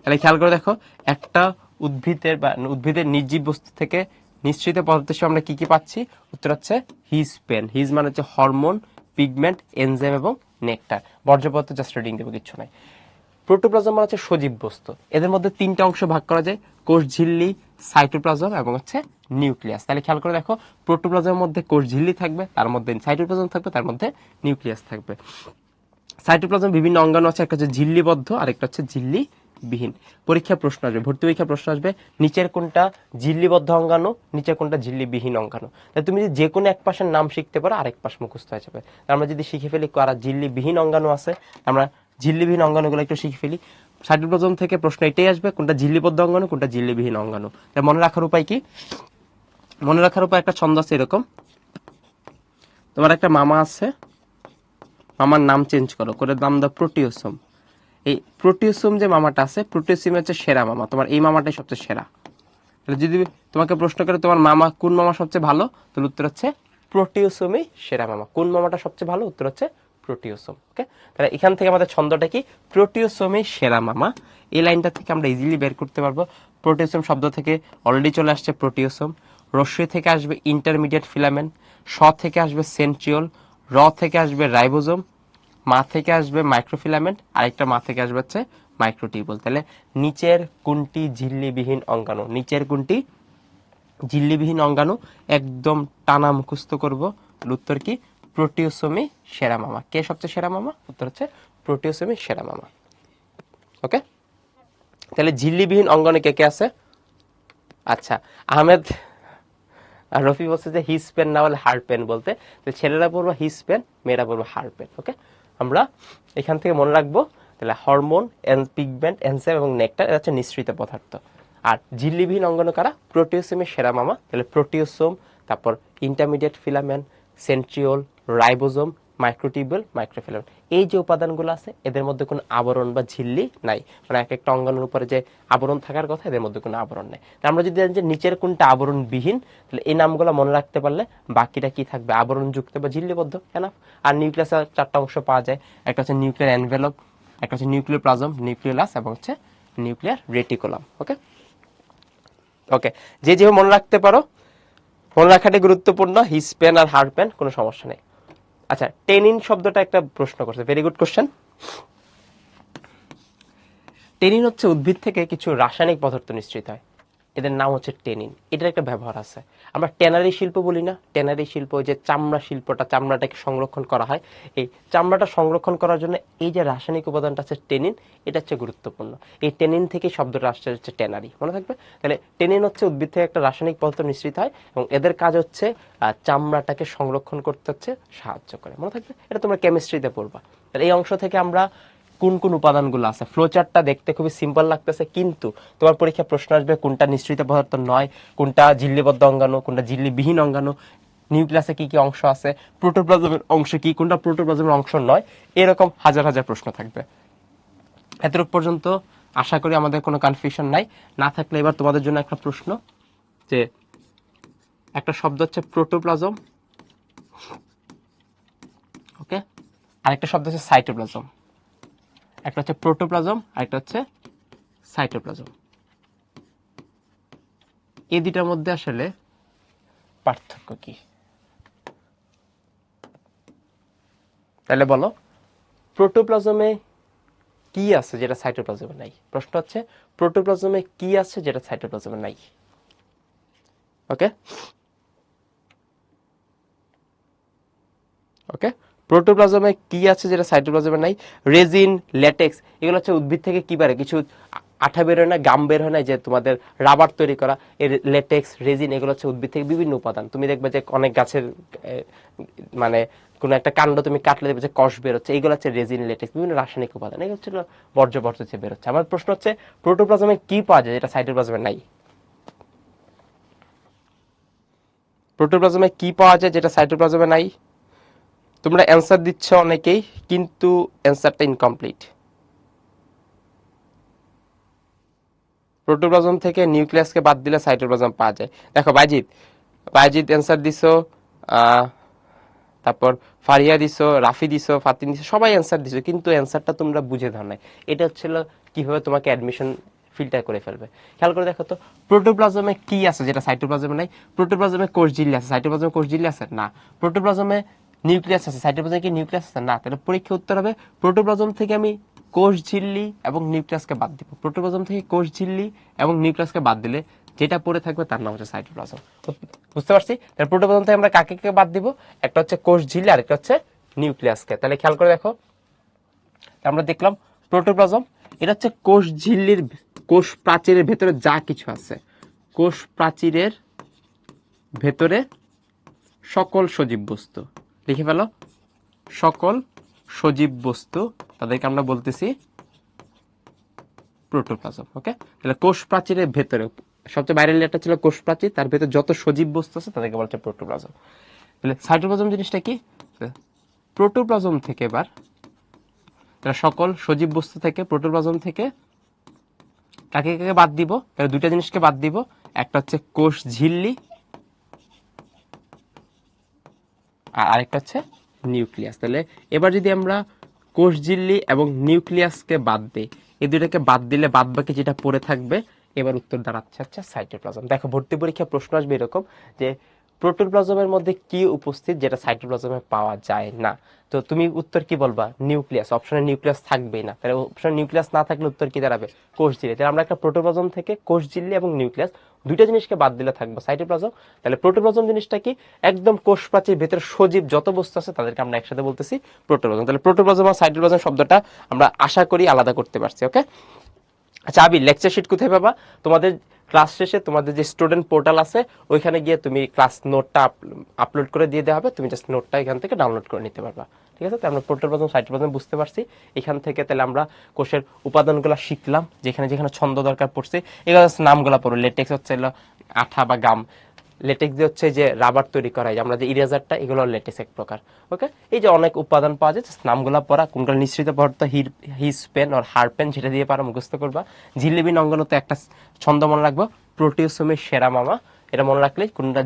তাহলে খেয়াল করে দেখো, একটা উদ্ভিদের বা উদ্ভিদের নির্জীব বস্তু থেকে নিঃসৃত পদার্থ হিসেবে আমরা কি কি পাচ্ছি? উত্তর হচ্ছে হিজ পেন। হিজ মানে হচ্ছে হরমোন, পিগমেন্ট, এনজাইম এবং নেকটার। বর্জ্য পদার্থ জাস্ট রিডিং দেবো, কিচ্ছু নাই। প্রোটোপ্লাজম মানে হচ্ছে সজীব বস্তু। এদের মধ্যে 3টা অংশ ভাগ করা যায়, কোষ ঝিল্লি, সাইটোপ্লাজম এবং হচ্ছে নিউক্লিয়াস। তাহলে খেয়াল করে দেখো, প্রোটোপ্লাজমের মধ্যে কোষ ঝিল্লি থাকবে, তার মধ্যে সাইটোপ্লাজম থাকবে, তার মধ্যে নিউক্লিয়াস থাকবে। সাইটোপ্লাজম বিভিন্ন অঙ্গাণু আছে, একটা হচ্ছে ঝিল্লিবদ্ধ আর একটা হচ্ছে ঝিল্লি বিহীন। পরীক্ষা প্রশ্ন আসবে, ভর্তি পরীক্ষা প্রশ্ন আসবে, নিচের কোনটা ঝিল্লিবদ্ধ অঙ্গাণু, নিচের কোনটা ঝিল্লি বিহীন অঙ্গাণু। তাই তুমি যদি যে কোনো এক পাশের নাম শিখতে পারো, আরেক পাশ মুখস্থ হয়ে যাবে। আমরা যদি শিখে ফেলি কারা ঝিল্লি বিহীন অঙ্গাণু আছে, আমরা ঝিল্লিবিহীন অঙ্গাণুগুলো একটু শিখে ফেলি। সাইটোপ্লাজম থেকে প্রশ্ন এটাই আসবে, কোনটা ঝিল্লিবদ্ধ অঙ্গাণু, কোনটা ঝিল্লিবিহীন অঙ্গাণু। তাই মনে রাখার উপায় কি? মনে রাখার উপায় একটা ছন্দ আছে এরকম, তোমার একটা মামা আছে, মামার নাম চেঞ্জ করো, করে নাম দাও প্রোটিওসোম। এই প্রোটিওসোম যে মামাটা আছে, প্রোটিওসোম হচ্ছে সেরা মামা, তোমার এই মামাটাই সবচেয়ে সেরা। তাহলে যদি তোমাকে প্রশ্ন করে তোমার মামা কোন মামা সবচেয়ে ভালো, তাহলে উত্তর হচ্ছে প্রোটিওসোমই সেরা মামা। কোন মামাটা সবচেয়ে ভালো? উত্তর হচ্ছে প্রোটিওসোম। ওকে, তাহলে এখান থেকে আমাদের ছন্দটা কি? প্রোটিওসোমই সেরা মামা। এই লাইনটা থেকে আমরা ইজিলি বের করতে পারবো। প্রোটিওসোম শব্দ থেকে অলরেডি চলে আসছে প্রোটিওসোম। রস্যই থেকে আসবে ইন্টারমিডিয়েট ফিলামেন্ট, স থেকে আসবে সেন্ট্রিওল, র থেকে আসবে রাইবোজোম, মা থেকে আসবে মাইক্রোফিলামেন্ট, আরেকটা মা থেকে আসবে হচ্ছে মাইক্রোটিউবুল। তাহলে নিচের কোনটি ঝিল্লিবিহীন অঙ্গাণু? নিচের কোনটি ঝিল্লিবিহীন অঙ্গাণু? একদম টানা মুখস্থ করব। উত্তর কি? প্রোটিওসোমই সেরা মামা। কে সবচেয়ে সেরা মামা? উত্তর হচ্ছে প্রোটিওসোমই সেরা মামা। ওকে, তাহলে ঝিল্লিবিহীন অঙ্গাণু কে কে আছে? আচ্ছা, আহমেদ রফি বলছে যে হিস পেন না বলে হার পেন বলতে। তো ছেলেরা বলবো হিস পেন, মেয়েরা বলবো হার পেন। ওকে, আমরা এখান থেকে মনে রাখবো, তাহলে হরমোন, পিগমেন্ট, এনজাইম এবং নেকটার, এটা হচ্ছে নিঃসৃত পদার্থ। আর ঝিল্লিবিহীন অঙ্গাণু কারা? প্রোটিওসোমের সেরা মামা। তাহলে প্রোটিওসোম, তারপর intermediate filament, centriole, ribosome, microtubule, microfilament. এই যে উপাদানগুলো আছে, এদের মধ্যে কোনো আবরণ বা ঝিল্লি নাই। মানে এক একটা অঙ্গাণুর উপরে যে আবরণ থাকার কথা, এদের মধ্যে কোনো আবরণ নেই। আমরা যদি জানি যে নিচের কোনটা আবরণবিহীন, তাহলে এই নামগুলো মনে রাখতে পারলে বাকিটা কি থাকবে? আবরণযুক্ত বা ঝিল্লিবদ্ধ। এনাফ। আর নিউক্লিয়াসের 4টা অংশ পাওয়া যায়, একটা হচ্ছে নিউক্লিয়ার এনভেলপ, একটা হচ্ছে নিউক্লিয়ার প্লাজম, নিউক্লিয়াস এবং হচ্ছে নিউক্লিয়ার রেটিকুলাম। ওকে, ওকে, যে যেভাবে মনে রাখতে পারো, মনে রাখাটা গুরুত্বপূর্ণ। হিস পেন আর হার পেন, কোনো সমস্যা নেই। আচ্ছা, টেনিন শব্দটা একটা প্রশ্ন করছে, ভেরি গুড কোশ্চেন। টেনিন হচ্ছে উদ্ভিদ থেকে কিছু রাসায়নিক পদার্থ নিঃসৃত হয়। এদের নাম হচ্ছে টেনিন। এটার একটা ব্যবহার আছে। আমরা ট্যানারি শিল্প বলি না, ট্যানারি শিল্প, যে চামড়া শিল্পটা, চামড়াটাকে সংরক্ষণ করা হয়, এই চামড়াটা সংরক্ষণ করার জন্য এই যে রাসায়নিক উপাদানটা আছে টেনিন, এটা হচ্ছে গুরুত্বপূর্ণ। এই টেনিন থেকে শব্দটা আসছে হচ্ছে ট্যানারি, মনে থাকবে। তাহলে টেনিন হচ্ছে উদ্ভিদ থেকে একটা রাসায়নিক পদার্থ নিঃসৃত হয় এবং এদের কাজ হচ্ছে চামড়াটাকে সংরক্ষণ করতে হচ্ছে সাহায্য করে, মনে থাকবে। এটা তোমরা কেমিস্ট্রিতে পড়বা। তাহলে এই অংশ থেকে আমরা কোন কোন উপাদানগুলো আছে, ফ্লোচার্টটা দেখতে খুবই সিম্পল লাগতেছে, কিন্তু তোমার পরীক্ষা প্রশ্ন আসবে কোনটা নিঃসৃত পদার্থ নয়, কোনটা ঝিল্লিবদ্ধ অঙ্গাণু, কোনটা ঝিল্লিবিহীন অঙ্গাণু, নিউক্লিয়াসে কি কি অংশ আছে, প্রোটোপ্লাজমের অংশ কি, কোনটা প্রোটোপ্লাজমের অংশ নয়, এরকম হাজার হাজার প্রশ্ন থাকবে। এতটুকু পর্যন্ত আশা করি আমাদের কোনো কনফিউশন নাই। না থাকলে এবার তোমাদের জন্য একটা প্রশ্ন, যে একটা শব্দ হচ্ছে প্রোটোপ্লাজম, ওকে, আরেকটা শব্দ হচ্ছে সাইটোপ্লাজম। একটা হচ্ছে প্রোটোপ্লাজম, আরেকটা হচ্ছে সাইটোপ্লাজম। এই দুটার মধ্যে আসলে পার্থক্য কি? তাহলে বলো, প্রোটোপ্লাজমে কি আছে যেটা সাইটোপ্লাজমে নাই? প্রশ্ন হচ্ছে প্রোটোপ্লাজমে কি আছে যেটা সাইটোপ্লাজমে নাই? ওকে ওকে, প্রোটোপ্লাজমে কি আছে যেটা সাইটোপ্লাজমে নাই? রেজিন, ল্যাটেক্স, এগুলো হচ্ছে উদ্ভিদ থেকে কি বের হয়, কিছু আঠা বের হয় না, গাম বের হয় না, যে তোমাদের রাবার তৈরি করা, এর ল্যাটেক্স, রেজিন, এগুলো হচ্ছে উদ্ভিদ থেকে বিভিন্ন উপাদান। তুমি দেখবে যে অনেক গাছের মানে কোন একটা কাণ্ড তুমি কাটলে দেখবে যে কষ বের হচ্ছে, এগুলো হচ্ছে রেজিন, ল্যাটেক্স, বিভিন্ন রাসায়নিক উপাদান, এগুলো হচ্ছে বর্জ্য পদার্থ থেকে বের হচ্ছে। আমার প্রশ্ন হচ্ছে প্রোটোপ্লাজমে কি পাওয়া যায় যেটা সাইটোপ্লাজমে নাই? প্রোটোপ্লাজমে কি পাওয়া যায় যেটা সাইটোপ্লাজমে নাই? তোমরা অ্যান্সার দিচ্ছ অনেকেই, কিন্তু অ্যান্সারটা ইনকমপ্লিট। প্রোটোপ্লাজম থেকে নিউক্লিয়াসকে বাদ দিলে সাইটোপ্লাজম পাওয়া যায়। দেখো বাইজিৎ, বাইজিৎ অ্যান্সার দিছো, তারপর ফারিয়া দিছো, রাফি দিছো, ফাতিন দিছো, সবাই অ্যান্সার দিছো, কিন্তু অ্যান্সারটা তোমরা বুঝে ধর নাই। এটা হচ্ছিল কিভাবে তোমাকে অ্যাডমিশন ফিল্টার করে ফেলবে। খেয়াল করে দেখো তো, প্রোটোপ্লাজমে কি আছে যেটা সাইটোপ্লাজমে নাই? প্রোটোপ্লাজমে কোষ ঝিল্লি আছে, সাইটোপ্লাজমে কোষ ঝিল্লি আছে না। প্রোটোপ্লাজমে নিউক্লিয়াস আছে, সাইটোপ্লাজমে কি নিউক্লিয়াস আছে না। তাহলে পরীক্ষা উত্তর হবে প্রোটোপ্লাজম থেকে আমি কোষ ঝিল্লি এবং নিউক্লিয়াসকে বাদ দিব। প্রোটোপ্লাজম থেকে কোষ ঝিল্লি এবং নিউক্লিয়াসকে বাদ দিলে যেটা পড়ে থাকবে তার নাম হচ্ছে সাইটোপ্লাজম। বুঝতে পারছি? তাহলে প্রোটোপ্লাজম থেকে আমরা কাকে কাকে বাদ দিব? একটা হচ্ছে কোষ ঝিল্লি আর একটা হচ্ছে নিউক্লিয়াসকে। তাহলে খেয়াল করে দেখো, আমরা দেখলাম প্রোটোপ্লাজম, এটা হচ্ছে কোষ ঝিল্লির, কোষ প্রাচীরের ভেতরে যা কিছু আছে, কোষ প্রাচীরের ভেতরে সকল সজীব বস্তু, লিখে ফেলো, সকল সজীব বস্তু, তাদেরকে আমরা বলতেছি প্রোটোপ্লাজম। ওকে, তাহলে কোষ প্রাচীরের ভেতরে সবচেয়ে বাইরের লেয়ারটা ছিল কোষ প্রাচীর, তার ভেতরে যত সজীব বস্তু আছে তাদেরকে বলা হচ্ছে প্রোটোপ্লাজম। তাহলে সাইটোপ্লাজম জিনিসটা কি? প্রোটোপ্লাজম থেকে এবার তাহলে সকল সজীব বস্তু থেকে, প্রোটোপ্লাজম থেকে কাকে কাকে বাদ দিব? তাহলে দুইটা জিনিসকে বাদ দিব, একটা হচ্ছে কোষ ঝিল্লি আর আরেকটা হচ্ছে নিউক্লিয়াস। তাহলে এবার যদি আমরা কোষ ঝিল্লি এবং নিউক্লিয়াসকে বাদ দিই, এই দুইটাকে বাদ দিলে বাদ বাকি যেটা পড়ে থাকবে, এবার উত্তর দাঁড়াচ্ছে হচ্ছে সাইটোপ্লাজম। দেখো ভর্তি পরীক্ষা প্রশ্ন আসবে এরকম, যে প্রোটোপ্লাজমের মধ্যে কি উপস্থিত যেটা সাইটোপ্লাজমে পাওয়া যায় না? তো তুমি উত্তর কি বলবা? নিউক্লিয়াস। অপশনে নিউক্লিয়াস থাকবেই না, তাহলে অপশনে নিউক্লিয়াস না থাকলে উত্তর কি দাঁড়াবে? কোষ ঝিল্লি। তাহলে আমরা একটা প্রোটোপ্লাজম থেকে কোষ ঝিল্লি এবং নিউক্লিয়াস দুইটা জিনিসকে বাদ দিলে থাকবে সাইটোপ্লাজম। তাহলে প্রোটোপ্লাজম জিনিসটা কি? একদম কোষ প্রাচীর ভেতরে সজীব যত বস্তু আছে তাদেরকে আমরা একসাথে বলতেছি প্রোটোপ্লাজম। তাহলে প্রোটোপ্লাজম আর সাইটোপ্লাজম শব্দটা আমরা আশা করি আলাদা করতে পারছি। ওকে, আচ্ছা আবি, লেকচার শিট কোথায় পাবা? তোমাদের ক্লাস শেষে তোমাদের যে স্টুডেন্ট পোর্টাল আছে ওইখানে গিয়ে তুমি ক্লাস নোটটা আপলোড করে দিয়ে দেওয়া হবে, তুমি জাস্ট নোটটা এখান থেকে ডাউনলোড করে নিতে পারবা। ঠিক আছে? তো আমরা প্রোটোপ্লাজম সাইটোপ্লাজম বুঝতে পারছি। এখান থেকে তাহলে আমরা কোষের উপাদানগুলো শিখলাম, যেখানে যেখানে ছন্দ দরকার পড়ছে এগুলো নামগুলো পড়ো। লেটেক্স হচ্ছে আঠা বা গাম, লেটেক্স দিয়ে হচ্ছে যে রাবার তৈরি করা হয়, আমরা যে ইরেজারটা, এগুলো লেটেক্স এক প্রকার। ওকে, এই যে অনেক উপাদান পাওয়া যায়, নামগুলো পড়া, কোনগুলো নিঃসৃত পদার্থ, হিস পেন আর হার পেন, যেটা দিয়ে পারা মুখস্থ করবা। ঝিল্লিবিহীন অঙ্গাণুতে একটা ছন্দ মনে রাখবো, প্রোটিওসোমের সেরা মামা, এটা মনে রাখলে কোনটা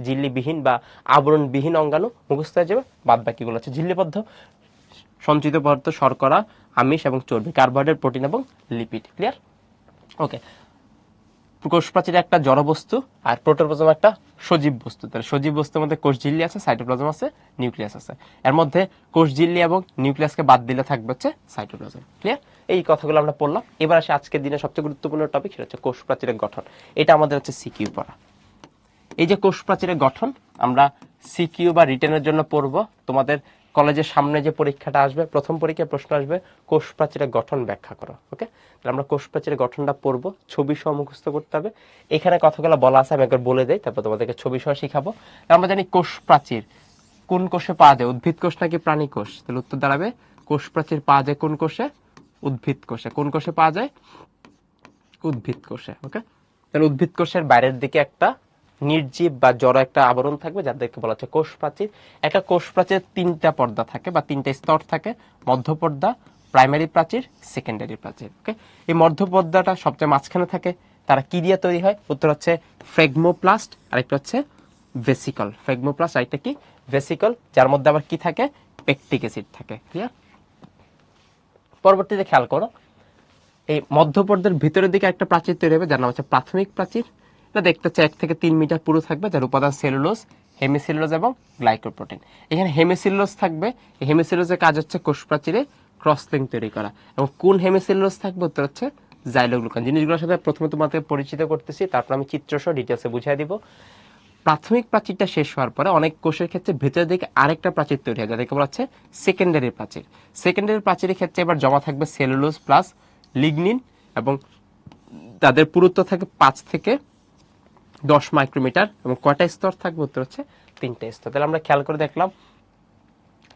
ঝিল্লিবিহীন বা আবরণবিহীন অঙ্গাণু মুখস্থ হয়ে যাবে। বাদ বাকিগুলো হচ্ছে ঝিল্লিবদ্ধ সঞ্চিত পদার্থ, শর্করা, আমিষ এবং চর্বি, কার্বোহাইড্রেট, প্রোটিন এবং লিপিড। ক্লিয়ার? ওকে, কোষ প্রাচীর একটা জড় বস্তু আর প্রোটোপ্লাজম একটা সজীব বস্তু। তাহলে সজীব বস্তুর মধ্যে কোষ ঝিল্লি আছে, সাইটোপ্লাজম আছে, নিউক্লিয়াস আছে। এর মধ্যে কোষ ঝিল্লি এবং নিউক্লিয়াসকে বাদ দিলে থাকবে হচ্ছে সাইটোপ্লাজম। ক্লিয়ার? এই কথাগুলো আমরা পড়লাম। এবার আসে আজকের দিনে সবচেয়ে গুরুত্বপূর্ণ টপিক, সেটা হচ্ছে কোষ প্রাচীরের গঠন। এটা আমাদের হচ্ছে সিকিউ পড়া। এই যে কোষ প্রাচীরের গঠন আমরা সিকিউ বা রিটেনের জন্য পড়ব। তোমাদের কলেজের সামনে যে পরীক্ষাটা আসবে, প্রথম পরীক্ষায় প্রশ্ন আসবে কোষ প্রাচীরের গঠন ব্যাখ্যা করো। ওকে, তাহলে আমরা কোষ প্রাচীরের গঠনটা পড়ব, ছবি সহ মুখস্থ করতে হবে। এখানে কথাগুলো বলা আছে, আমি একবার বলে দেই, তারপর তোমাদেরকে ছবি সহ শিখাবো। আমরা জানি কোষ প্রাচীর কোন কোষে পাওয়া যায়, উদ্ভিদ কোষ নাকি প্রাণী কোষ? তাহলে উত্তর দাঁড়াবে কোষ প্রাচীর পাওয়া যায় কোন কোষে? উদ্ভিদ কোষে। কোন কোষে পাওয়া যায়? উদ্ভিদ কোষে। ওকে, তাহলে উদ্ভিদ কোষের বাইরের দিকে একটা নির্জীব বা জড় একটা আবরণ থাকবে, যাদেরকে বলা হচ্ছে কোষ প্রাচীর। একটা কোষ প্রাচীর তিনটা পর্দা থাকে বা তিনটা স্তর থাকে, মধ্য পর্দা, প্রাইমারি প্রাচীর, সেকেন্ডারি প্রাচীর। ওকে, এই মধ্য পর্দাটা সবচেয়ে মাঝখানে থাকে। তারা কি দিয়ে তৈরি হয়? উত্তর হচ্ছে ফ্রেগমোপ্লাস্ট, আরেকটা হচ্ছে ভেসিকল। ফ্রেগমোপ্লাস্ট আরেকটা কি? ভেসিকল, যার মধ্যে আবার কি থাকে? পেকটিক অ্যাসিড থাকে। ক্লিয়ার? পরবর্তীতে খেয়াল করো, এই মধ্যপর্দার ভিতরের দিকে একটা প্রাচীর তৈরি হবে, যার নাম হচ্ছে প্রাথমিক প্রাচীর। এটা দেখতে হচ্ছে 1 থেকে 3 মিটার পুরো থাকবে, যার উপাদান সেলুলোজ, হেমিসেলুলোজ এবং গ্লাইকোপ্রোটিন। এখানে হেমিসেলুলোজ থাকবে। এই হেমিসেলুলোজের কাজ হচ্ছে কোষ প্রাচীরে ক্রস লিঙ্ক তৈরি করা। এবং কোন হেমিসেলুলোজ থাকবে? উত্তর হচ্ছে জাইলোগ্লুকান। জিনিসগুলোর সাথে প্রথমে তোমাদের পরিচিত করতেছি, তারপর আমি চিত্রসহ ডিটেলসে বুঝিয়ে দিব। প্রাথমিক প্রাচীরটা শেষ হওয়ার পরে অনেক কোষের ক্ষেত্রে ভেতরের দিকে আরেকটা প্রাচীর তৈরি হয়, যাদেরকে বলা হচ্ছে সেকেন্ডারি প্রাচীর। সেকেন্ডারি প্রাচীরের ক্ষেত্রে এবার জমা থাকবে সেলুলোজ প্লাস লিগনিন, এবং তাদের পুরুত্ব থাকে 5 থেকে 10 মাইক্রোমিটার। এবং কয়টা স্তর থাকবে? উত্তর হচ্ছে 3টে স্তর। তাহলে আমরা খেয়াল করে দেখলাম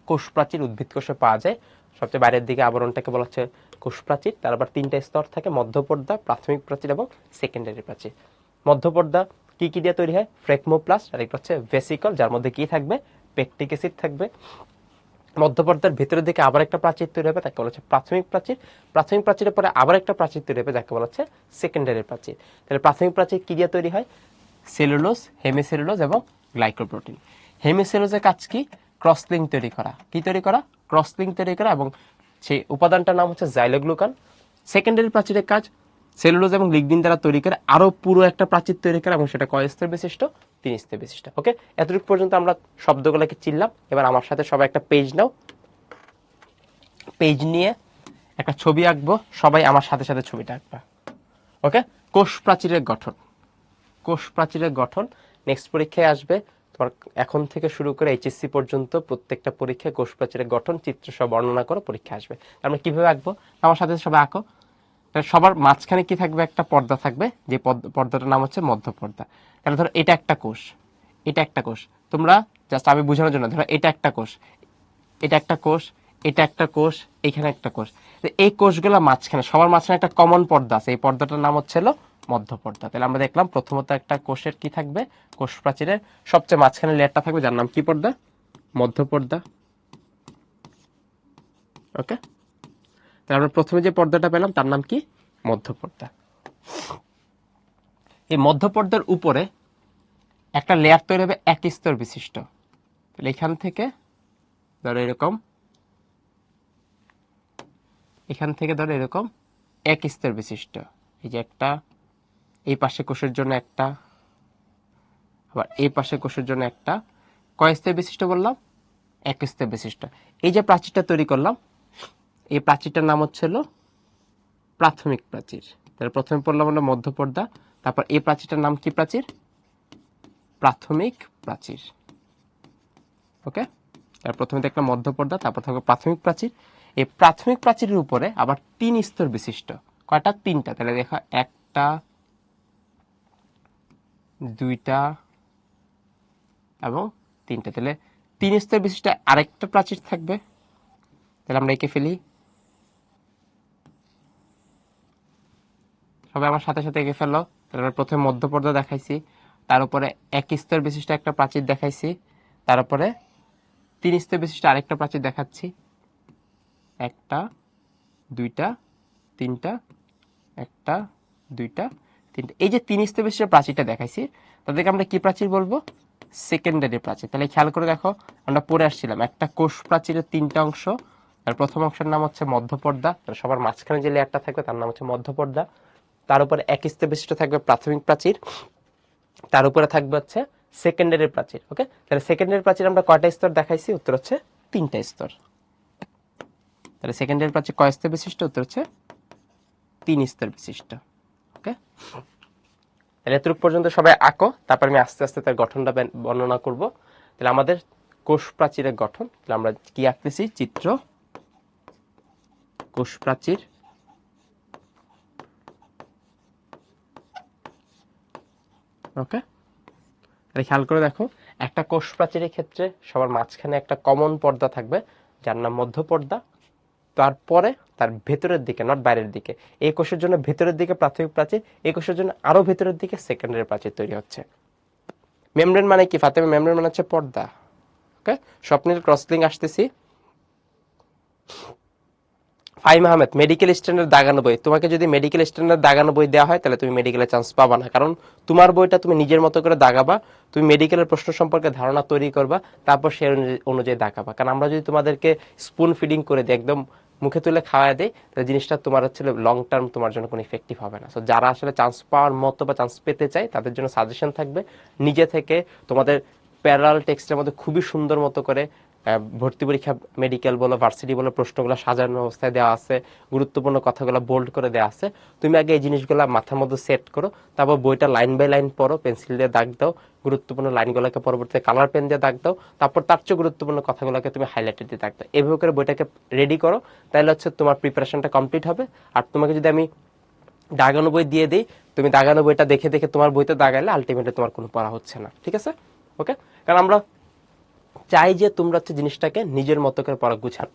কোষ প্রাচীর উদ্ভিদ কোষে পাওয়া যায়, সবচেয়ে বাইরের দিকে আবরণটাকে বলা হচ্ছে কোষ প্রাচীর। তার আবার 3টে স্তর থাকে, মধ্যপর্দা, প্রাথমিক প্রাচীর এবং সেকেন্ডারি প্রাচীর। মধ্যপর্দা কি কি দিয়ে তৈরি হয়? ফ্রেগমোপ্লাস্ট, আর একটা হচ্ছে ভেসিকল, যার মধ্যে কি থাকবে? পেকটিক অ্যাসিড থাকবে। মধ্যপর্দার ভিতরের দিকে আবার একটা প্রাচীর তৈরি হবে, তাকে বলা হচ্ছে প্রাথমিক প্রাচীর। প্রাথমিক প্রাচীরের পরে আবার একটা প্রাচীর তৈরি হবে, যাকে বলা হচ্ছে সেকেন্ডারি প্রাচীর। তাহলে প্রাথমিক প্রাচীর কি দিয়ে তৈরি হয়? সেলুলোজ, হেমিসেলুলোজ এবং গ্লাইকোপ্রোটিন। হেমিসেলুলোজের কাজ কি? ক্রস লিঙ্ক তৈরি করা। কি তৈরি করা? ক্রস লিঙ্ক তৈরি করা, এবং সেই উপাদানটার নাম হচ্ছে জাইলোগ্লুকান। সেকেন্ডারি প্রাচীরের কাজ সেলুলোজ এবং লিগনিন দ্বারা তৈরি করে আরো পুরো একটা প্রাচীর তৈরি করা, এবং সেটা কয় স্তর বিশিষ্ট? 3 স্তর বিশিষ্ট। ওকে, এতটুকু পর্যন্ত আমরা শব্দগুলোকে চিনলাম। এবার আমার সাথে সবাই একটা পেজ নাও, পেজ নিয়ে একটা ছবি আঁকবো। সবাই আমার সাথে সাথে ছবিটা আঁকবা। ওকে, কোষ প্রাচীরের গঠন। কোষ প্রাচীরের গঠন নেক্সট পরীক্ষায় আসবে তোমার। এখন থেকে শুরু করে এইচএসসি পর্যন্ত প্রত্যেকটা পরীক্ষায় কোষ প্রাচীরের গঠন চিত্র সহ বর্ণনা করে পরীক্ষা আসবে। আমরা কিভাবে আঁকবো? আমার সাথে সবাই আঁকো। সবার মাঝখানে কি থাকবে? একটা পর্দা থাকবে, যে পর্দাটার নাম হচ্ছে মধ্য পর্দা। তাহলে ধরো এটা একটা কোষ, এটা একটা কোষ। তোমরা জাস্ট আমি বোঝানোর জন্য, ধরো এটা একটা কোষ, এটা একটা কোষ, এটা একটা কোষ, এখানে একটা কোষ। এই কোষগুলো মাঝখানে, সবার মাঝখানে একটা কমন পর্দা আছে, এই পর্দাটার নাম হচ্ছে মধ্য পর্দা। তাহলে আমরা দেখলাম প্রথমত একটা কোষের কি থাকবে? কোষ প্রাচীরের সবচেয়ে মাঝখানে লেয়ারটা থাকবে, যার নাম কি পর্দা? মধ্য পর্দা। ওকে, তাহলে আমরা প্রথমে যে পর্দাটা পেলাম তার নাম কি? মধ্য পর্দা। এই মধ্য পর্দার উপরে একটা লেয়ার তৈরি হবে 1 স্তর বিশিষ্ট। তাহলে এখান থেকে ধরো এরকম, এখান থেকে ধরো এরকম 1 স্তর বিশিষ্ট। এই যে একটা, এই পাশে কোষের জন্য একটা, আবার এই পাশে কোষের জন্য একটা। কয় স্তর বিশিষ্ট বললাম? 1 স্তর বিশিষ্ট। এই যে প্রাচীরটা তৈরি করলাম, এই প্রাচীরটার নাম হচ্ছে প্রাথমিক প্রাচীর। তাহলে প্রথমে পড়লাম আমরা মধ্য পর্দা, তারপর এই প্রাচীরটার নাম কি প্রাচীর? প্রাথমিক প্রাচীর। ওকে, তার প্রথমে দেখলাম মধ্য পর্দা, তারপর থাকবে প্রাথমিক প্রাচীর। এই প্রাথমিক প্রাচীরের উপরে আবার 3 স্তর বিশিষ্ট। কয়টা? 3টা। তাহলে দেখা, একটা, দুইটা এবং 3টা। তাহলে 3 স্তর বিশিষ্ট আরেকটা প্রাচীর থাকবে। তাহলে আমরা এঁকে ফেলি, সবাই আমার সাথে সাথে এঁকে ফেলো। তাহলে আমরা প্রথমে মধ্য পর্দা দেখাইছি, তার উপরে 1 স্তর বিশিষ্ট একটা প্রাচীর দেখাইছি, তার উপরে 3 স্তর বিশিষ্ট আরেকটা প্রাচীর দেখাচ্ছি। একটা, দুইটা, 3টা, একটা, দুইটা, 3টা। এই যে 3 স্তর বিশিষ্ট প্রাচীরটা দেখাইছি, তাদেরকে আমরা কি প্রাচীর বলবো? সেকেন্ডারি প্রাচীর। তাহলে খেয়াল করে দেখো, আমরা পড়ে আসছিলাম একটা কোষ প্রাচীরের 3টা অংশ। আর প্রথম অংশের নাম হচ্ছে মধ্য পর্দা, সবার মাঝখানে যে লেয়ারটা থাকবে তার নাম হচ্ছে মধ্য পর্দা। তার উপরে এক স্তর বিশিষ্ট থাকবে প্রাথমিক প্রাচীর, তার উপরে থাকবে হচ্ছে সেকেন্ডারি প্রাচীর। ওকে, তাহলে সেকেন্ডারি প্রাচীর আমরা কয়টা স্তর দেখাইছি? উত্তর হচ্ছে 3টা স্তর। তাহলে সেকেন্ডারি প্রাচীর কয় স্তর বিশিষ্ট? উত্তর হচ্ছে 3 স্তর বিশিষ্ট। ওকে, তাহলে এতটুকু পর্যন্ত সবাই আঁকো, তারপর আমি আস্তে আস্তে তার গঠনটা বর্ণনা করব। তাহলে আমাদের কোষ প্রাচীরের গঠন, তাহলে আমরা কি আঁকতেছি? চিত্র কোষ প্রাচীর। ওকে, তাহলে খেয়াল করে দেখো, একটা কোষ প্রাচীরের ক্ষেত্রে সবার মাঝখানে একটা কমন পর্দা থাকবে যার নাম মধ্য পর্দা। তারপরে তার ভেতরের দিকে, নট বাইরের দিকে, এই কোষের জন্য ভেতরের দিকে প্রাথমিক প্রাচীর, এই কোষের জন্য আরো ভেতরের দিকে সেকেন্ডারি প্রাচীর তৈরি হচ্ছে। মেমব্রেন মানে কি ফাতেমা? মেমব্রেন মানে হচ্ছে পর্দা। ওকে, স্বপ্নের ক্রসলিং আসতেছি। ফাহিম আহমেদ, মেডিকেল স্ট্যান্ডার্ড দাগানো বই। তোমাকে যদি মেডিকেল স্ট্যান্ডার্ড দাগানো বই দেওয়া হয় তাহলে তুমি মেডিকেলে চান্স পাবা না, কারণ তোমার বইটা তুমি নিজের মতো করে দাগাবা, তুমি মেডিকেলের প্রশ্ন সম্পর্কে ধারণা তৈরি করবা, তারপর সে অনুযায়ী দাগাবা। কারণ আমরা যদি তোমাদেরকে স্পুন ফিডিং করে দিই, একদম মুখে তুলে খাওয়ায় দেয়, তাহলে জিনিসটা তোমার হচ্ছে লং টার্ম তোমার জন্য কোনো ইফেক্টিভ হবে না। সো যারা আসলে চান্স পাওয়ার মতো বা চান্স পেতে চায় তাদের জন্য সাজেশন থাকবে, নিজে থেকে তোমাদের প্যারালাল টেক্সটের মধ্যে খুবই সুন্দর মতো করে ভর্তি পরীক্ষা, মেডিকেল বলো, ভার্সিটি বলো, প্রশ্নগুলো সাজানো অবস্থায় দেওয়া আছে, গুরুত্বপূর্ণ কথাগুলো বোল্ড করে দেওয়া আছে। তুমি আগে এই জিনিসগুলো মাথার মধ্যে সেট করো, তারপর বইটা লাইন বাই লাইন পড়ো, পেন্সিল দিয়ে দাগ দাও, গুরুত্বপূর্ণ লাইনগুলোকে পরবর্তীতে কালার পেন দিয়ে দাগ দাও, তারপর তার চেয়ে গুরুত্বপূর্ণ কথাগুলোকে তুমি হাইলাইটেড দিয়ে দাগ দাও। এভাবে করে বইটাকে রেডি করো, তাহলে হচ্ছে তোমার প্রিপারেশনটা কমপ্লিট হবে। আর তোমাকে যদি আমি দাগানো বই দিয়ে দিই, তুমি দাগানো বইটা দেখে দেখে তোমার বইতে দাগাইলে আলটিমেটলি তোমার কোনো পড়া হচ্ছে না। ঠিক আছে? ওকে, কারণ আমরা চাই যে তোমরা হচ্ছে জিনিসটাকে নিজের মতো করে পড়া গুছানো।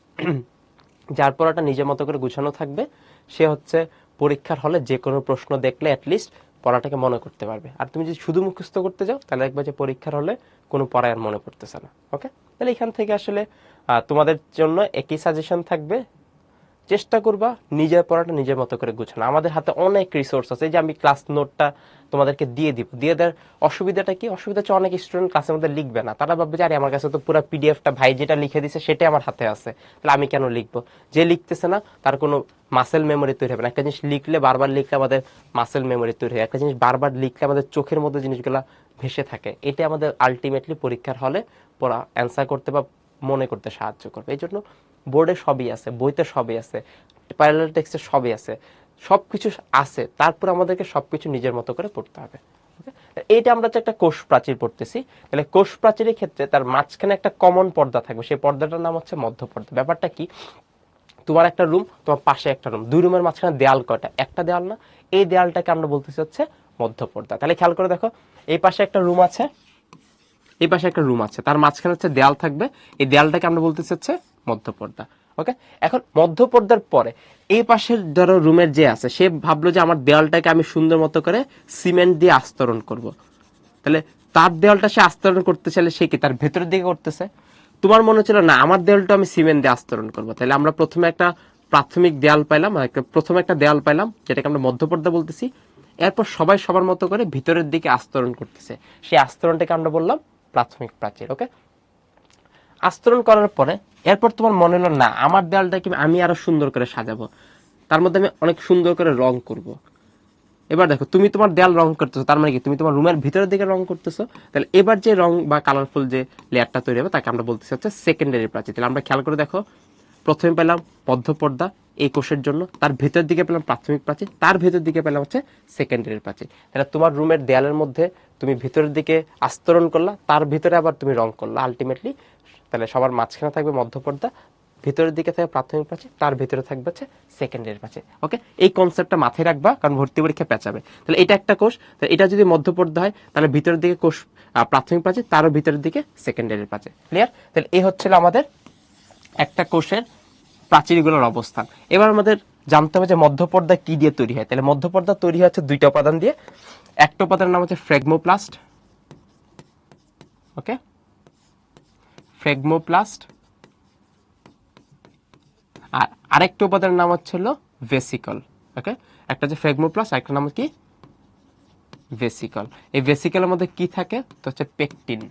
যার পড়াটা নিজের মতো করে গুছানো থাকবে সে হচ্ছে পরীক্ষার হলে যে কোনো প্রশ্ন দেখলে অ্যাটলিস্ট পড়াটাকে মনে করতে পারবে। আর তুমি যদি শুধু মুখস্থ করতে যাও তাহলে একবার যে পরীক্ষার হলে কোনো পড়ায় আর মনে পড়তেছে না। ওকে, তাহলে এখান থেকে আসলে তোমাদের জন্য একই সাজেশন থাকবে, চেষ্টা করবা নিজের পড়াটা নিজের মতো করে গুছানো। আমাদের হাতে অনেক রিসোর্স আছে, এই যে আমি ক্লাস নোটটা তোমাদেরকে দিয়ে দিব, দিয়ে দেওয়ার অসুবিধাটা কি? অসুবিধা হচ্ছে অনেক স্টুডেন্ট ক্লাসের মধ্যে লিখবে না, তারা ভাববে যে আরে আমার কাছে তো পুরো পিডিএফটা ভাই যেটা লিখে দিছে সেটাই আমার হাতে আছে, তাহলে আমি কেন লিখবো? যে লিখতেছে না তার কোনো মাসেল মেমোরি তৈরি হবে না। একটা জিনিস লিখলে, বারবার লিখলে আমাদের মাসেল মেমোরি তৈরি হয়, একটা জিনিস বারবার লিখলে আমাদের চোখের মধ্যে জিনিসগুলো ভেসে থাকে, এটা আমাদের আলটিমেটলি পরীক্ষার হলে পড়া অ্যান্সার করতে বা মনে করতে সাহায্য করবে। এই জন্য বোর্ডে সবই আছে, বইতে সবই আছে, প্যারালাল টেক্সটে সবই আছে, সবকিছু আছে, তারপর আমাদেরকে সবকিছু নিজের মতো করে পড়তে হবে। এইটা আমরা একটা কোষ প্রাচীর পড়তেছি, তাহলে কোষ প্রাচীরের ক্ষেত্রে তার মাঝখানে একটা কমন পর্দা থাকবে, সেই পর্দাটার নাম হচ্ছে মধ্য পর্দা। ব্যাপারটা কি? তোমার একটা রুম, তোমার পাশে একটা রুম, দুই রুমের মাঝখানে দেয়াল কয়টা? একটা দেয়াল না? এই দেয়ালটাকে আমরা বলতেছি হচ্ছে মধ্য পর্দা। তাহলে খেয়াল করে দেখো, এই পাশে একটা রুম আছে, এই পাশে একটা রুম আছে, তার মাঝখানে হচ্ছে দেয়াল থাকবে, এই দেয়ালটাকে আমরা বলতেছি হচ্ছে মধ্য পর্দা। ওকে, এখন মধ্য পর্দার পরে এই পাশের ধরো রুমের যে আছে সে ভাবলো যে আমার দেয়ালটাকে আমি সুন্দর মতো করে সিমেন্ট দিয়ে আস্তরণ করব। তাহলে তার দেয়ালটা সে আস্তরণ করতে চাইলে সে কি তার ভেতরের দিকে করতেছে? তোমার মনে হচ্ছিল না আমার দেয়ালটা আমি সিমেন্ট দিয়ে আস্তরণ করবো, তাহলে আমরা প্রথমে একটা প্রাথমিক দেয়াল পাইলাম, প্রথমে একটা দেয়াল পাইলাম যেটাকে আমরা মধ্য পর্দা বলতেছি। এরপর সবাই সবার মতো করে ভিতরের দিকে আস্তরণ করতেছে, সেই আস্তরণটাকে আমরা বললাম প্রাথমিক প্রাচীর। ওকে, আস্তরণ করার পরে এরপর তোমার মনে হলো না আমার দেয়ালটাকে আমি আরো সুন্দর করে সাজাবো, তার মধ্যে আমি অনেক সুন্দর করে রং করব। এবার দেখো, তুমি তোমার দেয়াল রং করতেছো, তার মানে কি তুমি তোমার রুমের ভিতরের দিকে রং করতেছো, তাহলে এবার যে রং বা কালারফুল যে লেয়ারটা তৈরি হবে তাকে আমরা বলতেছি হচ্ছে সেকেন্ডারি প্রাচীর। তাহলে আমরা খেয়াল করে দেখো, প্রথমে পেলাম মধ্য পর্দা এই কোষের জন্য, তার ভেতর দিকে পেলাম প্রাথমিক প্রাচীর, তার ভেতর দিকে পেলাম হচ্ছে সেকেন্ডারি প্রাচীর। তাহলে তোমার রুমের দেয়ালের মধ্যে তুমি ভিতরের দিকে আস্তরণ করলা, তার ভিতরে আবার তুমি রং করলা আলটিমেটলি। তাহলে সবার মাঝখানে থাকবে মধ্য পর্দা, ভিতরের দিকে থাকবে প্রাথমিক প্রাচীর, তার ভিতরে থাকবে হচ্ছে সেকেন্ডারি প্রাচীর। ওকে, এই কনসেপ্টটা মাথায় রাখবা, কারণ ভর্তি পরীক্ষা পেঁচাবে। তাহলে এটা একটা কোষ, তাহলে এটা যদি মধ্য পর্দা হয় তাহলে ভিতরের দিকে কোষ প্রাথমিক প্রাচীর, তারও ভিতরের দিকে সেকেন্ডারি প্রাচীর। ক্লিয়ার? তাহলে এই হচ্ছিল আমাদের একটা কোষের প্রাচীরগুলোর অবস্থান। এবার আমাদের জানতে হবে যে মধ্যপর্দা কি দিয়ে তৈরি হয়। তাহলে মধ্যপর্দা তৈরি হচ্ছে দুইটা উপাদান দিয়ে, একটা উপাদানের নাম হচ্ছে ফ্রেগমোপ্লাস্ট। ওকে, ফ্রেগমোপ্লাস্ট। আর আরেকটা উপাদানের নাম হচ্ছে ভেসিকল। ওকে, একটা হচ্ছে ফ্রেগমোপ্লাস্ট, আরেকটা নাম কি ভেসিকল। এই ভেসিকলের মধ্যে কি থাকে? তো হচ্ছে পেকটিন।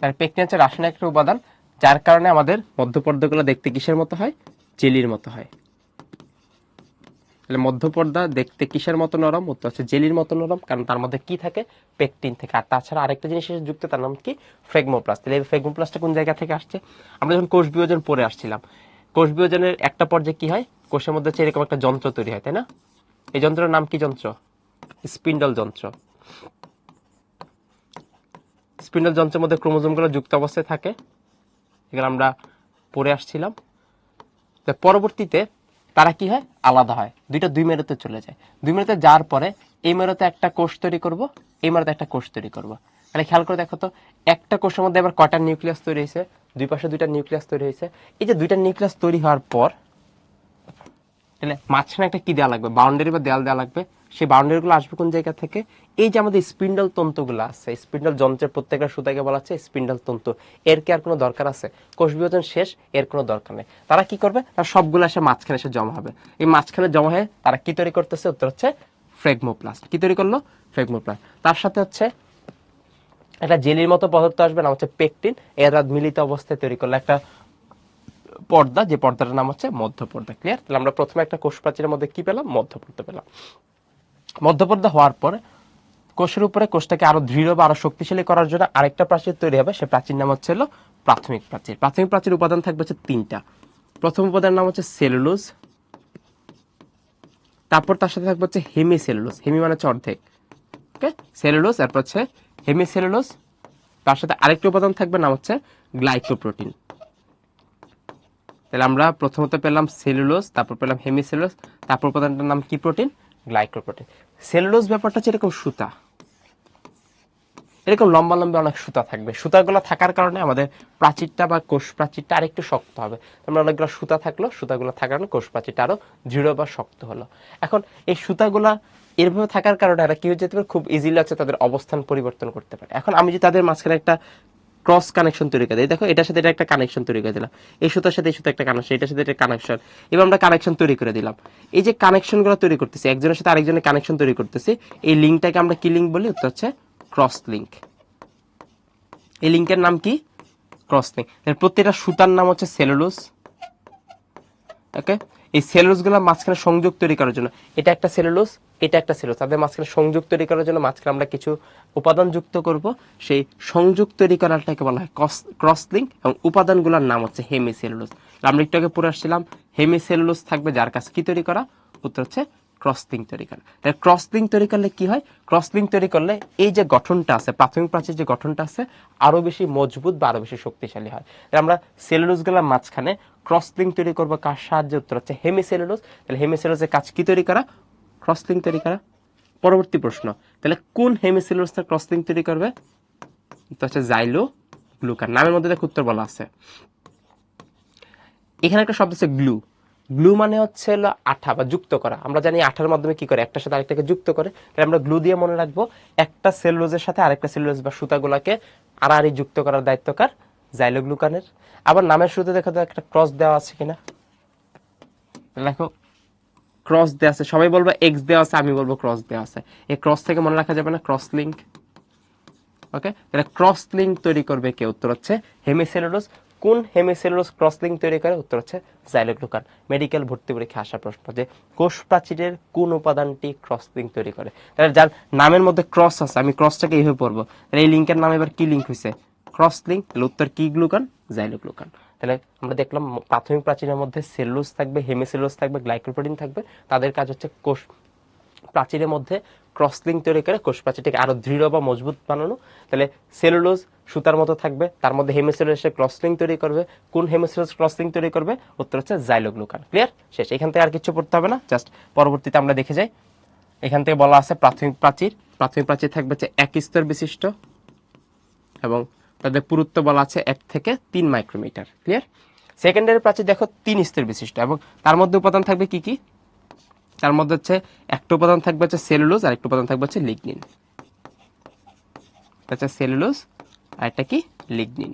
আর পেকটিন হচ্ছে রাসায়নিক একটা উপাদান, যার কারণে আমাদের মধ্যপর্দাগুলো দেখতে কিসের মতো হয়? জেলির মতো হয়। তাহলে মধ্যপর্দা দেখতে কিসের মতো নরম? উত্তর হচ্ছে জেলির মতো নরম, কারণ তার মধ্যে কি থাকে? পেকটিন থেকে। আর তাছাড়া আরেকটা জিনিস যুক্ত, তার নাম কি? ফ্রেগমোপ্লাস্ট। তাহলে এই ফ্রেগমোপ্লাস্টটা কোন জায়গা থেকে আসছে? আমরা যখন কোষ বিভাজন পড়ে আসছিলাম, কোষ বিভাজনের একটা পর্যায়ে কি হয়? কোষের মধ্যে হচ্ছে এরকম একটা যন্ত্র তৈরি হয়, তাই না? এই যন্ত্রের নাম কি যন্ত্র? স্পিন্ডল যন্ত্র। স্পিন্ডল যন্ত্রের মধ্যে ক্রোমোজোমগুলো যুক্ত অবস্থায় থাকে, এগুলো আমরা পড়ে আসছিলাম। পরবর্তীতে তারা কি হয়? আলাদা হয়, দুই মেরুতে চলে যায়। দুই মেরুতে যাওয়ার পরে এই মেরুতে একটা কোষ তৈরি করব, এই মেরুতে একটা কোষ তৈরি করব। তাহলে খেয়াল করে দেখো তো, একটা কোষের মধ্যে এবার কয়টা নিউক্লিয়াস তৈরি হয়েছে? দুই পাশে দুইটা নিউক্লিয়াস তৈরি হয়েছে। এই যে দুইটা নিউক্লিয়াস তৈরি হওয়ার পর তাহলে মাঝখানে একটা কি দেওয়া লাগবে? বাউন্ডারি বা দেয়াল দেওয়া লাগবে। সেই বাউন্ডারিগুলো আসবে কোন জায়গা থেকে? এই যে আমাদের স্পিন্ডল তন্তুগুলো আছে, স্পিন্ডল যন্ত্রের প্রত্যেকটা সুতাকে বলা হচ্ছে স্পিন্ডল তন্তু। এর কি আর কোনো দরকার আছে? কোষ বিভাজন শেষ, এর কোনো দরকার নেই। তারা কি করবে? তারা সবগুলো এসে মাঝখানে এসে জমা হবে। এই মাঝখানে জমা হয়ে তারা কি তৈরি করতেছে? উত্তর হচ্ছে ফ্রেগমোপ্লাস্ট। কি তৈরি করলো? ফ্রেগমোপ্লাস্ট। তার সাথে হচ্ছে একটা জেলির মতো পদার্থ আসবে, নাম হচ্ছে পেকটিন। এরা মিলিত অবস্থায় তৈরি করলো একটা পর্দা, যে পর্দাটার নাম হচ্ছে মধ্যপর্দা। ক্লিয়ার? তাহলে আমরা প্রথমে একটা কোষ প্রাচীরের মধ্যে কি পেলাম? মধ্যপর্দা পেলাম। মধ্যপর্দা হওয়ার পরে কোষের উপরে কোষটাকে আরো দৃঢ় বা আরো শক্তিশালী করার জন্য আরেকটা প্রাচীর তৈরি হবে। সে প্রাচীর নাম হচ্ছে প্রাথমিক প্রাচীর। প্রাথমিক প্রাচীর উপাদান থাকবে হচ্ছে তিনটা। প্রথম উপাদানের নাম হচ্ছে সেলুলোজ, তারপর তার সাথে থাকবে হচ্ছে হেমিসেলুলোজ। হেমি মানে হচ্ছে অর্ধেক, ওকে, সেলুলোজ, তারপর হচ্ছে হেমিসেলুলোজ। তার সাথে আরেকটা উপাদান থাকবে, নাম হচ্ছে গ্লাইকোপ্রোটিন। তাহলে আমরা প্রথমত পেলাম সেলুলোজ, তারপর পেলাম হেমিসেলুলোজ, তারপর উপাদানটার নাম কি? Protein, glycoprotein. সেলুলোজ ব্যাপারটা হচ্ছে এরকম সুতা, এরকম লম্বা লম্বা অনেক সুতা থাকবে। সুতাগুলো থাকার কারণে আমাদের প্রাচীরটা বা কোষ প্রাচীরটা আরেকটু শক্ত হবে। আমরা অনেকগুলো সুতা থাকলো, সুতাগুলো থাকার কারণে কোষ প্রাচীরটা আরো দৃঢ় বা শক্ত হলো। এখন এই সুতাগুলা এরভাবে থাকার কারণে এরা কি হয়ে যেতে পারে? খুব ইজিলি আছে তাদের অবস্থান পরিবর্তন করতে পারে। এখন আমি যদি তাদের মাঝখানে একটা ক্রস কানেকশন তৈরি করে দিই, দেখো এটার সাথে এটা একটা কানেকশন তৈরি করে দিলাম, এই সুতার সাথে এই সুতা একটা কানেকশন, এটার সাথে এটা কানেকশন, এবার আমরা কানেকশন তৈরি করে দিলাম। এই যে কানেকশনগুলো তৈরি করতেছি, একজনের সাথে আরেকজনের কানেকশন তৈরি করতেছি, এই লিঙ্কটাকে আমরা কি লিঙ্ক বলি? উত্তর হচ্ছে ক্রস লিঙ্ক। এই লিঙ্কের নাম কি? Cross link. প্রত্যেকটা সুতার নাম হচ্ছে সেলুলোজ, ওকে। এই সেলুলোজ গুলো মাঝখানে সংযোগ তৈরি করার জন্য, এটা একটা সেলুলোজ, এটা একটা সেলুলোজ, তাদের মাঝখানে সংযোগ তৈরি করার জন্য মাঝখানে আমরা কিছু উপাদান যুক্ত করব। সেই সংযোগ তৈরি করাটাকে বলা হয় ক্রস লিঙ্ক, এবং উপাদানগুলোর নাম হচ্ছে হেমিসেলুলোজ। আমরা একটু আগে পড়ে আসছিলাম, হেমিসেলুলোজ থাকবে যার কাছে কি তৈরি করা? উত্তর হচ্ছে ক্রস লিঙ্ক তৈরি করা। তাহলে ক্রস লিঙ্ক তৈরি করলে কি হয়? ক্রস লিঙ্ক তৈরি করলে এই যে গঠনটা আছে, প্রাথমিক প্রাচীর যে গঠনটা আছে, আরো বেশি মজবুত বা আরো বেশি শক্তিশালী হয়। আমরা সেলুলোজ গুলোর মাঝখানে ক্রস লিঙ্ক তৈরি করবো কার সাহায্যে? উত্তর হচ্ছে হেমিসেলুলোজ। তাহলে হেমিসেলুলোজের কাজ কি তৈরি করা? ক্রস লিঙ্ক তৈরি করা। পরবর্তী প্রশ্ন, তাহলে কোন হেমিসেলুলোজটা ক্রস লিঙ্ক তৈরি করবে? উত্তর হচ্ছে জাইলোগ্লুকান। নামের মধ্যে দেখো উত্তর বলা আছে। এখানে একটা শব্দ আছে গ্লু। গ্লু মানে হচ্ছে আঠা বা যুক্ত করা। আমরা জানি আঠার মাধ্যমে কি করে? একটার সাথে আরেকটাকে যুক্ত করে। তাহলে আমরা গ্লু দিয়ে মনে রাখবো, একটা সেলুলোজের সাথে আরেকটা সেলুলোজ বা সুতাগুলাকে আড়াআড়ি যুক্ত করার দায়িত্ব কার? জাইলোগ্লুকানের। আবার নামের শুরুতে দেখো তো একটা ক্রস দেওয়া আছে কিনা, দেখো ক্রস দেওয়া আছে। সবাই বলবো এক্স দেওয়া আছে, আমি বলবো ক্রস দেওয়া আছে। এই ক্রস থেকে মনে রাখা যাবে না? ক্রস লিঙ্ক, ওকে। তাহলে ক্রস লিঙ্ক তৈরি করবে কে? উত্তর হচ্ছে হেমিসেলুলোজ। কোন হেমিসেলুলোজ ক্রস লিঙ্ক তৈরি করে? উত্তর হচ্ছে জাইলোগ্লুকান। মেডিকেল ভর্তি পরীক্ষা আসা প্রশ্ন যে কোষ প্রাচীরের কোন উপাদানটি ক্রস লিঙ্ক তৈরি করে? তাহলে যার নামের মধ্যে ক্রস আছে, আমি ক্রসটাকে এইভাবে পড়বো, তাহলে এই লিঙ্কের নাম এবার কি লিঙ্ক হয়েছে? Cross link. তাহলে উত্তর কি? গ্লুকান, জাইলোগ্লুকান। তাহলে আমরা দেখলাম প্রাথমিক প্রাচীরের মধ্যে সেলুলোজ থাকবে, হেমিসেলুলোজ থাকবে, গ্লাইকোপ্রোটিন থাকবে। তাদের কাজ হচ্ছে কোষ প্রাচীরের মধ্যে ক্রস লিঙ্ক তৈরি করে কোষ প্রাচীরটাকে আরো দৃঢ় বা মজবুত বানানো। তাহলে সেলুলোজ সুতার মতো থাকবে, তার মধ্যে হেমিসেলুলোজ এসে ক্রস লিঙ্ক তৈরি করবে। কোন হেমিসেলুলোজ ক্রস লিঙ্ক তৈরি করবে? উত্তর হচ্ছে জাইলোগ্লুকান। ক্লিয়ার? শেষ। এখান থেকে আর কিছু পড়তে হবে না, জাস্ট পরবর্তীতে আমরা দেখে যাই। এখান থেকে বলা আছে প্রাথমিক প্রাচীর। প্রাথমিক প্রাচীর থাকবে হচ্ছে এক স্তর বিশিষ্ট, এবং তাদের পুরুত্ব বলা আছে 1 থেকে 3 মাইক্রোমিটার। ক্লিয়ার? সেকেন্ডারি প্রাচীর দেখো 3 স্তর বিশিষ্ট, এবং তার মধ্যে উপাদান থাকবে কি কি? তার মধ্যে হচ্ছে একটা উপাদান থাকবে হচ্ছে সেলুলোজ, আর একটা উপাদান থাকবে হচ্ছে লিগনিন। আচ্ছা, সেলুলোজ আর একটা কি? লিগনিন।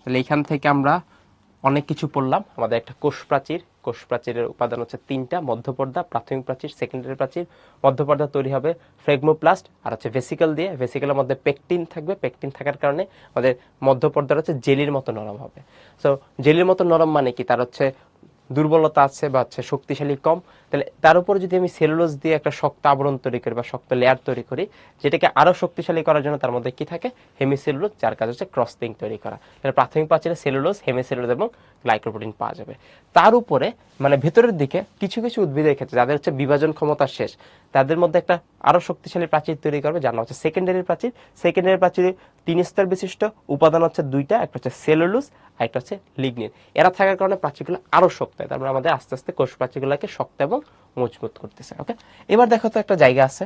তাহলে এখান থেকে আমরা অনেক কিছু পড়লাম। আমাদের একটা কোষ প্রাচীর, কোষ প্রাচীরের উপাদান হচ্ছে 3টা। মধ্যপর্দা, প্রাথমিক প্রাচীর, সেকেন্ডারি প্রাচীর। মধ্যপর্দা তৈরি হবে ফ্রেগমোপ্লাস্ট আর হচ্ছে ভেসিকল দিয়ে। ভেসিকলের মধ্যে পেকটিন থাকবে, পেকটিন থাকার কারণে আমাদের মধ্যপর্দার হচ্ছে জেলির মতো নরম হবে। সো জেলির মতো নরম মানে কি? তার হচ্ছে দুর্বলতা আছে বা হচ্ছে শক্তিশালী কম, তাহলে তার উপর যদি আমি সেলুলোজ দিয়ে একটা শক্ত আবরণ তৈরি করি বা শক্ত লেয়ার তৈরি করি, যেটাকে আরো শক্তিশালী করার জন্য তার মধ্যে কি থাকে, হেমিসেলুলোজ, যার কাজ হচ্ছে ক্রস লিঙ্ক তৈরি করা। তাহলে প্রাথমিক প্রাচীরে সেলুলোজ, হেমিসেলুলোজ এবং গ্লাইকোপ্রোটিন পাওয়া যাবে। তার উপরে মানে ভেতরের দিকে কিছু কিছু উদ্ভিদের ক্ষেত্রে যাদের হচ্ছে বিভাজন ক্ষমতা শেষ, তাদের মধ্যে একটা আরো শক্তিশালী প্রাচীর তৈরি করবে, যার নাম হচ্ছে সেকেন্ডারি প্রাচীর। সেকেন্ডারি প্রাচীরে 3 স্তর বিশিষ্ট উপাদান হচ্ছে দুইটা, একটা হচ্ছে সেলুলোজ আর একটা হচ্ছে লিগনিন। এরা থাকার কারণে প্রাচীরগুলো আরো শক্ত হয়, তারপরে আমাদের আস্তে আস্তে কোষ প্রাচীরগুলোকে শক্ত এবং মজবুত করতেছে। ওকে, এবার দেখো তো একটা জায়গা আছে,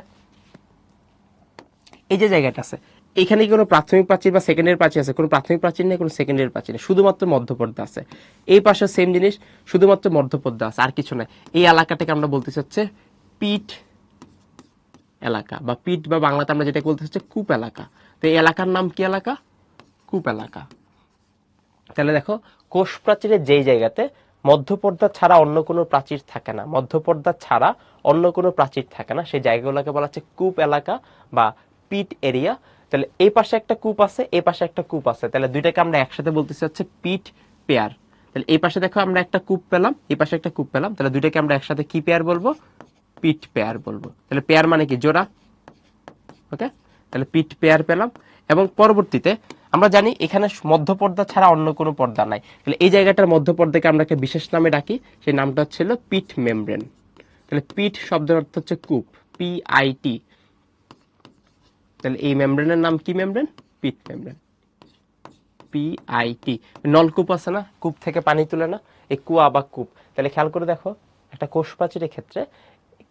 এই যে জায়গাটা আছে, এখানে কি কোনো প্রাথমিক প্রাচীর বা সেকেন্ডারি প্রাচীর আছে? কোনো প্রাথমিক প্রাচীর নেই, কোনো সেকেন্ডারি প্রাচীর নেই, শুধুমাত্র মধ্যপর্দা আছে। এই পাশে সেম জিনিস, শুধুমাত্র মধ্যপর্দা আছে, আর কিছু নাই। এই এলাকাটাকে আমরা বলতেছি হচ্ছে পিট এলাকা, বা পিট বা বাংলাতে আমরা যেটা বলতে হচ্ছে কূপ এলাকা। তো এই এলাকার নাম কি এলাকা? কূপ এলাকা। তাহলে দেখো, কোষ প্রাচীরের যেই জায়গাতে মধ্যপর্দা ছাড়া অন্য কোনো প্রাচীর থাকে না, মধ্যপর্দা ছাড়া অন্য কোনো প্রাচীর থাকে না, সেই জায়গাগুলোকে বলা হচ্ছে কূপ এলাকা বা পিট এরিয়া। তাহলে এই পাশে একটা কূপ আছে, এই পাশে একটা কূপ আছে, তাহলে দুইটাকে আমরা একসাথে বলতেছি হচ্ছে পিট পেয়ার। তাহলে এই পাশে দেখো আমরা একটা কূপ পেলাম, এই পাশে একটা কূপ পেলাম, তাহলে দুইটাকে আমরা একসাথে কি পেয়ার বলবো? পিট পেয়ার বলবো। তাহলে পেয়ার মানে কি? জোড়া। ওকে, তাহলে পিট পেয়ার পেলাম। এবং পরবর্তীতে আমরা জানি এখানে মধ্যপর্দা ছাড়া অন্য কোনো পর্দা নাই, তাহলে এই জায়গাটার মধ্যপর্দাকে আমরা একটা বিশেষ নামে ডাকি, সেই নামটা হচ্ছিল পিট মেমব্রেন। তাহলে পিট শব্দের অর্থ হচ্ছে কূপ, PIT। তাহলে এই মেমব্রেনের নাম কি মেমব্রেন? Pit membrane, PIT। নলকূপ আছে না, কূপ থেকে পানি তুলে না, এই কুয়া বা কূপ। তাহলে খেয়াল করে দেখো, একটা কোষ প্রাচীরের ক্ষেত্রে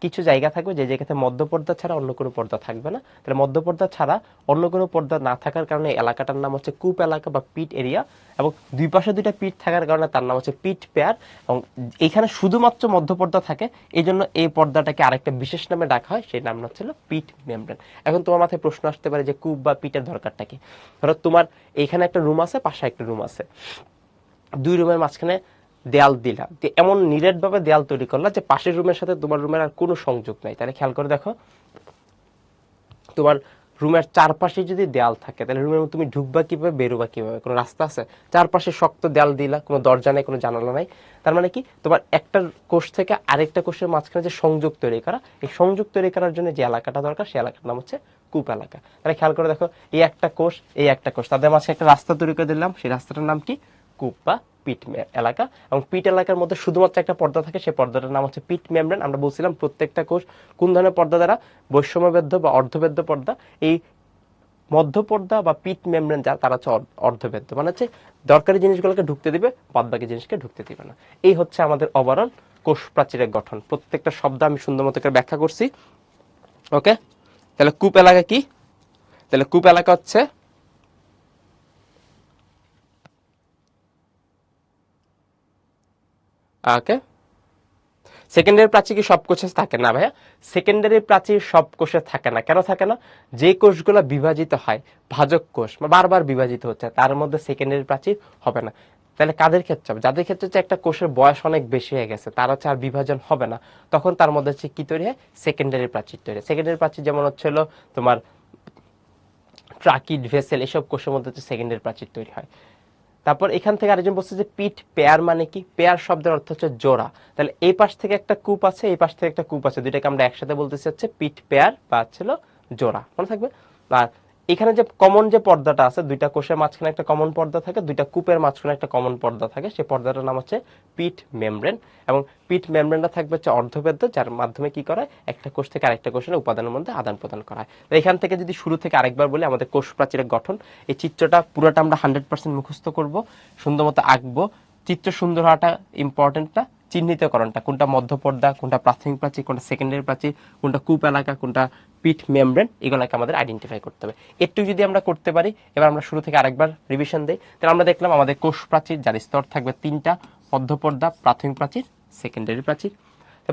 কিছু জায়গা থাকবে যে জায়গাতে মধ্যপর্দা ছাড়া অন্য কোনো পর্দা থাকবে না। তাহলে মধ্যপর্দা ছাড়া অন্য কোনো পর্দা না থাকার কারণে এলাকাটার নাম হচ্ছে কূপ এলাকা বা পিট এরিয়া, এবং দুই পাশে দুইটা পিট থাকার কারণে তার নাম হচ্ছে পিট পেয়ার। এবং এখানে শুধুমাত্র মধ্যপর্দা থাকে, এই জন্য এই পর্দাটাকে আরেকটা বিশেষ নামে ডাকা হয়, সেই নাম হচ্ছিল পিট মেমব্রেন। এখন তোমার মাথায় প্রশ্ন আসতে পারে যে কূপ বা পিটের দরকারটা কি? ধরো তোমার এইখানে একটা রুম আছে, পাশে একটা রুম আছে, দুই রুমের মাঝখানে দেয়াল দিলাম, এমন নিরেট ভাবে দেয়াল তৈরি করলা যে পাশের রুমের সাথে তোমার রুমের আর কোনো সংযোগ নাই। তাহলে খেয়াল করে দেখো, তোমার রুমের চারপাশে যদি দেয়াল থাকে, তাহলে রুমের মধ্যে তুমি ঢুকবা কিভাবে, বেরোবা কিভাবে? কোনো রাস্তা আছে? চারপাশে শক্ত দেয়াল দিলা, কোনো দরজা নেই, কোনো জানালা নাই। তার মানে কি, তোমার একটা কোষ থেকে আরেকটা কোষের মাঝখানে যে সংযোগ তৈরি করা, এই সংযোগ তৈরি করার জন্য যে এলাকাটা দরকার, সেই এলাকার নাম হচ্ছে কূপ এলাকা। তাহলে খেয়াল করে দেখো, এই একটা কোষ, এই একটা কোষ, তাদের মাঝে একটা রাস্তা তৈরি করে দিলাম, সেই রাস্তাটার নাম কি? কূপ বা পিট এলাকা। এবং পিট এলাকার মধ্যে শুধুমাত্র একটা পর্দা থাকে, সেই পর্দাটার নাম হচ্ছে পিট মেমব্রেন। আমরা বলছিলাম প্রত্যেকটা কোষ কোন ধরনের পর্দা দ্বারা? বৈষম্যবেদ্ধ বা অর্ধবেদ্ধ পর্দা। এই মধ্যপর্দা বা পিট মেমব্রেন যা, তারা হচ্ছে অর্ধবেদ্ধ, মানে হচ্ছে দরকারি জিনিসগুলোকে ঢুকতে দিবে, বাদ বাকি জিনিসকে ঢুকতে দিবে না। এই হচ্ছে আমাদের ওভারঅল কোষ প্রাচীরের গঠন। প্রত্যেকটা শব্দ আমি সুন্দর মতো করে ব্যাখ্যা করছি। ওকে, তাহলে কূপ এলাকা কি? তাহলে কূপ এলাকা হচ্ছে ওকে, সেকেন্ডারি প্রাচীর কি সব কোষে থাকে না ভাইয়া? সেকেন্ডারি প্রাচীর সব কোষে থাকে না। কেন থাকে না? যে কোষগুলো বিভাজিত হয়, ভাজক কোষ বারবার বিভাজিত হচ্ছে, তার মধ্যে সেকেন্ডারি প্রাচীর হবে না। তাহলে কাদের ক্ষেত্রে হবে? যাদের ক্ষেত্রে হচ্ছে একটা কোষের বয়স অনেক বেশি হয়ে গেছে, তার হচ্ছে আর বিভাজন হবে না, তখন তার মধ্যে হচ্ছে কি তৈরি হয়? সেকেন্ডারি প্রাচীর তৈরি হয়। সেকেন্ডারি প্রাচীর যেমন হচ্ছিল তোমার ট্রাকিড, ভেসেল, এসব কোষের মধ্যে হচ্ছে সেকেন্ডারি প্রাচীর তৈরি হয়। তারপর এখান থেকে আরেকজন বলছে যে পিট পেয়ার মানে কি? পেয়ার শব্দের অর্থ হচ্ছে জোড়া। তাহলে এই পাশ থেকে একটা কূপ আছে, এই পাশ থেকে একটা কূপ আছে, দুইটাকে আমরা একসাথে বলতেছি হচ্ছে পিট পেয়ার বা ছিল জোড়া, মনে থাকবে। আর এখানে যে কমন যে পর্দাটা আছে, দুইটা কোষের মাঝখানে একটা কমন পর্দা থাকে, দুইটা কূপের মাঝখানে একটা কমন পর্দা থাকে, সেই পর্দাটার নাম হচ্ছে পিট মেমব্রেন। এবং পিট মেমব্রেনটা থাকবে হচ্ছে অর্ধবেদ্ধ, যার মাধ্যমে কি করা হয়? একটা কোষ থেকে আরেকটা কোষের উপাদানের মধ্যে আদান প্রদান করা হয়। তো এখান থেকে যদি শুরু থেকে আরেকবার বলি, আমাদের কোষ প্রাচীরের গঠন, এই চিত্রটা পুরোটা আমরা 100% মুখস্থ করব, সুন্দর মতো আঁকবো। চিত্র সুন্দর হওয়াটা ইম্পর্টেন্ট না, চিহ্নিতকরণটা, কোনটা মধ্যপর্দা, কোনটা প্রাথমিক প্রাচীর, কোনটা সেকেন্ডারি প্রাচীর, কোনটা কূপ এলাকা, কোনটা পিট মেমব্রেন, এগুলোকে আমাদের আইডেন্টিফাই করতে হবে। একটু যদি আমরা করতে পারি, এবার আমরা শুরু থেকে আরেকবার রিভিশন দেই। তাহলে আমরা দেখলাম আমাদের কোষ প্রাচীর, যার স্তর থাকবে 3টা, মধ্যপর্দা, প্রাথমিক প্রাচীর, সেকেন্ডারি প্রাচীর।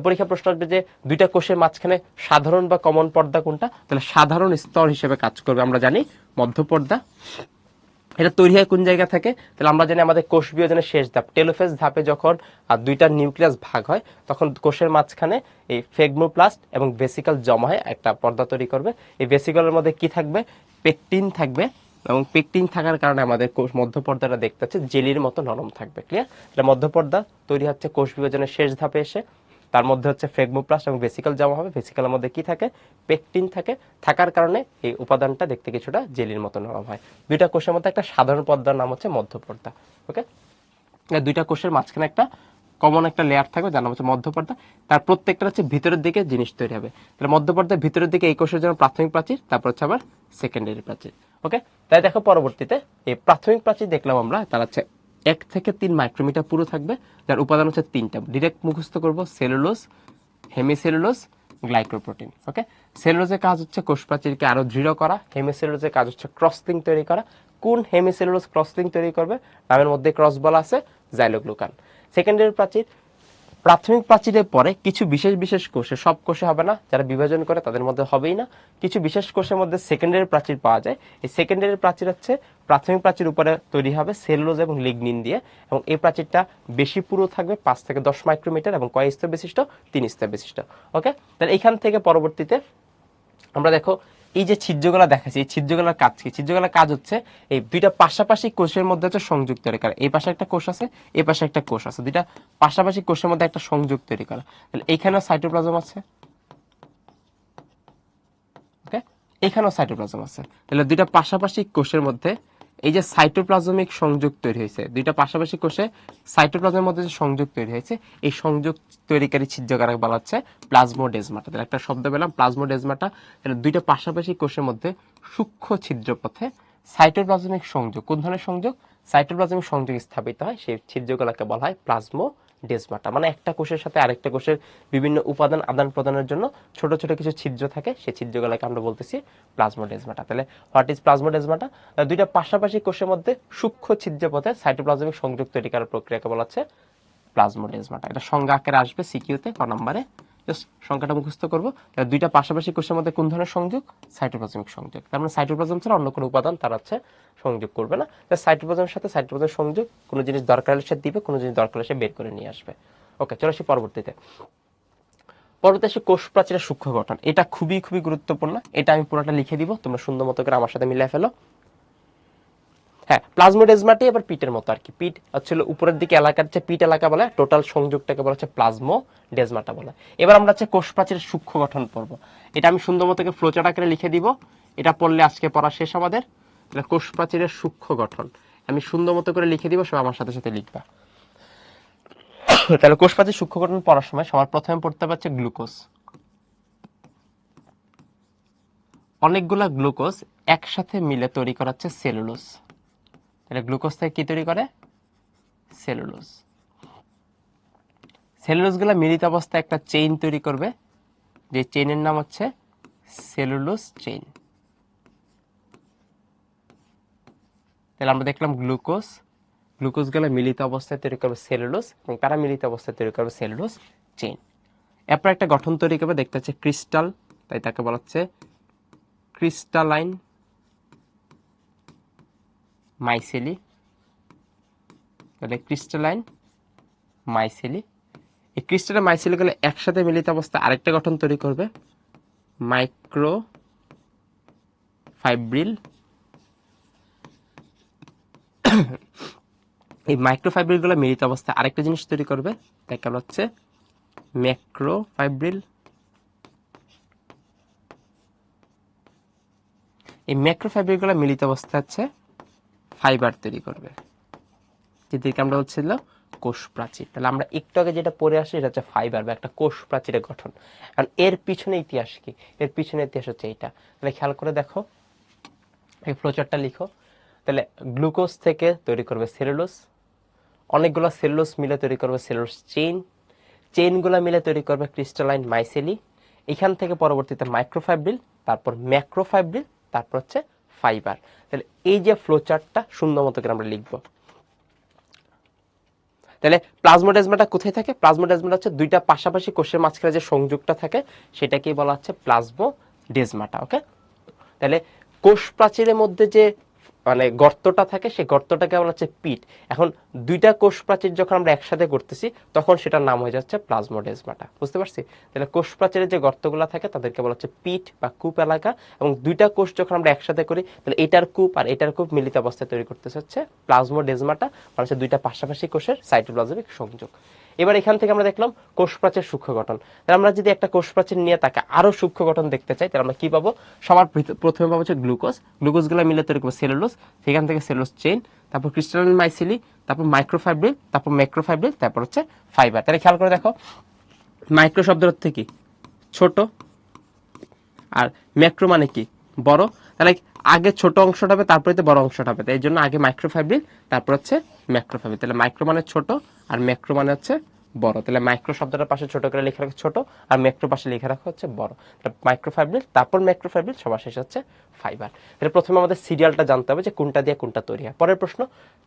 পরীক্ষা প্রশ্ন আসবে যে দুইটা কোষের মাঝখানে সাধারণ বা কমন পর্দা কোনটা? তাহলে সাধারণ স্তর হিসেবে কাজ করবে, আমরা জানি মধ্যপর্দা। এটা তৈরি হয় কোন জায়গা থেকে? তাহলে আমরা জানি আমাদের কোষ বিভাজনের শেষ ধাপ, টেলোফেজ ধাপে যখন দুইটা নিউক্লিয়াস ভাগ হয়, তখন কোষের মাঝখানে এই ফেগমোপ্লাস্ট এবং ভেসিকল জমা হয়, একটা পর্দা তৈরি করবে। এই ভেসিকলের মধ্যে কি থাকবে? পেকটিন থাকবে, এবং পেকটিন থাকার কারণে আমাদের কোষ মধ্যপর্দাটা দেখতে হচ্ছে জেলির মতো নরম থাকবে। ক্লিয়ার? তাহলে মধ্যপর্দা তৈরি হচ্ছে কোষ বিভাজনের শেষ ধাপে এসে, তার মধ্যে হচ্ছে ফ্লেগমোপ্লাস্ট এবং ভেসিকল জমা হবে। ভেসিকলের মধ্যে কি থাকে? পেকটিন থাকে। থাকার কারণে এই উপাদানটা দেখতে কিছুটা জেলির মতো নরম হয়। দুইটা কোষের মধ্যে একটা সাধারণ পর্দার নাম হচ্ছে মধ্যপর্দা। ওকে, দুইটা কোষের মাঝখানে একটা কমন একটা লেয়ার থাকবে যার নাম হচ্ছে মধ্যপর্দা। তার প্রত্যেকটা হচ্ছে ভিতরের দিকে জিনিস তৈরি হবে। তাহলে মধ্যপর্দার ভিতরের দিকে এই কোষের জন্য প্রাথমিক প্রাচীর, তারপর হচ্ছে আবার সেকেন্ডারি প্রাচীর। ওকে, তাই দেখো পরবর্তীতে এই প্রাথমিক প্রাচীর দেখলাম আমরা, তার হচ্ছে 1 থেকে 3 মাইক্রোমিটার পুরো থাকবে, যার উপাদান হচ্ছে 3টা। ডিরেক্ট মুখস্থ করব, সেলুলোজ, হেমিসেলুলোজ, গ্লাইকোপ্রোটিন। ওকে, সেলুলোজের কাজ হচ্ছে কোষ প্রাচীরকে আরো দৃঢ় করা, হেমিসেলুলোজের কাজ হচ্ছে ক্রসলিঙ্ক তৈরি করা। কোন হেমিসেলুলোজ ক্রসলিঙ্ক তৈরি করবে? নামের মধ্যে ক্রস বলা আছে, জাইলোগ্লুকান। সেকেন্ডারি প্রাচীর, প্রাথমিক প্রাচীরের পরে কিছু বিশেষ বিশেষ কোষে, সব কোষে হবে না, যারা বিভাজন করে তাদের মধ্যে হবেই না, কিছু বিশেষ কোষের মধ্যে সেকেন্ডারি প্রাচীর পাওয়া যায়। এই সেকেন্ডারি প্রাচীর হচ্ছে প্রাথমিক প্রাচীর উপরে তৈরি হবে সেলুলোজ এবং লিগনিন দিয়ে, এবং এই প্রাচীরটা বেশি পুরো থাকবে, 5 থেকে 10 মাইক্রোমিটার, এবং কয় স্তর বিশিষ্ট? 3 স্তর বিশিষ্ট। ওকে, তাহলে এখান থেকে পরবর্তীতে আমরা দেখো এই যে ছিদ্রগুলা দেখাচ্ছি, এই ছিদ্রগুলার কাজ কি? ছিদ্রগুলার কাজ হচ্ছে এই দুইটা পাশাপাশি কোষের মধ্যে হচ্ছে সংযোগ তৈরি করা। এই পাশে একটা কোষ আছে, এই পাশে একটা কোষ আছে, দুইটা পাশাপাশি কোষের মধ্যে একটা সংযোগ তৈরি করা। তাহলে এইখানেও সাইটোপ্লাজম আছে, ওকে, এইখানেও সাইটোপ্লাজম আছে। তাহলে দুইটা পাশাপাশি কোষের মধ্যে এই যে সাইটোপ্লাজমিক সংযোগ তৈরি হয়েছে, দুইটা পাশাপাশি কোষে সাইটোপ্লাজমের মধ্যে যে সংযোগ তৈরি হয়েছে, এই সংযোগ তৈরিকারী ছিদ্রকারক বলা হচ্ছে প্লাজমোডেজমাটা। তাহলে একটা শব্দ পেলাম, প্লাজমোডেজমাটা। তাহলে দুইটা পাশাপাশি কোষের মধ্যে সূক্ষ্ম ছিদ্রপথে সাইটোপ্লাজমিক সংযোগ, কোন ধরনের সংযোগ? সাইটোপ্লাজমিক সংযোগ স্থাপিত হয়, সেই ছিদ্রগুলোকে বলা হয় প্লাজমোডেজমাটা। মানে একটা কোষের সাথে আরেকটা কোষের বিভিন্ন উপাদান আদান প্রদানের জন্য ছোট ছোট কিছু ছিদ্র থাকে, সেই ছিদ্রগুলোকে আমরা বলতেছি প্লাজমোডেজমাটা। তাহলে হোয়াট ইজ প্লাজমোডেজমাটা? দুইটা পাশাপাশি কোষের মধ্যে সূক্ষ্ম ছিদ্রপথে সাইটোপ্লাজমিক সংযোগ তৈরি করার প্রক্রিয়াকে বলা হচ্ছে প্লাজমোডেজমাটা। এটা সংজ্ঞা আকারে আসবে সিকিউতে ক নম্বরে, জাস্ট সংখ্যাটা মুখস্থ করবো। দুইটা পাশাপাশি কোষের মধ্যে কোন ধরনের সংযোগ? সাইটোপ্লাজমিক সংযোগ। তার মানে সাইটোপ্লাজম ছাড়া অন্য কোনো উপাদান তার হচ্ছে সংযোগ করবে না। সাইটোপ্লাজমের সাথে সাইটোপ্লাজমের সংযোগ, কোনো জিনিস দরকার হলে সে দিবে, কোনো জিনিস দরকার হলে সে বের করে নিয়ে আসবে। ওকে, চলো আসি পরবর্তীতে। পরবর্তী আসি কোষ প্রাচীরের সূক্ষ্ম গঠন। এটা খুবই খুবই গুরুত্বপূর্ণ, এটা আমি পুরোটা লিখে দিব, তোমরা সুন্দর মতো করে আমার সাথে মিলিয়ে ফেলো। হ্যাঁ, প্লাজমোডেজমাটি আবার পিটের মতো আর কি। পিট হচ্ছে উপরের দিকে এলাকার হচ্ছে পিট এলাকা বলে, টোটাল সংযোগটাকে বলা হচ্ছে প্লাজমোডেজমাটা বলে। এবার আমরা হচ্ছে কোষ প্রাচীরের সূক্ষ্ম গঠন পড়ব। এটা আমি সুন্দর মতো ফ্লোচার্ট আকারে লিখে দিব, এটা পড়লে আজকে পড়া শেষ আমাদের। তাহলে কোষ প্রাচীরের সূক্ষ্ম গঠন আমি সুন্দর মতো করে লিখে দিব, সব আমার সাথে সাথে লিখবা। তাহলে কোষ প্রাচীর সূক্ষ্ম গঠন পড়ার সময় সবার প্রথমে পড়তে পারছে গ্লুকোজ। অনেকগুলা গ্লুকোজ একসাথে মিলে তৈরি করা হচ্ছে সেলুলোজ। তাহলে গ্লুকোজ থেকে কি তৈরি করে? সেলুলোজ। সেলুলোজ গুলা মিলিত অবস্থায় একটা চেইন তৈরি করবে, যে চেইনের নাম হচ্ছে সেলুলোজ চেইন। তাহলে আমরা দেখলাম গ্লুকোজ, গ্লুকোজ গুলা মিলিত অবস্থায় তৈরি করবে সেলুলোজ, এবং তারা মিলিত অবস্থায় তৈরি করবে সেলুলোজ চেইন। এরপর একটা গঠন তৈরি করবে, দেখতে হচ্ছে ক্রিস্টাল, তাই তাকে বলা হচ্ছে ক্রিস্টালাইন মাইসেলি। তাহলে ক্রিস্টালাইন মাইসেলি, এই ক্রিস্টালাইন মাইসেলি গুলো একসাথে মিলিত অবস্থায় আরেকটা গঠন তৈরি করবে, মাইক্রোফাইব্রিল। এই মাইক্রোফাইব্রিল গুলো মিলিত অবস্থায় আরেকটা জিনিস তৈরি করবে, তাকে বলা হচ্ছে ম্যাক্রোফাইব্রিল। এই ম্যাক্রোফাইব্রিল গুলো মিলিত অবস্থায় হচ্ছে ফাইবার তৈরি করবে, যেদিকে আমরা বলছিল কোষ প্রাচীর। তাহলে আমরা একটু আগে যেটা পড়ে আসি এটা হচ্ছে ফাইবার বা একটা কোষ প্রাচীরের গঠন। কারণ এর পিছনে ইতিহাস কি? এর পিছনে ইতিহাস হচ্ছে এইটা। তাহলে খেয়াল করে দেখো, এই ফ্লোচার্টটা লিখো। তাহলে গ্লুকোজ থেকে তৈরি করবে সেলুলোজ, অনেকগুলো সেলুলোজ মিলে তৈরি করবে সেলুলোজ চেইন, চেইনগুলো মিলে তৈরি করবে ক্রিস্টালাইন মাইসেলি। এখান থেকে পরবর্তীতে মাইক্রোফাইব্রিল, তারপর ম্যাক্রোফাইব্রিল, তারপর হচ্ছে ফাইবার। তাহলে এই যে ফ্লোচার্টটা সুন্দর মতো করে আমরা লিখবো। তাহলে প্লাজমোডেজমাটা কোথায় থাকে? প্লাজমোডেজমাটা হচ্ছে দুইটা পাশাপাশি কোষের মাঝখানে যে সংযোগটা থাকে সেটাকেই বলা হচ্ছে প্লাজমোডেজমাটা। ওকে, তাহলে কোষ প্রাচীরের মধ্যে যে মানে গর্তটা থাকে, সেই গর্তটাকে বলা হচ্ছে পিট। এখন দুইটা কোষ প্রাচীর যখন আমরা একসাথে করতেছি তখন সেটার নাম হয়ে যাচ্ছে প্লাজমোডেজমাটা। বুঝতে পারছি? তাহলে কোষ প্রাচীরের যে গর্তগুলো থাকে তাদেরকে বলা হচ্ছে পিট বা কূপ এলাকা, এবং দুইটা কোষ যখন আমরা একসাথে করি তাহলে এটার কূপ আর এটার কূপ মিলিত অবস্থায় তৈরি করতেছে হচ্ছে প্লাজমোডেজমাটা, মানে হচ্ছে দুইটা পাশাপাশি কোষের সাইটোপ্লাজমিক সংযোগ। এবার এখান থেকে আমরা দেখলাম কোষ প্রাচীর সূক্ষ্ম গঠন। তাহলে আমরা যদি একটা কোষ প্রাচীর নিয়ে তাকে আরো সূক্ষ্ম গঠন দেখতে চাই তাহলে আমরা কি পাবো? সবার প্রথমে পাবো হচ্ছে গ্লুকোজ, গ্লুকোজগুলো মিলে তৈরি করবো সেলুলোজ, সেখান থেকে সেলুলোজ চেইন, তারপর ক্রিস্টালাইন মাইসিলি, তারপর মাইক্রোফাইব্রিল, তারপর ম্যাক্রোফাইব্রিল, তারপর হচ্ছে ফাইবার। তাহলে খেয়াল করে দেখো, মাইক্রো শব্দের অর্থ কি? ছোট, আর ম্যাক্রো মানে কি? বড়। তাহলে আগে ছোট অংশটা হবে তারপরে তো বড় অংশটা হবে, এই জন্য আগে মাইক্রোফাইব্রিল তারপর হচ্ছে ম্যাক্রোফাইব্রিল। তাহলে মাইক্রো মানে ছোট আর ম্যাক্রো মানে হচ্ছে বড়। তাহলে মাইক্রো শব্দটার পাশে ছোট করে লিখে রাখা ছোট, আর ম্যাক্রো পাশে লিখে রাখা হচ্ছে বড়। মাইক্রোফাইব্রিল তারপর ম্যাক্রোফাইব্রিল, সবার শেষে হচ্ছে ফাইবার। তাহলে প্রথমে আমাদের সিরিয়ালটা জানতে হবে যে কোনটা দিয়ে কোনটা তৈরি হয়। পরের প্রশ্ন,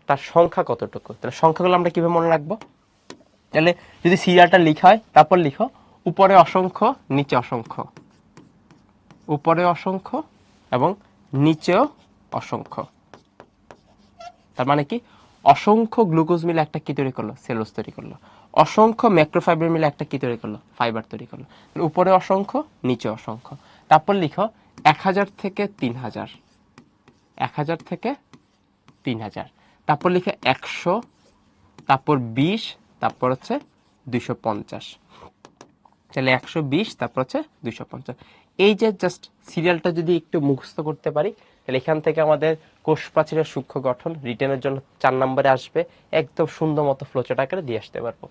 তার সংখ্যা কতটুকু? তাহলে সংখ্যাগুলো আমরা কিভাবে মনে রাখবো? তাহলে যদি সিরিয়ালটা লিখা হয় তারপর লিখো উপরে অসংখ্য নিচে অসংখ্য, উপরে অসংখ্য এবং নিচেও অসংখ্য। তার মানে কি? অসংখ্য গ্লুকোজ মিলে একটা কি তৈরি করলো? সেলুলোজ তৈরি করলো। অসংখ্য ম্যাক্রোফাইবার মিলে একটা কি তৈরি করলো? ফাইবার তৈরি করলো। উপরে অসংখ্য নিচে অসংখ্য। তারপর লিখো 1000 থেকে 3000, 1000 থেকে 3000। তারপর লিখে 100, তারপর 20, তারপর হচ্ছে 250। তাহলে 120, তারপর হচ্ছে 250। এই যে জাস্ট সিরিয়ালটা যদি একটু মুখস্থ করতে পারি তাহলে এখান থেকে আমাদের কোষ প্রাচীরের সূক্ষ্ম গঠন রিটেনের জন্য 4 নম্বরে আসবে, একদম সুন্দর মতো ফ্লোচার্ট আকারে দিয়ে আসতে পারবো।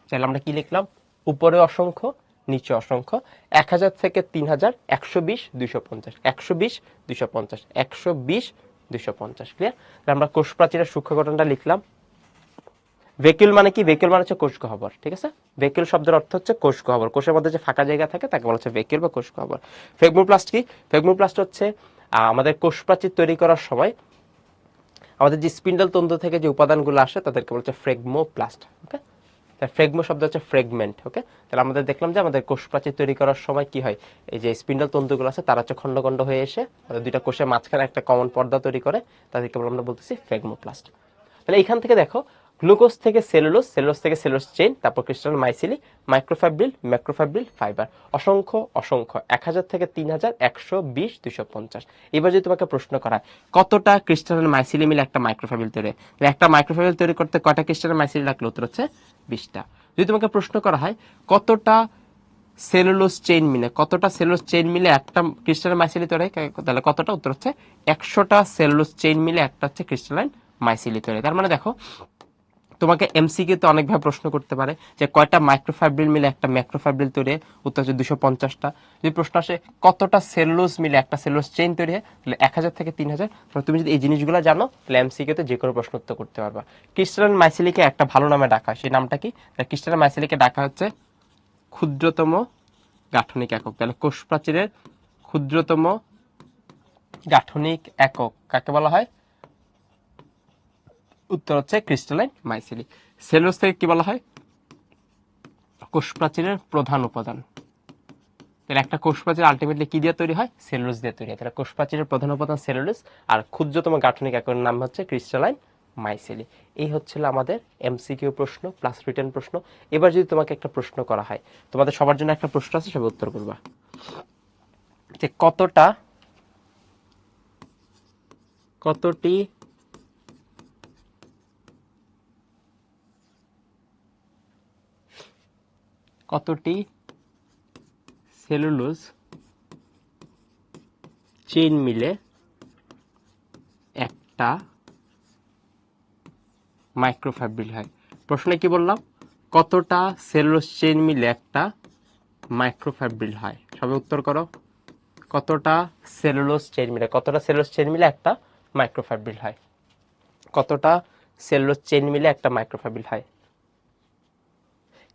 তাহলে আমরা কি লিখলাম? উপরে অসংখ্য নিচে অসংখ্য, 1000 থেকে 3000, 120, 250, 120, 250, 120, 250। ক্লিয়ার? তাহলে আমরা কোষ প্রাচীরের সূক্ষ্ম গঠনটা লিখলাম। ভেকিউল মানে কি? ভেকিউল মানে হচ্ছে কোষ গহ্বর। ঠিক আছে? ভেকিউল শব্দের অর্থ হচ্ছে কোষ গহ্বর। কোষের মধ্যে যে ফাঁকা জায়গা থাকে তাকে বলা হচ্ছে ভেকিউল বা কোষ গহ্বর। ফেগমোপ্লাস্ট কি? ফেগমোপ্লাস্ট হচ্ছে আমাদের কোষ প্রাচীর তৈরি করার সময় আমাদের যে স্পিন্ডল তন্তু থেকে যে উপাদানগুলো আসে তাদেরকে বলা হচ্ছে ফ্রেগমোপ্লাস্ট। ওকে? তাহলে ফ্রেগমো শব্দ হচ্ছে ফ্রেগমেন্ট। ওকে? তাহলে আমাদের দেখলাম যে আমাদের কোষ প্রাচীর তৈরি করার সময় কি হয়? এই যে স্পিন্ডল তন্তুগুলো আছে তারা হচ্ছে খন্ড খন্ড হয়ে এসে দুইটা কোষের মাঝখানে একটা কমন পর্দা তৈরি করে, তাদেরকে আমরা বলতেছি ফ্রেগমোপ্লাস্ট। তাহলে এখান থেকে দেখো গ্লুকোজ থেকে সেলুলোজ, সেলুলোজ থেকে সেলুলোজ চেইন, তারপর ক্রিস্টালাইন মাইসিলি, মাইক্রোফাইব্রিল, ম্যাক্রোফাইব্রিল, ফাইবার। অসংখ্য অসংখ্য, 1000 থেকে 3000, 120, 250। এবার যদি তোমাকে প্রশ্ন করা হয় কতটা ক্রিস্টালাইন মাইসিলি মিলে একটা মাইক্রোফাইব্রিল তৈরি, একটা মাইক্রোফাইব্রিল তৈরি করতে কয়টা ক্রিস্টালাইন মাইসিলি লাগলো? উত্তর হচ্ছে 20টা। যদি তোমাকে প্রশ্ন করা হয় কতটা সেলুলোজ চেইন মিলে, কতটা সেলুলোজ চেইন মিলে একটা ক্রিস্টালাইন মাইসিলি তৈরি হয়, তাহলে কতটা? উত্তর হচ্ছে 100টা সেলুলোজ চেইন মিলে একটা হচ্ছে ক্রিস্টালাইন মাইসিলি তৈরি। তার মানে দেখো তোমাকে এমসিকিউ তে অনেকভাবে প্রশ্ন করতে পারে যে কয়টা মাইক্রোফাইব্রিল মিলে একটা ম্যাক্রোফাইব্রিল তৈরি হয়, উত্তর হচ্ছে 250টা। যদি প্রশ্ন আসে কতটা সেলুলোজ মিলে একটা সেলুলোজ চেইন তৈরি হয়, তাহলে 1000 থেকে 3000। তুমি যদি এই জিনিসগুলো জানো তাহলে এমসিকিউ তে যে কোনো প্রশ্ন উত্তর করতে পারবা। ক্রিস্টালাইন মাইসিলিকে একটা ভালো নামে ডাকা হয়, সেই নামটা কি? ক্রিস্টালাইন মাইসিলিকে ডাকা হচ্ছে ক্ষুদ্রতম গাঠনিক একক। তাহলে কোষ প্রাচীরের ক্ষুদ্রতম গাঠনিক একক কাকে বলা হয়? উত্তর হচ্ছে ক্রিস্টালাইন মাইসিলি। সেলুলোজ থেকে কি বলা হয়? কোষ প্রাচীরের প্রধান উপাদান। তাহলে একটা কোষ প্রাচীর আলটিমেটলি কি দিয়ে তৈরি হয়? সেলুলোজ দিয়ে তৈরি হয়। তাহলে কোষ প্রাচীরের প্রধান উপাদান সেলুলোজ, আর ক্ষুদ্রতম গাঠনিক এককের নাম হচ্ছে ক্রিস্টালাইন মাইসিলি। এই হচ্ছিল আমাদের এমসিকিউ প্রশ্ন প্লাস রিটেন প্রশ্ন। এবার যদি তোমাকে একটা প্রশ্ন করা হয়, তোমাদের সবার জন্য একটা প্রশ্ন আছে, সবাই উত্তর করবা যে কতটি সেলুলোজ চেইন মিলে একটা মাইক্রোফাইব্রিল হয়? প্রশ্নে কি বললাম? কতটা সেলুলোজ চেইন মিলে একটা মাইক্রোফাইব্রিল হয়? সবাই উত্তর করো। কতটা সেলুলোজ চেইন মিলে, কতটা সেলুলোজ চেইন মিলে একটা মাইক্রোফাইব্রিল হয়? কতটা সেলুলোজ চেইন মিলে একটা মাইক্রোফাইব্রিল হয়?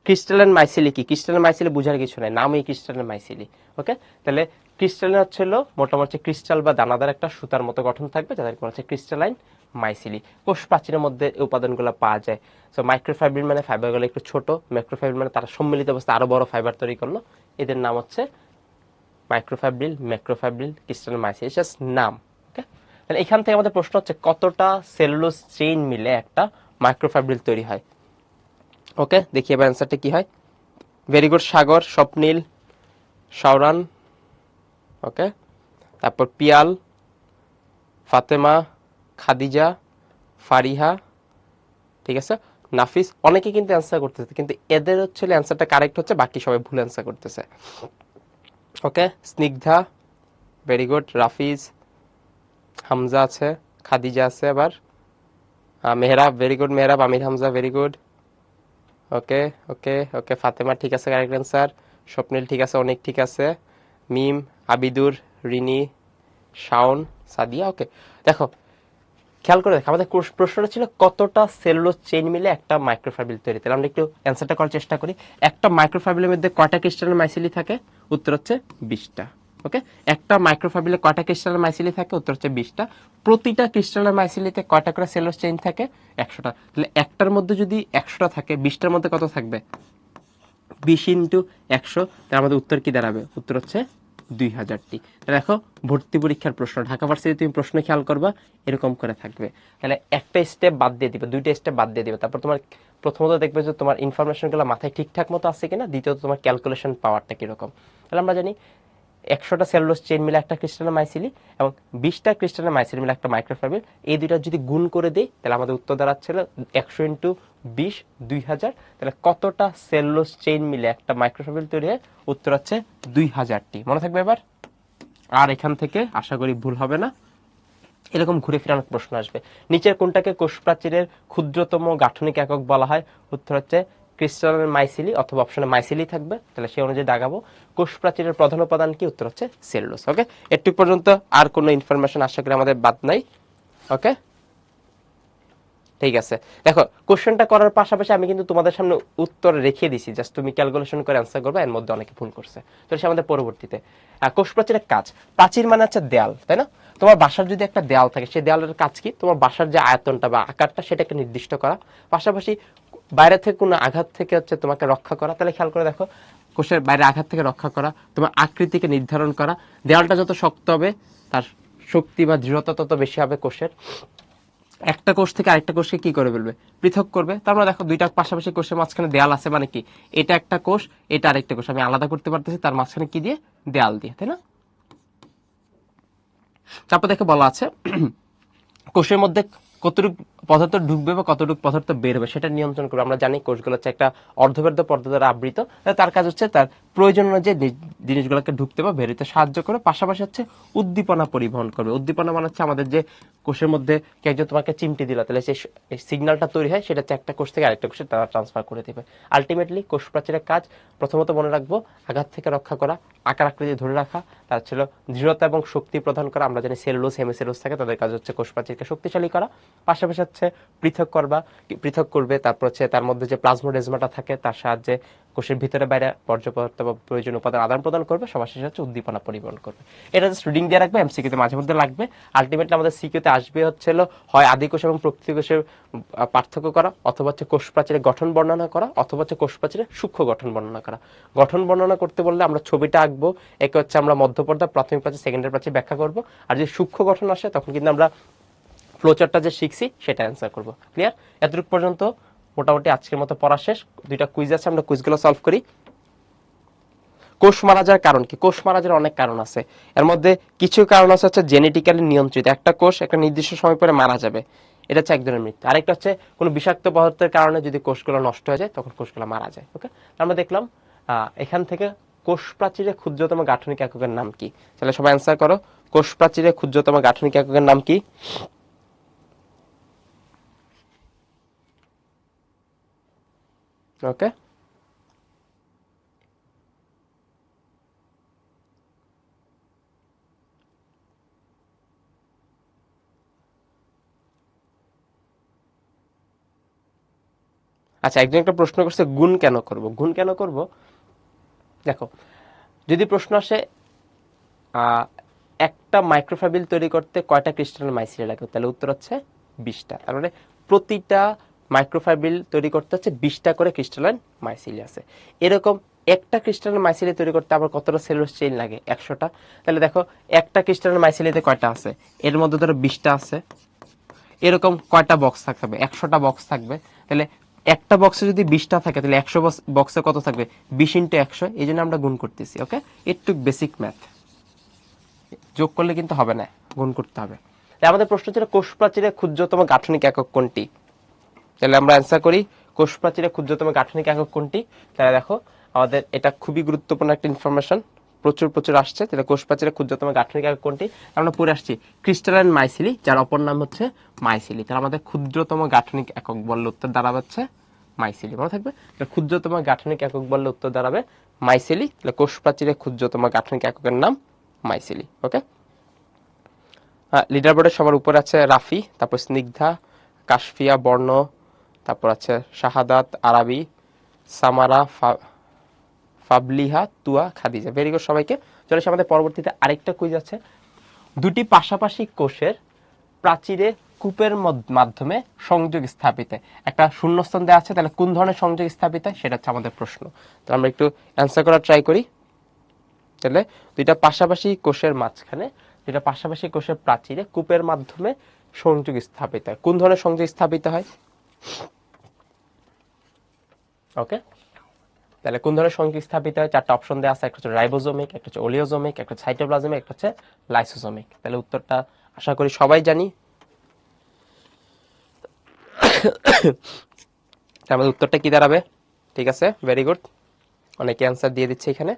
ক্রিস্টালাইন মাইসিলি কি? ক্রিস্টালাইন মাইসিলি বোঝার কিছু নাই, নামই ক্রিস্টালাইন মাইসিলি। ওকে? তাহলে ক্রিস্টালাইন হচ্ছিল মোটামুটি ক্রিস্টাল বা দানাদার একটা সুতার মতো গঠন থাকবে, যাদেরকে বলা হচ্ছে ক্রিস্টালাইন মাইসিলি। কোষ প্রাচীরের মধ্যে এই উপাদানগুলো পাওয়া যায়। সো মাইক্রোফাইব্রিল মানে ফাইবারগুলো একটু ছোট, ম্যাক্রোফাইব্রিল মানে তারা সম্মিলিত অবস্থায় আরো বড় ফাইবার তৈরি করলো। এদের নাম হচ্ছে মাইক্রোফাইব্রিল, ম্যাক্রোফাইব্রিল, ক্রিস্টালাইন মাইসিলি, জাস্ট নাম। ওকে? তাহলে এখান থেকে আমাদের প্রশ্ন হচ্ছে কতটা সেলুলোজ চেইন মিলে একটা মাইক্রোফাইব্রিল তৈরি হয়। ওকে, দেখি এবার অ্যান্সারটা কি হয়। ভেরি গুড সাগর, স্বপ্নীল, শাওরান, ওকে, তারপর পিয়াল, ফাতেমা, খাদিজা, ফারিহা, ঠিক আছে, নাফিস, অনেকে কিন্তু অ্যান্সার করতেছে, কিন্তু এদের হচ্ছে অ্যান্সারটা কারেক্ট হচ্ছে, বাকি সবাই ভুল অ্যান্সার করতেছে। ওকে, স্নিগ্ধা, ভেরি গুড, রাফিজ, হামজা আছে, খাদিজা আছে, আবার মেহরাব, ভেরি গুড মেহরাব, আমির হামজা, ভেরি গুড। ওকে ওকে ওকে, ফাতেমা ঠিক আছে, কারেক্ট অ্যান্সার। স্বপ্নিল ঠিক আছে, অনেক ঠিক আছে, মিম, আবিদুর, রিনি, শাওন, সাদিয়া। ওকে, দেখো খেয়াল করে দেখো, আমাদের প্রশ্নটা ছিল কতটা সেলুলোজ চেইন মিলে একটা মাইক্রোফাইব্রিল তৈরি। তাহলে আমরা একটু অ্যান্সারটা করার চেষ্টা করি। একটা মাইক্রোফাইব্রিলের মধ্যে কয়টা ক্রিস্টাল মাইসিলি থাকে? উত্তর হচ্ছে 20টা। ওকে, একটা মাইক্রোফাইব্রিলে কয়টা ক্রিস্টাল মাইসিলি থাকে? উত্তর হচ্ছে 20টা। প্রতিটা ক্রিস্টালের মাইসিলিতে কয়টা করে সেলুলোজ চেইন থাকে? 100টা। তাহলে একটার মধ্যে যদি 100টা থাকে, 20টার মধ্যে কত থাকবে? 20 ইন্টু 100। তার আমাদের উত্তর কি দাঁড়াবে? উত্তর হচ্ছে 2000টি। দেখো ভর্তি পরীক্ষার প্রশ্ন, ঢাকা ভার্সিটি তুমি প্রশ্ন খেয়াল করবা, এরকম করে থাকবে। তাহলে একটা স্টেপ বাদ দিয়ে দিবে, দুইটা স্টেপ বাদ দিয়ে দিবে। তারপর তোমার প্রথমত দেখবে যে তোমার ইনফরমেশনগুলো মাথায় ঠিকঠাক মতো আছে কিনা, দ্বিতীয়ত তোমার ক্যালকুলেশন পাওয়ারটা কিরকম। তাহলে আমরা জানি 100টা সেলুলোজ চেইন মিলে একটা ক্রিস্টালের মাইসিলি এবং 20টা ক্রিস্টালের মাইসিলি মিলে একটা মাইক্রোফাইব্রিল, এই দুইটা যদি গুণ করে দিই তাহলে আমাদের উত্তর দাঁড়াচ্ছিল 100 ইন্টু 20, 2000। তাহলে কতটা সেলুলোজ চেইন মিলে একটা মাইক্রোফাইব্রিল তৈরি হয়? উত্তর হচ্ছে 2000টি। মনে থাকবে এবার? আর এখান থেকে আশা করি ভুল হবে না। এরকম ঘুরে ফিরে অনেক প্রশ্ন আসবে। নিচের কোনটাকে কোষ প্রাচীরের ক্ষুদ্রতম গাঠনিক একক বলা হয়? উত্তর হচ্ছে ক্রিস্টালের মাইসিলি, অথবা অপশনে মাইসিলি থাকবে, তাহলে সেই অনুযায়ী দাগাবো। কোষ প্রাচীরের প্রধান উপাদান কি? উত্তর হচ্ছে সেলুলোজ। ওকে, একটু পর্যন্ত আর কোনো ইনফরমেশন আশা করি আমাদের বাদ নাই। ওকে, ঠিক আছে। দেখো কোশ্চেনটা করার পাশাপাশি আমি কিন্তু তোমাদের সামনে উত্তর রেখে দিছি, জাস্ট তুমি ক্যালকুলেশন করে অ্যান্সার করবে। এর মধ্যে অনেকে ভুল করছে, তো সে আমাদের পরবর্তীতে। কোষ প্রাচীরের কাজ, প্রাচীর মানে হচ্ছে দেয়াল, তাই না? তোমার বাসার যদি একটা দেয়াল থাকে, সেই দেয়ালের কাজ কি? তোমার বাসার যে আয়তনটা বা আকারটা সেটাকে নির্দিষ্ট করা, পাশাপাশি বাইরে থেকে কোনো আঘাত থেকে হচ্ছে তোমাকে রক্ষা করা। তাহলে খেয়াল করে দেখো, কোষের বাইরে আঘাত থেকে রক্ষা করা, তোমার আকৃতিকে নির্ধারণ করা। দেয়ালটা যত শক্ত হবে তার শক্তি বা দৃঢ়তা তত বেশি হবে কোষের। একটা কোষ থেকে আরেকটা কোষকে কি করে ফেলবে? পৃথক করবে। তারপরে দেখো দুইটা পাশাপাশি কোষের মাঝখানে দেয়াল আছে, মানে কি? এটা একটা কোষ, এটা আরেকটা কোষ, আমি আলাদা করতে পারতেছি তার মাঝখানে কি দিয়ে? দেয়াল দিয়ে, তাই না? তারপর দেখে বলা আছে কোষের মধ্যে কতটুকু পদার্থ ঢুকবে বা কতটুকু পদার্থ বের হবে সেটা নিয়ন্ত্রণ করবে। আমরা জানি কোষগুলো হচ্ছে একটা অর্ধবেদ্ধ পর্দা দ্বারা আবৃত। তার কাজ হচ্ছে তার প্রয়োজনীয় যে জিনিসগুলোকে ঢুকতে বা বের হতে সাহায্য করে, পাশাপাশি হচ্ছে উদ্দীপনা পরিবহন করবে। উদ্দীপনা মানে হচ্ছে আমাদের যে কোষের মধ্যে কেউ যদি তোমাকে চিমটি দিল, তাহলে সেই সিগন্যালটা তৈরি হয়, সেটা হচ্ছে একটা কোষ থেকে আরেকটা কোষে তারা ট্রান্সফার করে দেবে। আলটিমেটলি কোষ প্রাচীরের কাজ প্রথমত মনে রাখবো, আঘাত থেকে রক্ষা করা, আকার আকৃতি ধরে রাখা, তার ছিল দৃঢ়তা এবং শক্তি প্রদান করা। আমরা জানি সেলুলোজ, হেমিসেলুলোজ থাকে, তাদের কাজ হচ্ছে কোষ প্রাচীরকে শক্তিশালী করা, পাশাপাশি হচ্ছে পৃথক করবে। তারপর হচ্ছে তার মধ্যে যে প্লাজমোডেজমাটা থাকে তার সাহায্যে কোষের ভিতরে বাইরে বর্জ্য পদার্থ বা প্রয়োজনীয় উপাদান আদান প্রদান করবে, সবার শেষে হচ্ছে উদ্দীপনা পরিবহন করবে। এটা জাস্ট রিডিং দিয়ে রাখবে, এমসিকিউতে মাঝে মধ্যে লাগবে। আলটিমেটলি আমাদের সিকিউতে আসবে হচ্ছে হয় আদি কোষ এবং প্রকৃতি কোষের পার্থক্য করা, অথবা হচ্ছে কোষ প্রাচীরের গঠন বর্ণনা করা, অথবা হচ্ছে কোষ প্রাচীরের সূক্ষ্ম গঠন বর্ণনা করা। গঠন বর্ণনা করতে বললে আমরা ছবিটা আঁকবো, একে হচ্ছে আমরা মধ্যপর্দা, প্রাথমিক প্রাচীর, সেকেন্ডারি প্রাচীর ব্যাখ্যা করবো। আর যদি সূক্ষ্ম গঠন আসে তখন কিন্তু আমরা ফ্লোচারটা যে শিখছি সেটা অ্যান্সার করবো। ক্লিয়ার? এতটুকু পর্যন্ত মোটামুটি আজকের মতো পড়া শেষ। দুইটা কুইজ আছে, আমরা কুইজগুলো সলভ করি। কোষ মারা যাওয়ার কারণ কি? কোষ মারা যাওয়ার অনেক কারণ আছে। এর মধ্যে কিছু কারণ আছে হচ্ছে জেনেটিক্যালি নিয়ন্ত্রিত, একটা কোষ একটা নির্দিষ্ট সময় পরে মারা যাবে, এটা হচ্ছে এক ধরনের মৃত্যু। আরেকটা হচ্ছে কোনো বিষাক্ত পদার্থের কারণে যদি কোষগুলো নষ্ট হয়ে যায় তখন কোষগুলো মারা যায়। ওকে, আমরা দেখলাম এখান থেকে কোষ প্রাচীরের ক্ষুদ্রতম গাঠনিক এককের নাম কি? তাহলে সবাই অ্যান্সার করো, কোষ প্রাচীরের ক্ষুদ্রতম গাঠনিক এককের নাম কি? ওকে, আচ্ছা, একজন একটা প্রশ্ন করছে গুণ কেন করব? গুণ কেন করব? দেখো, যদি প্রশ্ন আসে একটা মাইক্রোফাইব্রিল তৈরি করতে কয়টা ক্রিস্টাল মাইসিলি লাগে, তাহলে উত্তর হচ্ছে 20টা। তার মানে প্রতিটা মাইক্রোফাইব্রিল তৈরি করতে হচ্ছে 20টা করে ক্রিস্টালাইন মাইসিলি আছে। এরকম একটা ক্রিস্টালের মাইসিলি তৈরি করতে আবার কতটা সেলুলোজ চেইন লাগে? 100টা। তাহলে দেখো একটা ক্রিস্টালের মাইসিলিতে কয়টা আছে? এর মধ্যে ধরো 20টা আছে, এরকম কয়টা বক্স থাকবে? 100টা বক্স থাকবে। তাহলে একটা বক্সে যদি 20টা থাকে তাহলে 100 বক্সে কত থাকবে? 20 × 100। এই জন্য আমরা গুণ করতেছি। ওকে, একটু বেসিক ম্যাথ, যোগ করলে কিন্তু হবে না, গুণ করতে হবে। আমাদের প্রশ্ন ছিল কোষ প্রাচীরের ক্ষুদ্রতম গাঠনিক একক কোনটি? তাহলে আমরা অ্যান্সার করি কোষ প্রাচীরের ক্ষুদ্রতম গাঠনিক একক কোনটি। তাহলে দেখো আমাদের এটা খুবই গুরুত্বপূর্ণ একটা ইনফরমেশন, প্রচুর প্রচুর আসছে। তাহলে কোষ প্রাচীরের ক্ষুদ্রতম গাঠনিক একক কোনটি? আমরা পড়ে আসছি ক্রিস্টালাইন মাইসিলি, যার অপর নাম হচ্ছে মাইসিলি। তাহলে আমাদের ক্ষুদ্রতম গাঠনিক একক বললে উত্তর দাঁড়াবে হচ্ছে মাইসিলি। মনে থাকবে, ক্ষুদ্রতম গাঠনিক একক বললে উত্তর দাঁড়াবে মাইসিলি। তাহলে কোষ প্রাচীরের ক্ষুদ্রতম গাঠনিক এককের নাম মাইসিলি। ওকে, লিডার বোর্ডের সবার উপরে আছে রাফি, তারপর স্নিগ্ধা, কাশফিয়া, বর্ণ, তারপর আছে শাহাদাত, আরাবি, সামারা, ফাবলিহা, তুয়া, খাদিজা। ভেরি গুড সবাইকে। চলে এসে আমাদের পরবর্তীতে আরেকটা কুইজ আছে। দুটি পাশাপাশি কোষের প্রাচীরে কূপের মাধ্যমে সংযোগ স্থাপিত, একটা শূন্যস্থান দেওয়া আছে, তাহলে কোন ধরনের সংযোগ স্থাপিত হয় সেটা হচ্ছে আমাদের প্রশ্ন। তো আমরা একটু অ্যান্সার করার ট্রাই করি। তাহলে দুইটা পাশাপাশি কোষের মাঝখানে, দুইটা পাশাপাশি কোষের প্রাচীরে কূপের মাধ্যমে সংযোগ স্থাপিত হয়। কোন ধরনের সংযোগ স্থাপিত হয়? ওকে, তাহলে কোন ধরনের সংযোগ স্থাপিত হয়? চারটা অপশন দেওয়া আছে, একটা হচ্ছে রাইবোজোমিক, একটা হচ্ছে ওলিওজোমিক, একটা হচ্ছে সাইটোপ্লাজমিক, একটা হচ্ছে লাইসোজোমিক। তাহলে উত্তরটা আশা করি সবাই জানি। আমাদের উত্তরটা কি দাঁড়াবে? ঠিক আছে, ভেরি গুড, অনেকে অ্যান্সার দিয়ে দিচ্ছে এখানে।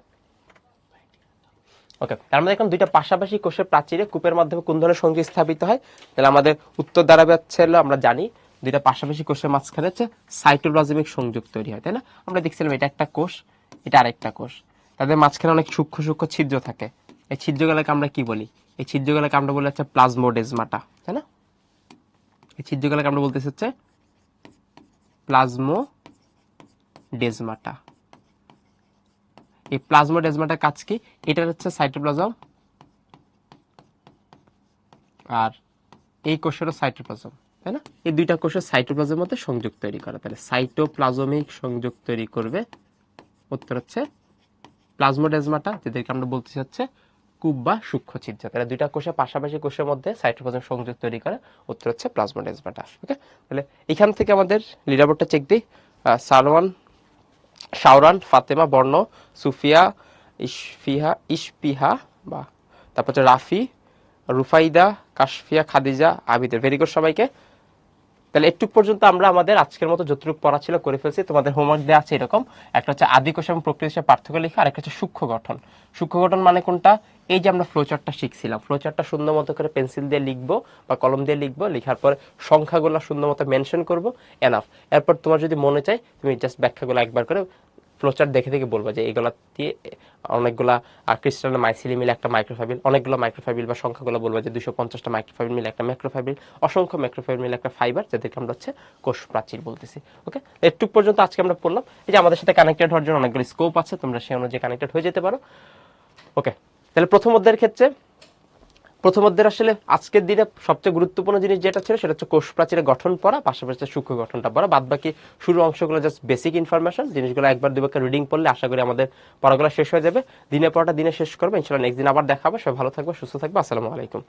ওকে, তার মধ্যে এখন দুইটা পাশাপাশি কোষের প্রাচীরে কূপের মাধ্যমে কোন ধরনের সংযোগ স্থাপিত হয়? তাহলে আমাদের উত্তর দাঁড়াবে হচ্ছে, আমরা জানি দুইটা পাশাপাশি কোষের মাঝখানে হচ্ছে সাইটোপ্লাজমিক সংযোগ তৈরি হয়, তাই না? আমরা দেখছিলাম এটা একটা কোষ, এটা আরেকটা কোষ, তাদের মাঝখানে অনেক সূক্ষ্ম সূক্ষ্ম ছিদ্র থাকে। এই ছিদ্রগুলোকে আমরা কি বলি? এই ছিদ্রগুলোকে আমরা বলি হচ্ছে প্লাজমোডেজমাটা, তাই না? এই ছিদ্রগুলোকে আমরা বলতেছি হচ্ছে প্লাজমোডেজমাটা। এই প্লাজমোডেজমাটার কাজ কি? এটা হচ্ছে সাইটোপ্লাজম, আর এই কোষেরও সাইটোপ্লাজম, তাই না? এই দুইটা কোষের সাইটোপ্লাজমের মধ্যে সংযোগ তৈরি করে, তাহলে সাইটোপ্লাজমিক সংযোগ তৈরি করবে। উত্তর হচ্ছে প্লাজমোডেজমাটা, যেটাকে আমরা বলতেছি হচ্ছে কূপ বা সূক্ষ্ম ছিদ্র। তাহলে দুইটা কোষে পাশাপাশি কোষের মধ্যে সাইটোপ্লাজম সংযোগ তৈরি করে, উত্তর হচ্ছে প্লাজমোডেজমাটা। ওকে, তাহলে এখান থেকে আমাদের লিডারবোর্ডটা চেক দিই। শাওরান, ফাতেমা, বর্ণ, সুফিয়া, ইশপিহা বা তারপর হচ্ছে রাফি, রুফাইদা, কাশফিয়া, খাদিজা, আবিদের। ভেরি গুড সবাইকে। তাহলে একটু পর্যন্ত আমরা আমাদের আজকের মতো যতটুকু পড়া ছিল করে ফেলছি। তোমাদের হোমওয়ার্ক দেওয়া আছে এরকম, একটা হচ্ছে আদি কোষ এবং প্রকৃতি কোষের পার্থক্য লেখা, আর একটা হচ্ছে সূক্ষ্ম গঠন। সূক্ষ্ম গঠন মানে কোনটা? এই যে আমরা ফ্লোচার্টটা শিখছিলাম, ফ্লোচার্টটা সুন্দর মতো করে পেন্সিল দিয়ে লিখবো বা কলম দিয়ে লিখবো, লেখার পর সংখ্যাগুলো সুন্দর মতো মেনশন করবো, এনাফ। এরপর তোমার যদি মনে চাই তুমি জাস্ট ব্যাখ্যাগুলো একবার করে ফ্লোচার্ট দেখে দেখে বলবো যে এইগুলা দিয়ে অনেকগুলা ক্রিস্টাল মাইসিলি মিলে একটা মাইক্রোফাইবিল, অনেকগুলো মাইক্রোফাইবিল বা সংখ্যাগুলো বলবো যে 250টা মাইক্রোফাইবিল মিলে একটা ম্যাক্রোফাইবিল, অসংখ্য ম্যাক্রোফাইবিল মিলে একটা ফাইবার, যাদেরকে আমরা হচ্ছে কোষ প্রাচীর বলতেছি। ওকে, একটু পর্যন্ত আজকে আমরা পড়লাম। এই যে আমাদের সাথে কানেক্টেড হওয়ার জন্য অনেকগুলো স্কোপ আছে, তোমরা সেই অনুযায়ী কানেক্টেড হয়ে যেতে পারো। ওকে, তাহলে প্রথম অধ্যায়ের ক্ষেত্রে প্রথম অধ্যায়ের আসলে আজকের দিনে সবচেয়ে গুরুত্বপূর্ণ জিনিস যেটা ছিল সেটা হচ্ছে কোষ প্রাচীরের গঠন পড়া, পাশাপাশি সূক্ষ্ম গঠনটা পড়া। বাদ বাকি শুরুর অংশগুলো জাস্ট বেসিক ইনফরমেশন, জিনিসগুলো একবার দুবার রিডিং পড়লে আশা করি আমাদের পড়াগুলো শেষ হয়ে যাবে। দিনের পড়াটা দিনে শেষ করবে ইনশাআল্লাহ। নেক্সট দিন আবার দেখা হবে। সবাই ভালো থাকবে, সুস্থ থাকবে। আসসালামু আলাইকুম।